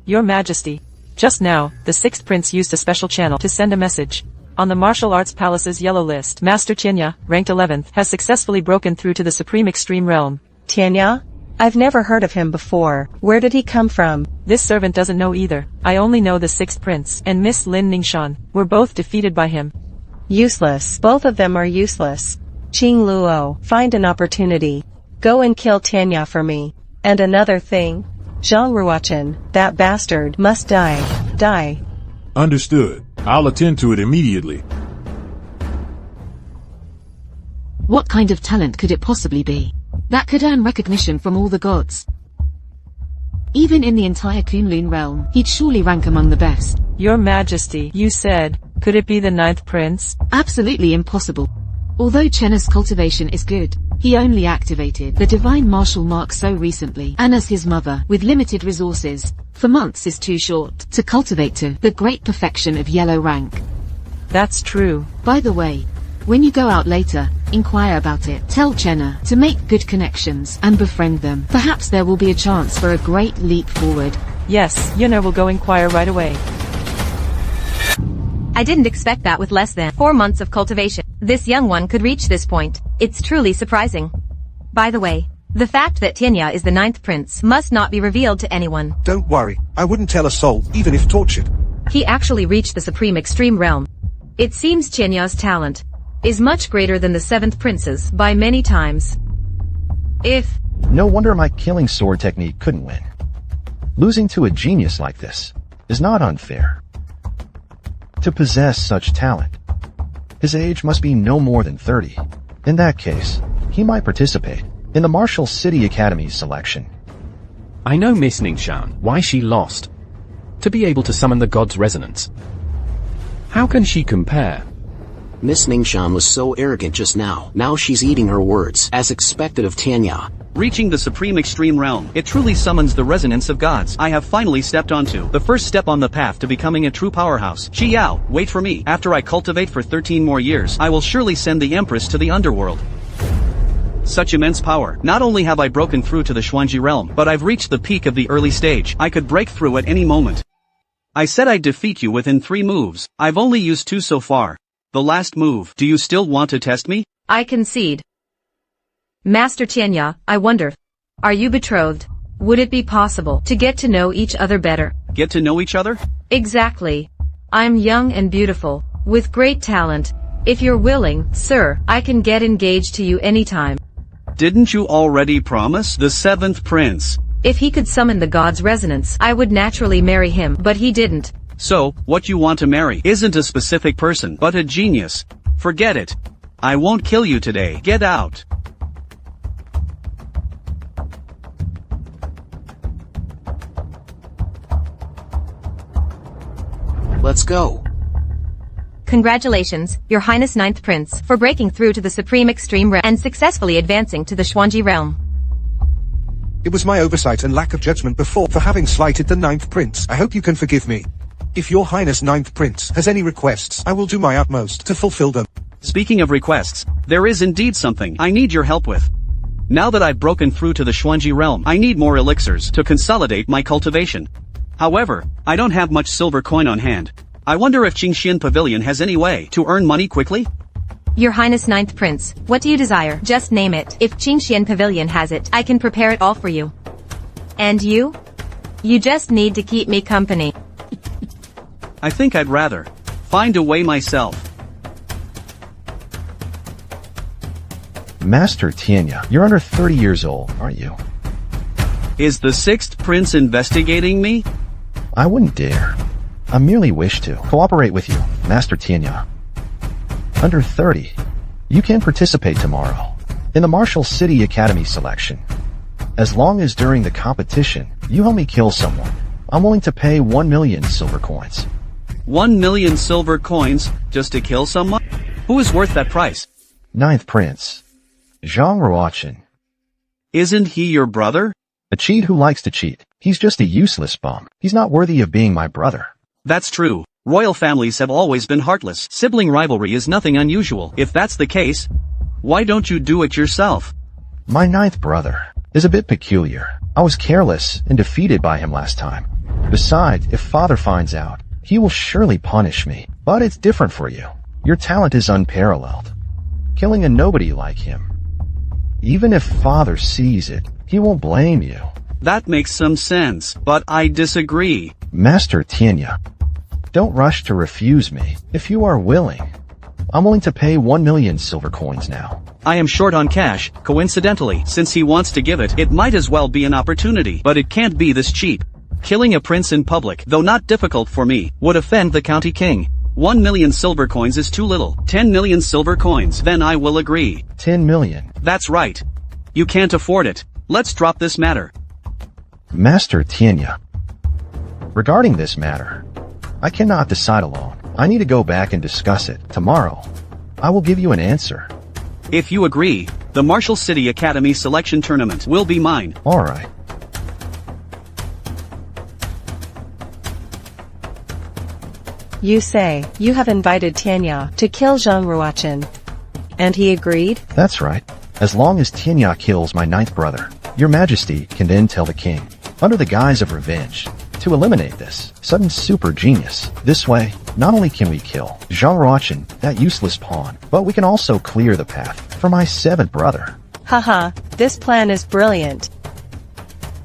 Your Majesty. Just now, the 6th Prince used a special channel to send a message. On the Martial Arts Palace's yellow list, Master Tianya, ranked 11th, has successfully broken through to the Supreme Extreme Realm. Tianya? I've never heard of him before. Where did he come from? This servant doesn't know either. I only know the 6th Prince and Miss Lin Ning Shan were both defeated by him. Useless. Both of them are useless. Qing Luo, find an opportunity. Go and kill Tianya for me. And another thing, Zhang Ruochen, that bastard, must die. Die. Understood. I'll attend to it immediately. What kind of talent could it possibly be that could earn recognition from all the gods? Even in the entire Kunlun realm, he'd surely rank among the best. Your Majesty, you said, could it be the 9th Prince? Absolutely impossible. Although Chenna's cultivation is good, he only activated the divine martial mark so recently, and as his mother, with limited resources, for months is too short to cultivate to the great perfection of yellow rank. That's true. By the way, when you go out later, inquire about it. Tell Chenna to make good connections and befriend them. Perhaps there will be a chance for a great leap forward. Yes, Yuna will go inquire right away. I didn't expect that with less than 4 months of cultivation. This young one could reach this point. It's truly surprising. By the way, the fact that Tianya is the 9th prince must not be revealed to anyone. Don't worry, I wouldn't tell a soul, even if tortured. He actually reached the supreme extreme realm. It seems Tinya's talent is much greater than the 7th prince's by many times. No wonder my killing sword technique couldn't win. Losing to a genius like this is not unfair. To possess such talent His age must be no more than 30. In that case, he might participate in the Martial City Academy's selection. I know Miss Ning Shan, why she lost. To be able to summon the god's resonance. How can she compare? Miss Ning Shan was so arrogant just now. Now she's eating her words, as expected of Tanya. Reaching the supreme extreme realm, it truly summons the resonance of gods. I have finally stepped onto the first step on the path to becoming a true powerhouse. Chi Yao, wait for me. After I cultivate for 13 more years, I will surely send the Empress to the underworld. Such immense power. Not only have I broken through to the Xuanji realm, but I've reached the peak of the early stage. I could break through at any moment. I said I'd defeat you within 3 moves. I've only used 2 so far. The last move. Do you still want to test me? I concede. Master Tianya, I wonder. Are you betrothed? Would it be possible to get to know each other better? Get to know each other? Exactly. I'm young and beautiful, with great talent. If you're willing, sir, I can get engaged to you anytime. Didn't you already promise the 7th prince? If he could summon the god's resonance, I would naturally marry him, but he didn't. So, what you want to marry isn't a specific person, but a genius. Forget it. I won't kill you today. Get out. Let's go. Congratulations, Your Highness 9th Prince, for breaking through to the Supreme Extreme Realm and successfully advancing to the Xuanji realm. It was my oversight and lack of judgment before for having slighted the 9th Prince. I hope you can forgive me. If Your Highness 9th Prince has any requests, I will do my utmost to fulfill them. Speaking of requests, there is indeed something I need your help with. Now that I've broken through to the Xuanji realm, I need more elixirs to consolidate my cultivation. However, I don't have much silver coin on hand. I wonder if Qingxian Pavilion has any way to earn money quickly? Your Highness 9th Prince, what do you desire? Just name it. If Qingxian Pavilion has it, I can prepare it all for you. And you? You just need to keep me company. I think I'd rather find a way myself. Master Tianya, you're under 30 years old, aren't you? Is the 6th prince investigating me? I wouldn't dare. I merely wish to cooperate with you, Master Tianya. Under 30, you can participate tomorrow in the Martial City Academy selection. As long as during the competition, you help me kill someone, I'm willing to pay 1 million silver coins. 1 million silver coins just to kill someone? Who is worth that price? 9th Prince, Zhang Ruochen. Isn't he your brother? A cheat who likes to cheat. He's just a useless bum. He's not worthy of being my brother. That's true. Royal families have always been heartless. Sibling rivalry is nothing unusual. If that's the case, why don't you do it yourself? My 9th brother is a bit peculiar. I was careless and defeated by him last time. Besides, if father finds out, he will surely punish me. But it's different for you. Your talent is unparalleled. Killing a nobody like him. Even if father sees it, he won't blame you. That makes some sense, but I disagree. Master Tianya, don't rush to refuse me. If you are willing, I'm willing to pay 1 million silver coins now. I am short on cash. Coincidentally, since he wants to give it, it might as well be an opportunity. But it can't be this cheap. Killing a prince in public, though not difficult for me, would offend the county king. 1 million silver coins is too little. 10 million silver coins, then I will agree. 10 million? That's right. You can't afford it. Let's drop this matter. Master Tianya, regarding this matter, I cannot decide alone. I need to go back and discuss it. Tomorrow, I will give you an answer. If you agree, the Martial City Academy selection tournament will be mine. Alright. You say, you have invited Tanya to kill Zhang Ruochen. And he agreed? That's right. As long as Tianya kills my 9th brother, your majesty can then tell the king, under the guise of revenge, to eliminate this sudden super genius. This way, not only can we kill Zhang Ruochen, that useless pawn, but we can also clear the path for my 7th brother. Haha, this plan is brilliant.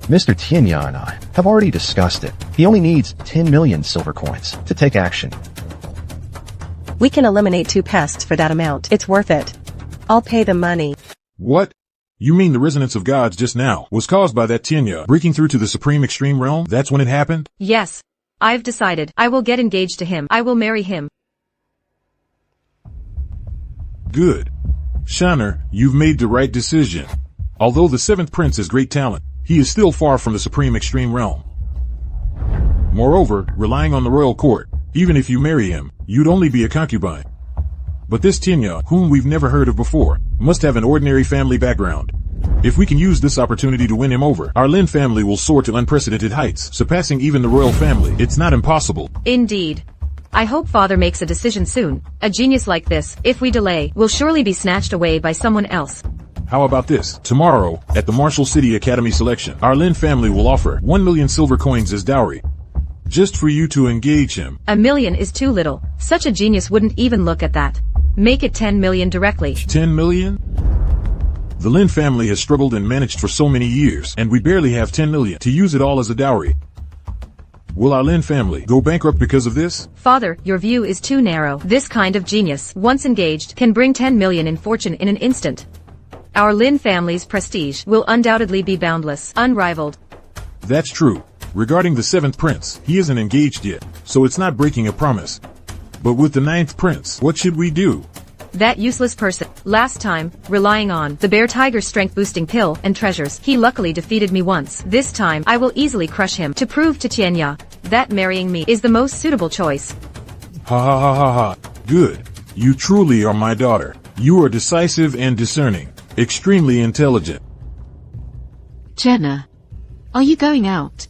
Mr. Tianya and I have already discussed it. He only needs 10 million silver coins to take action. We can eliminate 2 pests for that amount. It's worth it. I'll pay the money. What? You mean the resonance of gods just now was caused by that Tianya breaking through to the supreme extreme realm? That's when it happened? Yes. I've decided. I will get engaged to him. I will marry him. Good. Shanner, you've made the right decision. Although the 7th Prince has great talent, he is still far from the supreme extreme realm. Moreover, relying on the royal court, even if you marry him, you'd only be a concubine. But this Tianya, whom we've never heard of before, must have an ordinary family background. If we can use this opportunity to win him over, our Lin family will soar to unprecedented heights, surpassing even the royal family. It's not impossible. Indeed. I hope father makes a decision soon. A genius like this, if we delay, will surely be snatched away by someone else. How about this? Tomorrow, at the Martial City Academy selection, our Lin family will offer 1 million silver coins as dowry. Just for you to engage him. 1 million is too little. Such a genius wouldn't even look at that. Make it 10 million directly. 10 million? The Lin family has struggled and managed for so many years, and we barely have 10 million to use it all as a dowry. Will our Lin family go bankrupt because of this? Father, your view is too narrow. This kind of genius, once engaged, can bring 10 million in fortune in an instant. Our Lin family's prestige will undoubtedly be boundless, unrivaled. That's true. Regarding the 7th Prince, he isn't engaged yet, so it's not breaking a promise. But with the 9th Prince, what should we do? That useless person. Last time, relying on the bear tiger strength boosting pill and treasures, he luckily defeated me once. This time, I will easily crush him to prove to Tianya that marrying me is the most suitable choice. Ha ha ha ha ha. Good. You truly are my daughter. You are decisive and discerning. Extremely intelligent. Jenna, are you going out?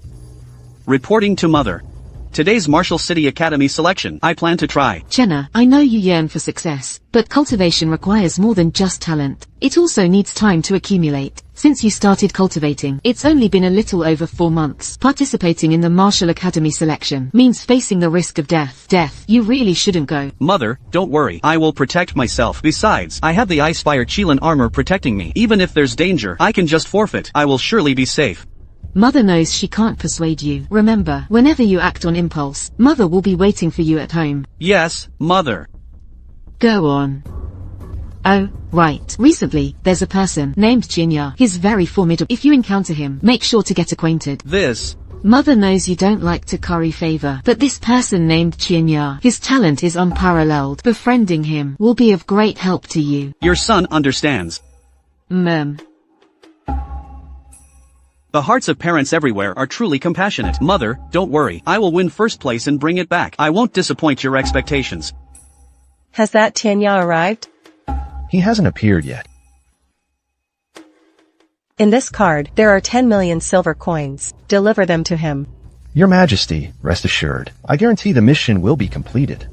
Reporting to mother. Today's Martial City Academy selection, I plan to try. Jenna, I know you yearn for success, but cultivation requires more than just talent. It also needs time to accumulate. Since you started cultivating, it's only been a little over 4 months. Participating in the Martial Academy selection means facing the risk of death. You really shouldn't go. Mother, don't worry. I will protect myself. Besides, I have the Icefire Qilin armor protecting me. Even if there's danger, I can just forfeit. I will surely be safe. Mother knows she can't persuade you. Remember, whenever you act on impulse, Mother will be waiting for you at home. Yes, Mother. Go on. Oh, right. Recently, there's a person named Jinya. He's very formidable. If you encounter him, make sure to get acquainted. Mother knows you don't like to curry favor, but this person named Jinya, his talent is unparalleled. Befriending him will be of great help to you. Your son understands. The hearts of parents everywhere are truly compassionate. Mother, don't worry. I will win first place and bring it back. I won't disappoint your expectations. Has that Tianya arrived? He hasn't appeared yet. In this card, there are 10 million silver coins. Deliver them to him. Your Majesty, rest assured, I guarantee the mission will be completed.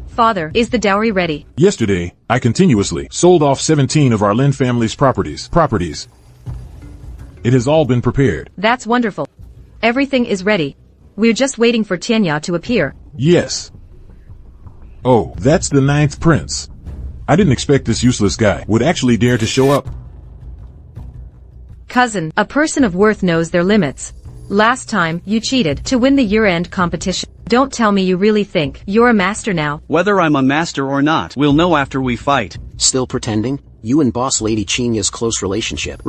Father, is the dowry ready? Yesterday, I continuously sold off 17 of our Lin family's properties. It has all been prepared. That's wonderful. Everything is ready. We're just waiting for Tianya to appear. Yes. Oh, that's the 9th Prince. I didn't expect this useless guy would actually dare to show up. Cousin, a person of worth knows their limits. Last time, you cheated to win the year-end competition. Don't tell me you really think you're a master now. Whether I'm a master or not, we'll know after we fight. Still pretending? You and Boss Lady Chinya's close relationship,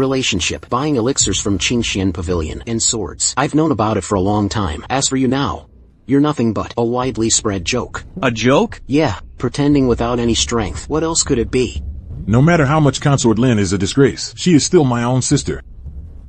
buying elixirs from Qingxian Pavilion, and swords. I've known about it for a long time. As for you now, you're nothing but a widely spread joke. A joke? Yeah, pretending without any strength. What else could it be? No matter how much Consort Lin is a disgrace, she is still my own sister.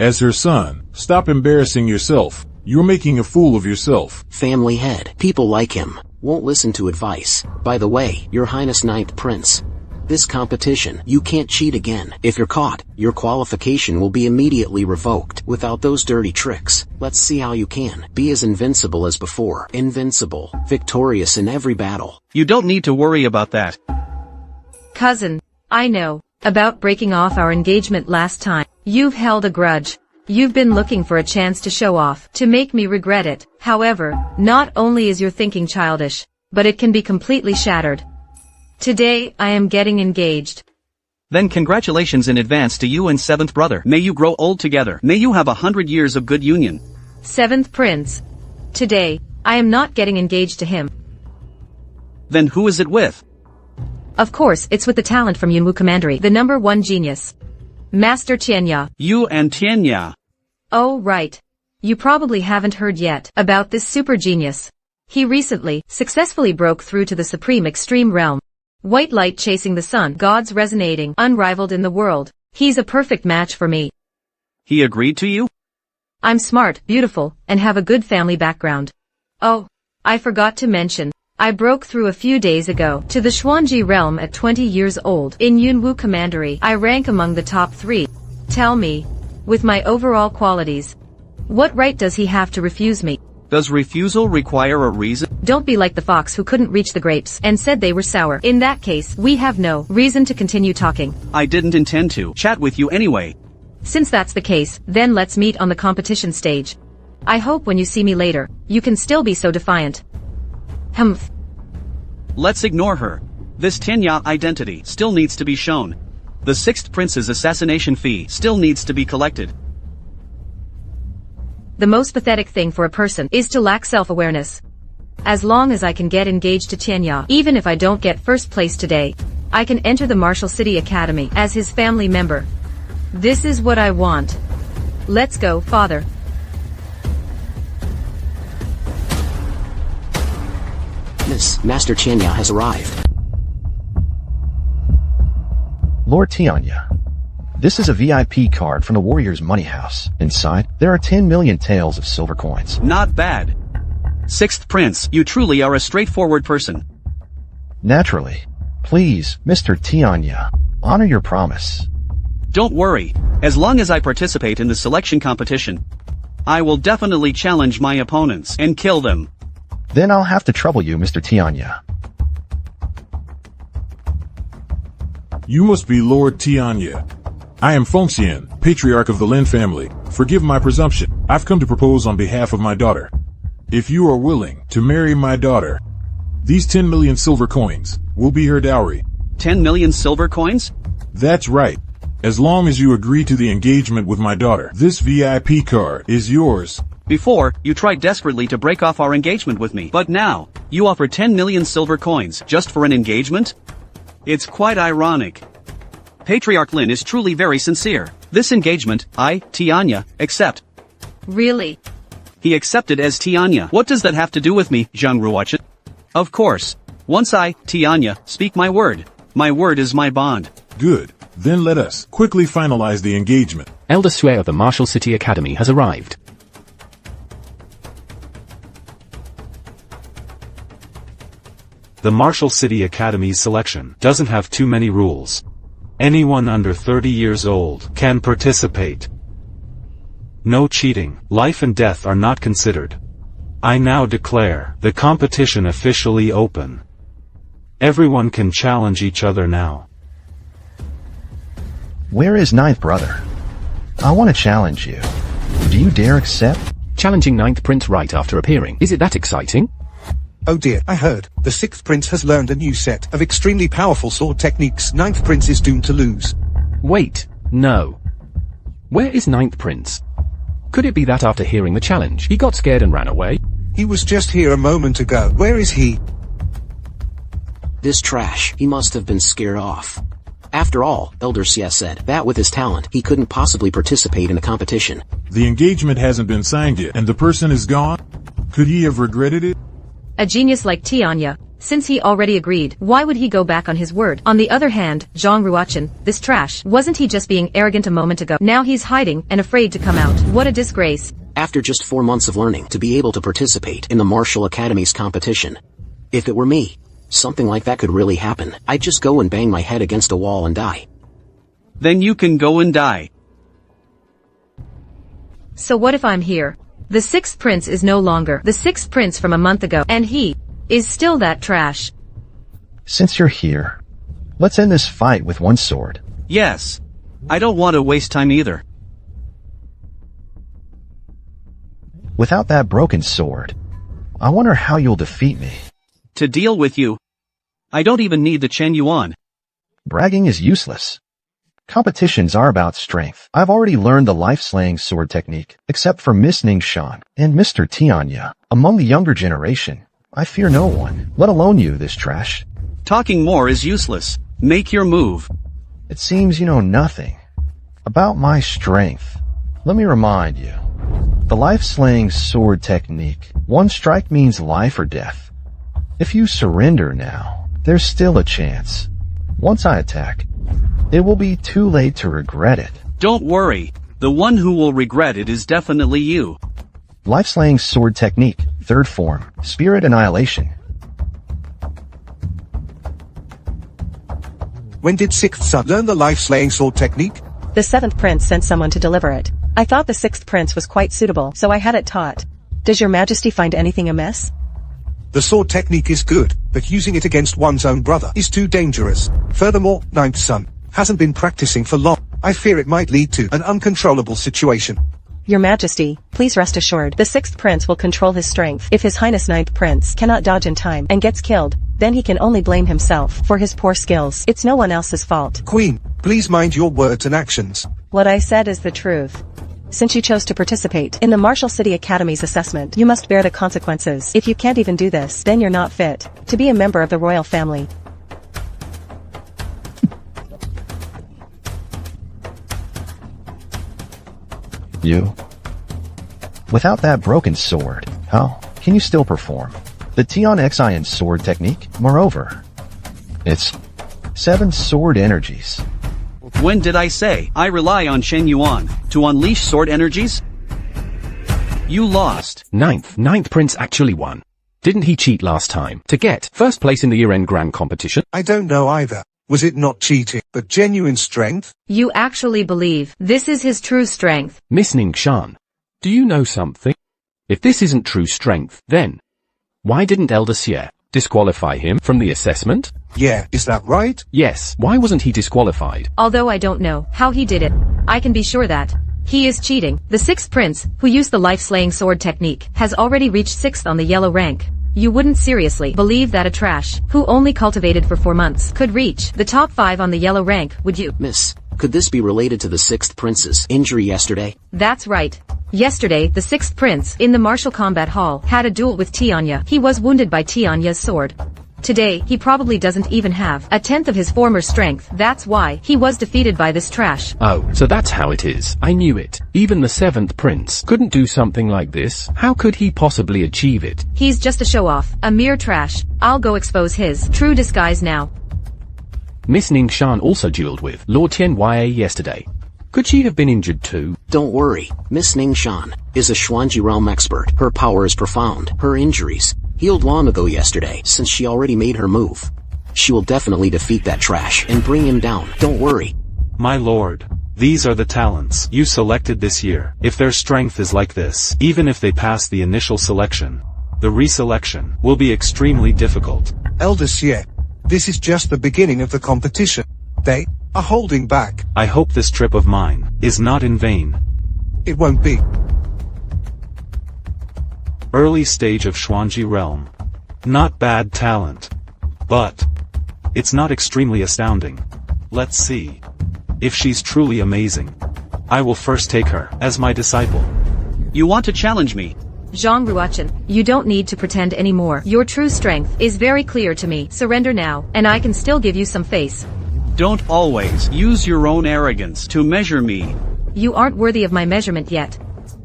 As her son, stop embarrassing yourself. You're making a fool of yourself. Family head. People like him won't listen to advice. By the way, Your Highness 9th Prince, this competition, you can't cheat again. If you're caught, your qualification will be immediately revoked. Without those dirty tricks, let's see how you can be as invincible as before. Invincible, victorious in every battle. You don't need to worry about that. Cousin, I know about breaking off our engagement last time. You've held a grudge. You've been looking for a chance to show off, to make me regret it. However, not only is your thinking childish, but it can be completely shattered. Today, I am getting engaged. Then congratulations in advance to you and 7th brother. May you grow old together. May you have 100 years of good union. 7th Prince. Today, I am not getting engaged to him. Then who is it with? Of course, it's with the talent from Yunwu Commandery, the #1 genius. Master Tianya. You and Tianya. Oh right. You probably haven't heard yet about this super genius. He recently, successfully broke through to the supreme extreme realm. White light chasing the sun, gods resonating, unrivaled in the world. He's a perfect match for me. He agreed to you? I'm smart, beautiful, and have a good family background. Oh, I forgot to mention. I broke through a few days ago to the Xuanji realm at 20 years old. In Yunwu Commandery, I rank among the top 3. Tell me, with my overall qualities, what right does he have to refuse me? Does refusal require a reason? Don't be like the fox who couldn't reach the grapes and said they were sour. In that case, we have no reason to continue talking. I didn't intend to chat with you anyway. Since that's the case, then let's meet on the competition stage. I hope when you see me later, you can still be so defiant. Humph. Let's ignore her. This Tianya identity still needs to be shown. The 6th prince's assassination fee still needs to be collected. The most pathetic thing for a person is to lack self-awareness. As long as I can get engaged to Tianya, even if I don't get first place today, I can enter the Martial City Academy as his family member. This is what I want. Let's go, father. Miss, Master Tianya has arrived. Lord Tianya, this is a VIP card from the Warrior's Money House. Inside, there are 10 million taels of silver coins. Not bad. 6th prince, you truly are a straightforward person. Naturally. Please, Mr. Tianya, honor your promise. Don't worry, as long as I participate in the selection competition, I will definitely challenge my opponents and kill them. Then I'll have to trouble you, Mr. Tianya. You must be Lord Tianya. I am Fengxian, patriarch of the Lin family. Forgive my presumption. I've come to propose on behalf of my daughter. If you are willing to marry my daughter, these 10 million silver coins will be her dowry. 10 million silver coins? That's right. As long as you agree to the engagement with my daughter, this VIP card is yours. Before, you tried desperately to break off our engagement with me, but now, you offer 10 million silver coins just for an engagement? It's quite ironic. Patriarch Lin is truly very sincere. This engagement, I, Tianya, accept. Really? He accepted as Tianya. What does that have to do with me, Zhang Ruochen? Of course. Once I, Tianya, speak my word is my bond. Good. Then let us quickly finalize the engagement. Elder Sue of the Martial City Academy has arrived. The Martial City Academy's selection doesn't have too many rules. Anyone under 30 years old can participate. No cheating, life and death are not considered. I now declare the competition officially open. Everyone can challenge each other now. Where is 9th brother? I want to challenge you. Do you dare accept? Challenging 9th Prince right after appearing. Is it that exciting? Oh dear, I heard. The 6th prince has learned a new set of extremely powerful sword techniques. 9th prince is doomed to lose. Wait, no. Where is 9th Prince? Could it be that after hearing the challenge, he got scared and ran away? He was just here a moment ago. Where is he? This trash, he must have been scared off. After all, Elder Xie said that with his talent, he couldn't possibly participate in a competition. The engagement hasn't been signed yet, and the person is gone? Could he have regretted it? A genius like Tianya, since he already agreed, why would he go back on his word? On the other hand, Zhang Ruochen, this trash, wasn't he just being arrogant a moment ago? Now he's hiding and afraid to come out. What a disgrace. After just 4 months of learning to be able to participate in the Martial Academy's competition. If it were me, something like that could really happen. I'd just go and bang my head against a wall and die. Then you can go and die. So what if I'm here? The 6th prince is no longer the 6th prince from a month ago, and he is still that trash. Since you're here, let's end this fight with one sword. Yes. I don't want to waste time either. Without that broken sword, I wonder how you'll defeat me. To deal with you, I don't even need the Chen Yuan. Bragging is useless. Competitions are about strength. I've already learned the life-slaying sword technique, except for Miss Ning Shan and Mr. Tianya. Among the younger generation, I fear no one, let alone you, this trash. Talking more is useless. Make your move. It seems you know nothing about my strength. Let me remind you. The life-slaying sword technique. One strike means life or death. If you surrender now, there's still a chance. Once I attack, it will be too late to regret it. Don't worry. The one who will regret it is definitely you. Life-slaying sword technique. Third form. Spirit annihilation. When did sixth son learn the life-slaying sword technique? The seventh prince sent someone to deliver it. I thought the sixth prince was quite suitable, so I had it taught. Does your majesty find anything amiss? The sword technique is good, but using it against one's own brother is too dangerous. Furthermore, ninth son hasn't been practicing for long. I fear it might lead to an uncontrollable situation. Your majesty, please rest assured, the sixth prince will control his strength. If his highness ninth prince cannot dodge in time and gets killed, then he can only blame himself for his poor skills. It's no one else's fault. Queen, please mind your words and actions. What I said is the truth. Since you chose to participate in the Martial City Academy's assessment, you must bear the consequences. If you can't even do this, then you're not fit to be a member of the royal family. You? Without that broken sword, how can you still perform the Tion Xian sword technique? Moreover, it's 7 sword energies. When did I say I rely on Shen Yuan to unleash sword energies? You lost. Ninth prince actually won. Didn't he cheat last time to get first place in the year-end grand competition? I don't know either. Was it not cheating, but genuine strength? You actually believe this is his true strength? Miss Ning Shan, do you know something? If this isn't true strength, then why didn't Elder Xie disqualify him from the assessment? Yeah, is that right? Yes, why wasn't he disqualified? Although I don't know how he did it, I can be sure that he is cheating. The sixth prince, who used the life-slaying sword technique, has already reached 6th on the yellow rank. You wouldn't seriously believe that a trash, who only cultivated for 4 months, could reach the top 5 on the yellow rank, would you? Miss, could this be related to the sixth prince's injury yesterday? That's right. Yesterday, the sixth prince, in the martial combat hall, had a duel with Tianya. He was wounded by Tianya's sword. Today, he probably doesn't even have a 10th of his former strength. That's why he was defeated by this trash. Oh, so that's how it is. I knew it. Even the 7th prince couldn't do something like this. How could he possibly achieve it? He's just a show-off, a mere trash. I'll go expose his true disguise now. Miss Ning Shan also dueled with Lord Tianye yesterday. Could she have been injured too? Don't worry. Miss Ning Shan is a Xuanji realm expert. Her power is profound. Her injuries healed long ago yesterday, since she already made her move. She will definitely defeat that trash and bring him down. Don't worry. My lord, these are the talents you selected this year. If their strength is like this, even if they pass the initial selection, the reselection will be extremely difficult. Elder Xie, this is just the beginning of the competition. They are holding back. I hope this trip of mine is not in vain. It won't be. Early stage of Xuanji realm. Not bad talent. But it's not extremely astounding. Let's see if she's truly amazing. I will first take her as my disciple. You want to challenge me? Zhang Ruochen, you don't need to pretend anymore. Your true strength is very clear to me. Surrender now, and I can still give you some face. Don't always use your own arrogance to measure me. You aren't worthy of my measurement yet.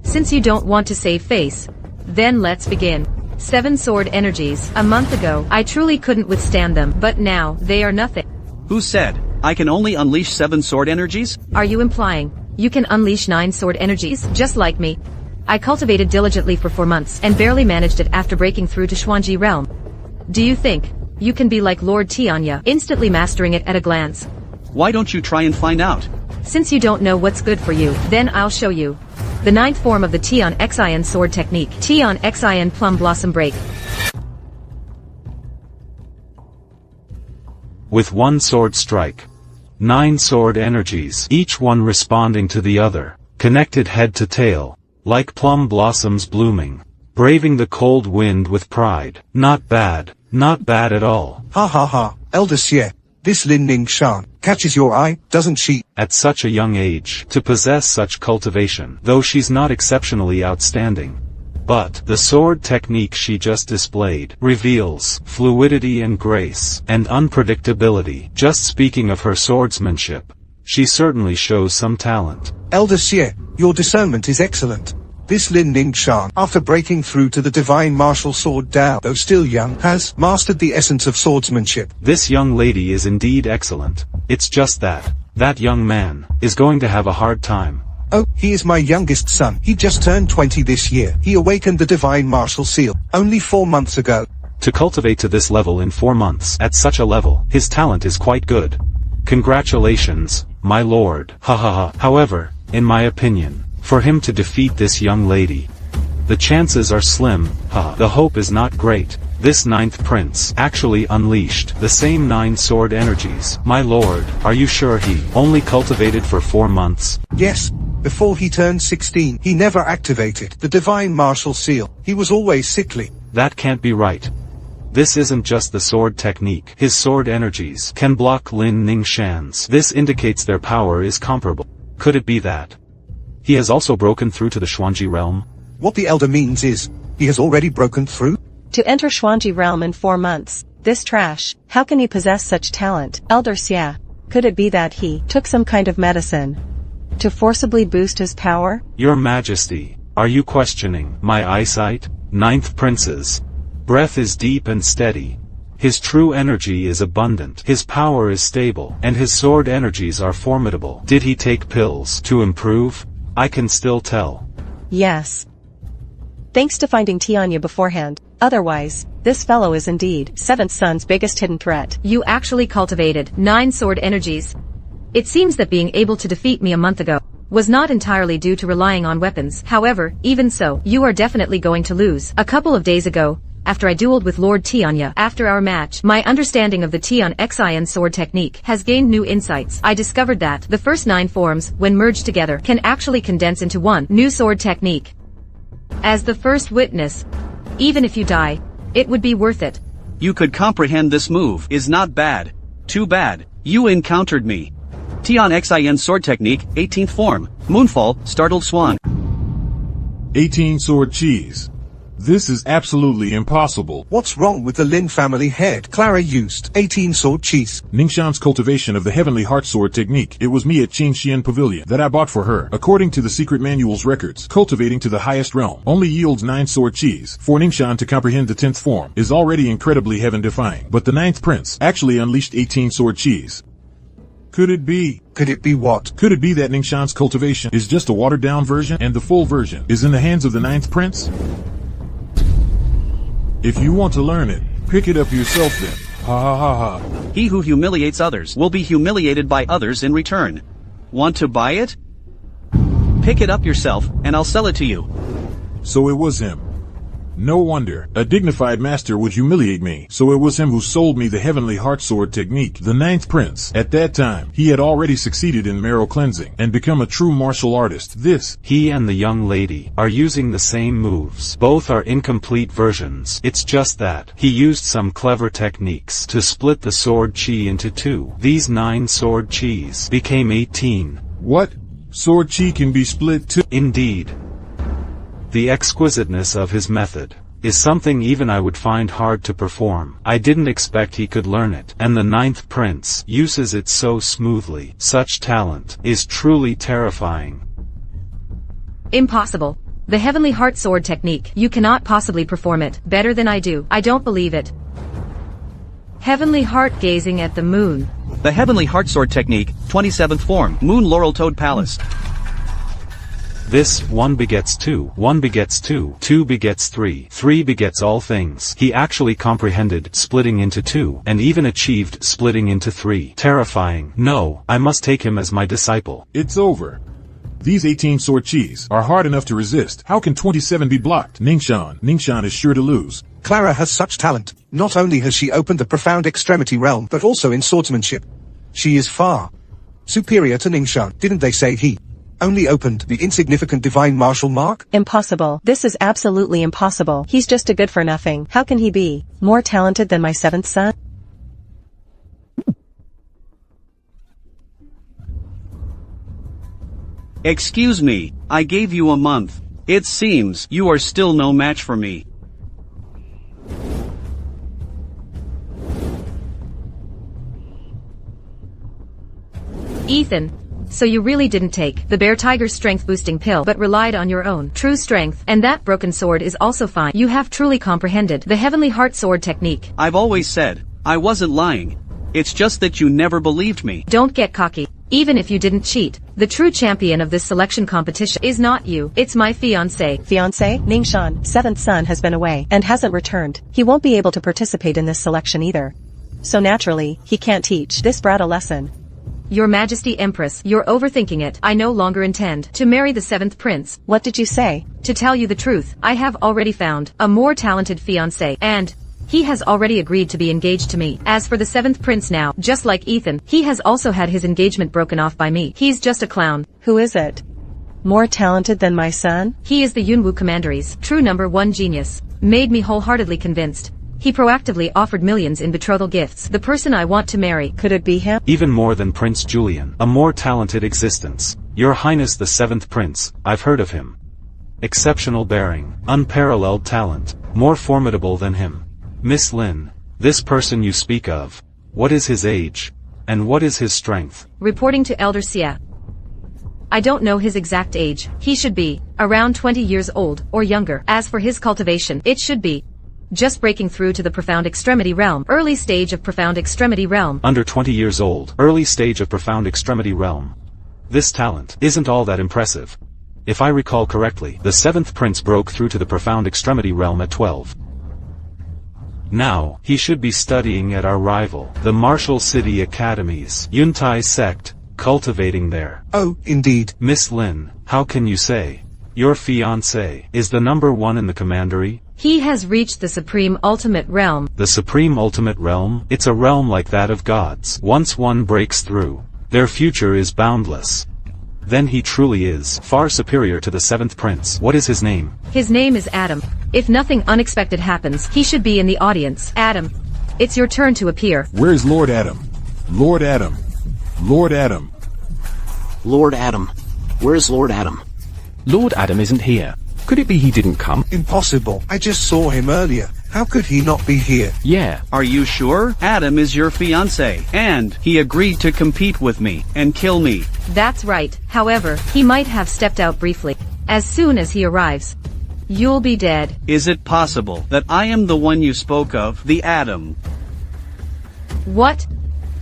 Since you don't want to save face, then let's begin. 7 sword energies. A month ago, I truly couldn't withstand them, but now, they are nothing. Who said I can only unleash 7 sword energies? Are you implying you can unleash 9 sword energies, just like me? I cultivated diligently for 4 months, and barely managed it after breaking through to Xuanji realm. Do you think you can be like Lord Tianya, instantly mastering it at a glance? Why don't you try and find out? Since you don't know what's good for you, then I'll show you. The 9th form of the Tion Xian sword technique, Tion Xian Plum Blossom Break. With 1 sword strike, 9 sword energies, each one responding to the other, connected head to tail, like plum blossoms blooming, braving the cold wind with pride. Not bad at all. Ha ha ha, Elder Xie, this Lin Ning Shan catches your eye, doesn't she? At such a young age, to possess such cultivation, though she's not exceptionally outstanding. But the sword technique she just displayed reveals fluidity and grace, and unpredictability. Just speaking of her swordsmanship, she certainly shows some talent. Elder Xie, your discernment is excellent. This Lin Ning Shan, after breaking through to the divine martial sword Dao, though still young, has mastered the essence of swordsmanship. This young lady is indeed excellent. It's just that young man is going to have a hard time. Oh, he is my youngest son. He just turned 20 this year. He awakened the divine martial seal only 4 months ago. To cultivate to this level in 4 months at such a level, his talent is quite good. Congratulations, my lord. Ha ha ha. However, in my opinion, for him to defeat this young lady, the chances are slim. The hope is not great. This 9th prince actually unleashed the same 9 sword energies. My lord, are you sure he only cultivated for 4 months? Yes. Before he turned 16, he never activated the divine martial seal. He was always sickly. That can't be right. This isn't just the sword technique. His sword energies can block Lin Ning Shan's. This indicates their power is comparable. Could it be that he has also broken through to the Xuanji realm? What the elder means is, he has already broken through? To enter Xuanji realm in 4 months. This trash. How can he possess such talent? Elder Xia. Could it be that he took some kind of medicine to forcibly boost his power? Your Majesty, are you questioning my eyesight? 9th prince's breath is deep and steady. His true energy is abundant. His power is stable, and his sword energies are formidable. Did he take pills to improve? I can still tell. Yes. Thanks to finding Tianya beforehand. Otherwise, this fellow is indeed 7th son's biggest hidden threat. You actually cultivated 9 sword energies. It seems that being able to defeat me a month ago was not entirely due to relying on weapons. However, even so, you are definitely going to lose. A couple of days ago, after I dueled with Lord Tianya, after our match, my understanding of the Tian Xian sword technique has gained new insights. I discovered that the first 9 forms, when merged together, can actually condense into one new sword technique. As the first witness, even if you die, it would be worth it. You could comprehend this move is not bad. Too bad. You encountered me. Tian Xin sword technique, 18th form. Moonfall, startled swan. 18 sword cheese. This is absolutely impossible. What's wrong with the Lin family head? Clara used 18 sword cheese. Ningshan's cultivation of the heavenly heart sword technique. It was me at Qingxian Pavilion that I bought for her. According to the secret manual's records, cultivating to the highest realm only yields 9 sword cheese. For Ningshan to comprehend the 10th form is already incredibly heaven-defying. But the 9th prince actually unleashed 18 sword cheese. Could it be? Could it be what? Could it be that Ningshan's cultivation is just a watered-down version and the full version is in the hands of the 9th prince? If you want to learn it, pick it up yourself then. Ha ha ha ha. He who humiliates others will be humiliated by others in return. Want to buy it? Pick it up yourself, and I'll sell it to you. So it was him. No wonder, a dignified master would humiliate me. So it was him who sold me the heavenly heart sword technique. The 9th prince. At that time, he had already succeeded in marrow cleansing and become a true martial artist. He and the young lady are using the same moves. Both are incomplete versions. It's just that he used some clever techniques to split the sword chi into 2. These 9 sword chis became 18. What? Sword chi can be split too? Indeed. The exquisiteness of his method is something even I would find hard to perform. I didn't expect he could learn it, and the 9th prince uses it so smoothly. Such talent is truly terrifying. Impossible. The heavenly heart sword technique, you cannot possibly perform it better than I do. I don't believe it. Heavenly heart gazing at the moon. The heavenly heart sword technique, 27th form. Moon Laurel Toad Palace. This 1 begets 2, 1 begets 2, 2 begets 3, 3 begets all things. He actually comprehended splitting into 2, and even achieved splitting into 3. Terrifying. No, I must take him as my disciple. It's over. These 18 sword chis are hard enough to resist. How can 27 be blocked? Ningshan is sure to lose. Clara has such talent. Not only has she opened the profound extremity realm, but also in swordsmanship. She is far superior to Ningshan. Didn't they say he only opened the insignificant divine martial mark? Impossible. This is absolutely impossible. He's just a good for nothing. How can he be more talented than my 7th son? Excuse me, I gave you a month. It seems you are still no match for me. Ethan, So you really didn't take the Bear Tiger strength boosting pill but relied on your own true strength, and that broken sword is also fine. You have truly comprehended the Heavenly Heart Sword technique. I've always said, I wasn't lying. It's just that you never believed me. Don't get cocky. Even if you didn't cheat, the true champion of this selection competition is not you, it's my fiancé. Fiancé, Ning Shan, 7th son has been away and hasn't returned. He won't be able to participate in this selection either. So naturally, he can't teach this brat a lesson. Your Majesty Empress, you're overthinking it. I no longer intend to marry the 7th prince. What did you say? To tell you the truth, I have already found a more talented fiancé, and he has already agreed to be engaged to me. As for the 7th prince now, just like Ethan, he has also had his engagement broken off by me. He's just a clown. Who is it? More talented than my son? He is the Yunwu Commandery's true #1 genius. Made me wholeheartedly convinced. He proactively offered millions in betrothal gifts. The person I want to marry. Could it be him? Even more than Prince Julian. A more talented existence. Your Highness the 7th Prince, I've heard of him. Exceptional bearing, unparalleled talent, more formidable than him. Miss Lin, this person you speak of, what is his age? And what is his strength? Reporting to Elder Xia. I don't know his exact age. He should be around 20 years old, or younger. As for his cultivation, it should be just breaking through to the profound extremity realm. Early stage of profound extremity realm. Under 20 years old, early stage of profound extremity realm. This talent isn't all that impressive. If I recall correctly, the 7th Prince broke through to the profound extremity realm at 12. Now, he should be studying at our rival, the Martial City Academy's Yuntai sect, cultivating there. Oh, indeed. Miss Lin, how can you say? Your fiancé is the #1 in the commandery? He has reached the supreme ultimate realm. The supreme ultimate realm? It's a realm like that of gods. Once one breaks through, their future is boundless. Then he truly is far superior to the 7th Prince. What is his name? His name is Adam. If nothing unexpected happens, he should be in the audience. Adam, it's your turn to appear. Where's Lord Adam? Lord Adam. Lord Adam. Lord Adam. Where's Lord Adam? Lord Adam isn't here. Could it be he didn't come? Impossible. I just saw him earlier. How could he not be here? Yeah. Are you sure? Adam is your fiancé, and he agreed to compete with me and kill me. That's right. However, he might have stepped out briefly. As soon as he arrives, you'll be dead. Is it possible that I am the one you spoke of, the Adam? What?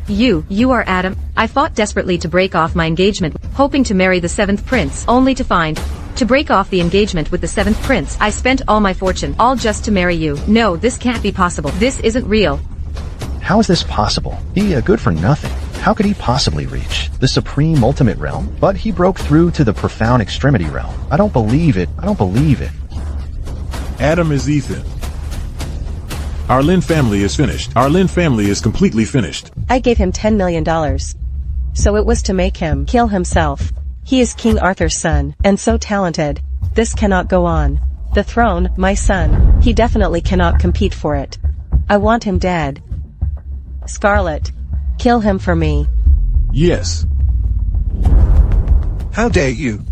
You are Adam? I fought desperately to break off my engagement, hoping to marry the 7th Prince, only to find to break off the engagement with the 7th Prince. I spent all my fortune, all just to marry you. No, this can't be possible. This isn't real. How is this possible? He good for nothing. How could he possibly reach the supreme ultimate realm? But he broke through to the profound extremity realm. I don't believe it. I don't believe it. Adam is Ethan. Our Lin family is finished. Our Lin family is completely finished. I gave him $10 million. So it was to make him kill himself. He is King Arthur's son, and so talented. This cannot go on. The throne, my son, he definitely cannot compete for it. I want him dead. Scarlet, kill him for me. Yes. How dare you?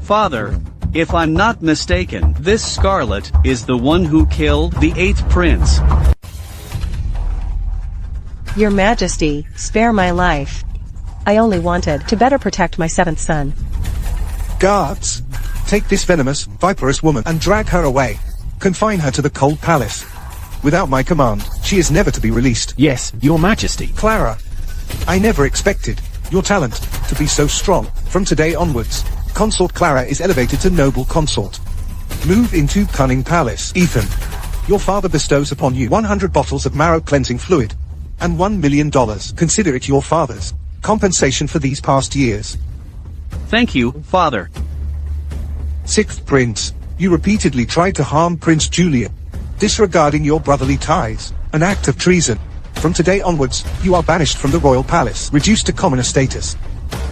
Father, if I'm not mistaken, this Scarlet is the one who killed the 8th Prince. Your Majesty, spare my life. I only wanted to better protect my 7th son. Guards, take this venomous, viperous woman and drag her away. Confine her to the cold palace. Without my command, she is never to be released. Yes, Your Majesty. Clara, I never expected your talent to be so strong. From today onwards, Consort Clara is elevated to noble consort. Move into cunning palace. Ethan, your father bestows upon you 100 bottles of marrow cleansing fluid and $1 million. Consider it your father's compensation for these past years. Thank you, Father. 6th Prince, you repeatedly tried to harm Prince Julian, disregarding your brotherly ties, an act of treason. From today onwards, you are banished from the royal palace, reduced to commoner status.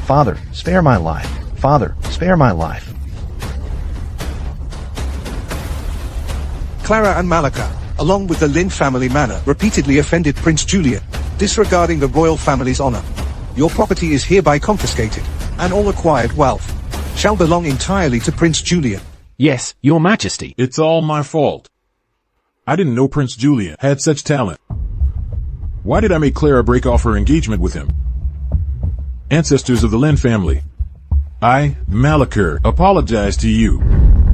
Father, spare my life. Father, spare my life. Clara and Malika, along with the Lin family manor, repeatedly offended Prince Julian, disregarding the royal family's honor. Your property is hereby confiscated, and all acquired wealth shall belong entirely to Prince Julian. Yes, your majesty. It's all my fault. I didn't know Prince Julian had such talent. Why did I make Clara break off her engagement with him? Ancestors of the Lin family, I, Malachir, apologize to you.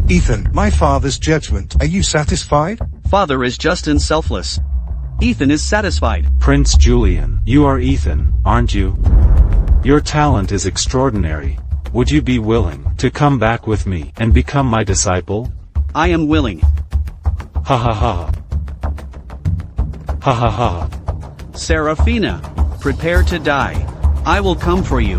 Ethan, my father's judgment. Are you satisfied? Father is just and selfless. Ethan is satisfied. Prince Julian, you are Ethan, aren't you? Your talent is extraordinary. Would you be willing to come back with me and become my disciple? I am willing. Ha ha ha. Ha ha ha. Serafina, prepare to die. I will come for you.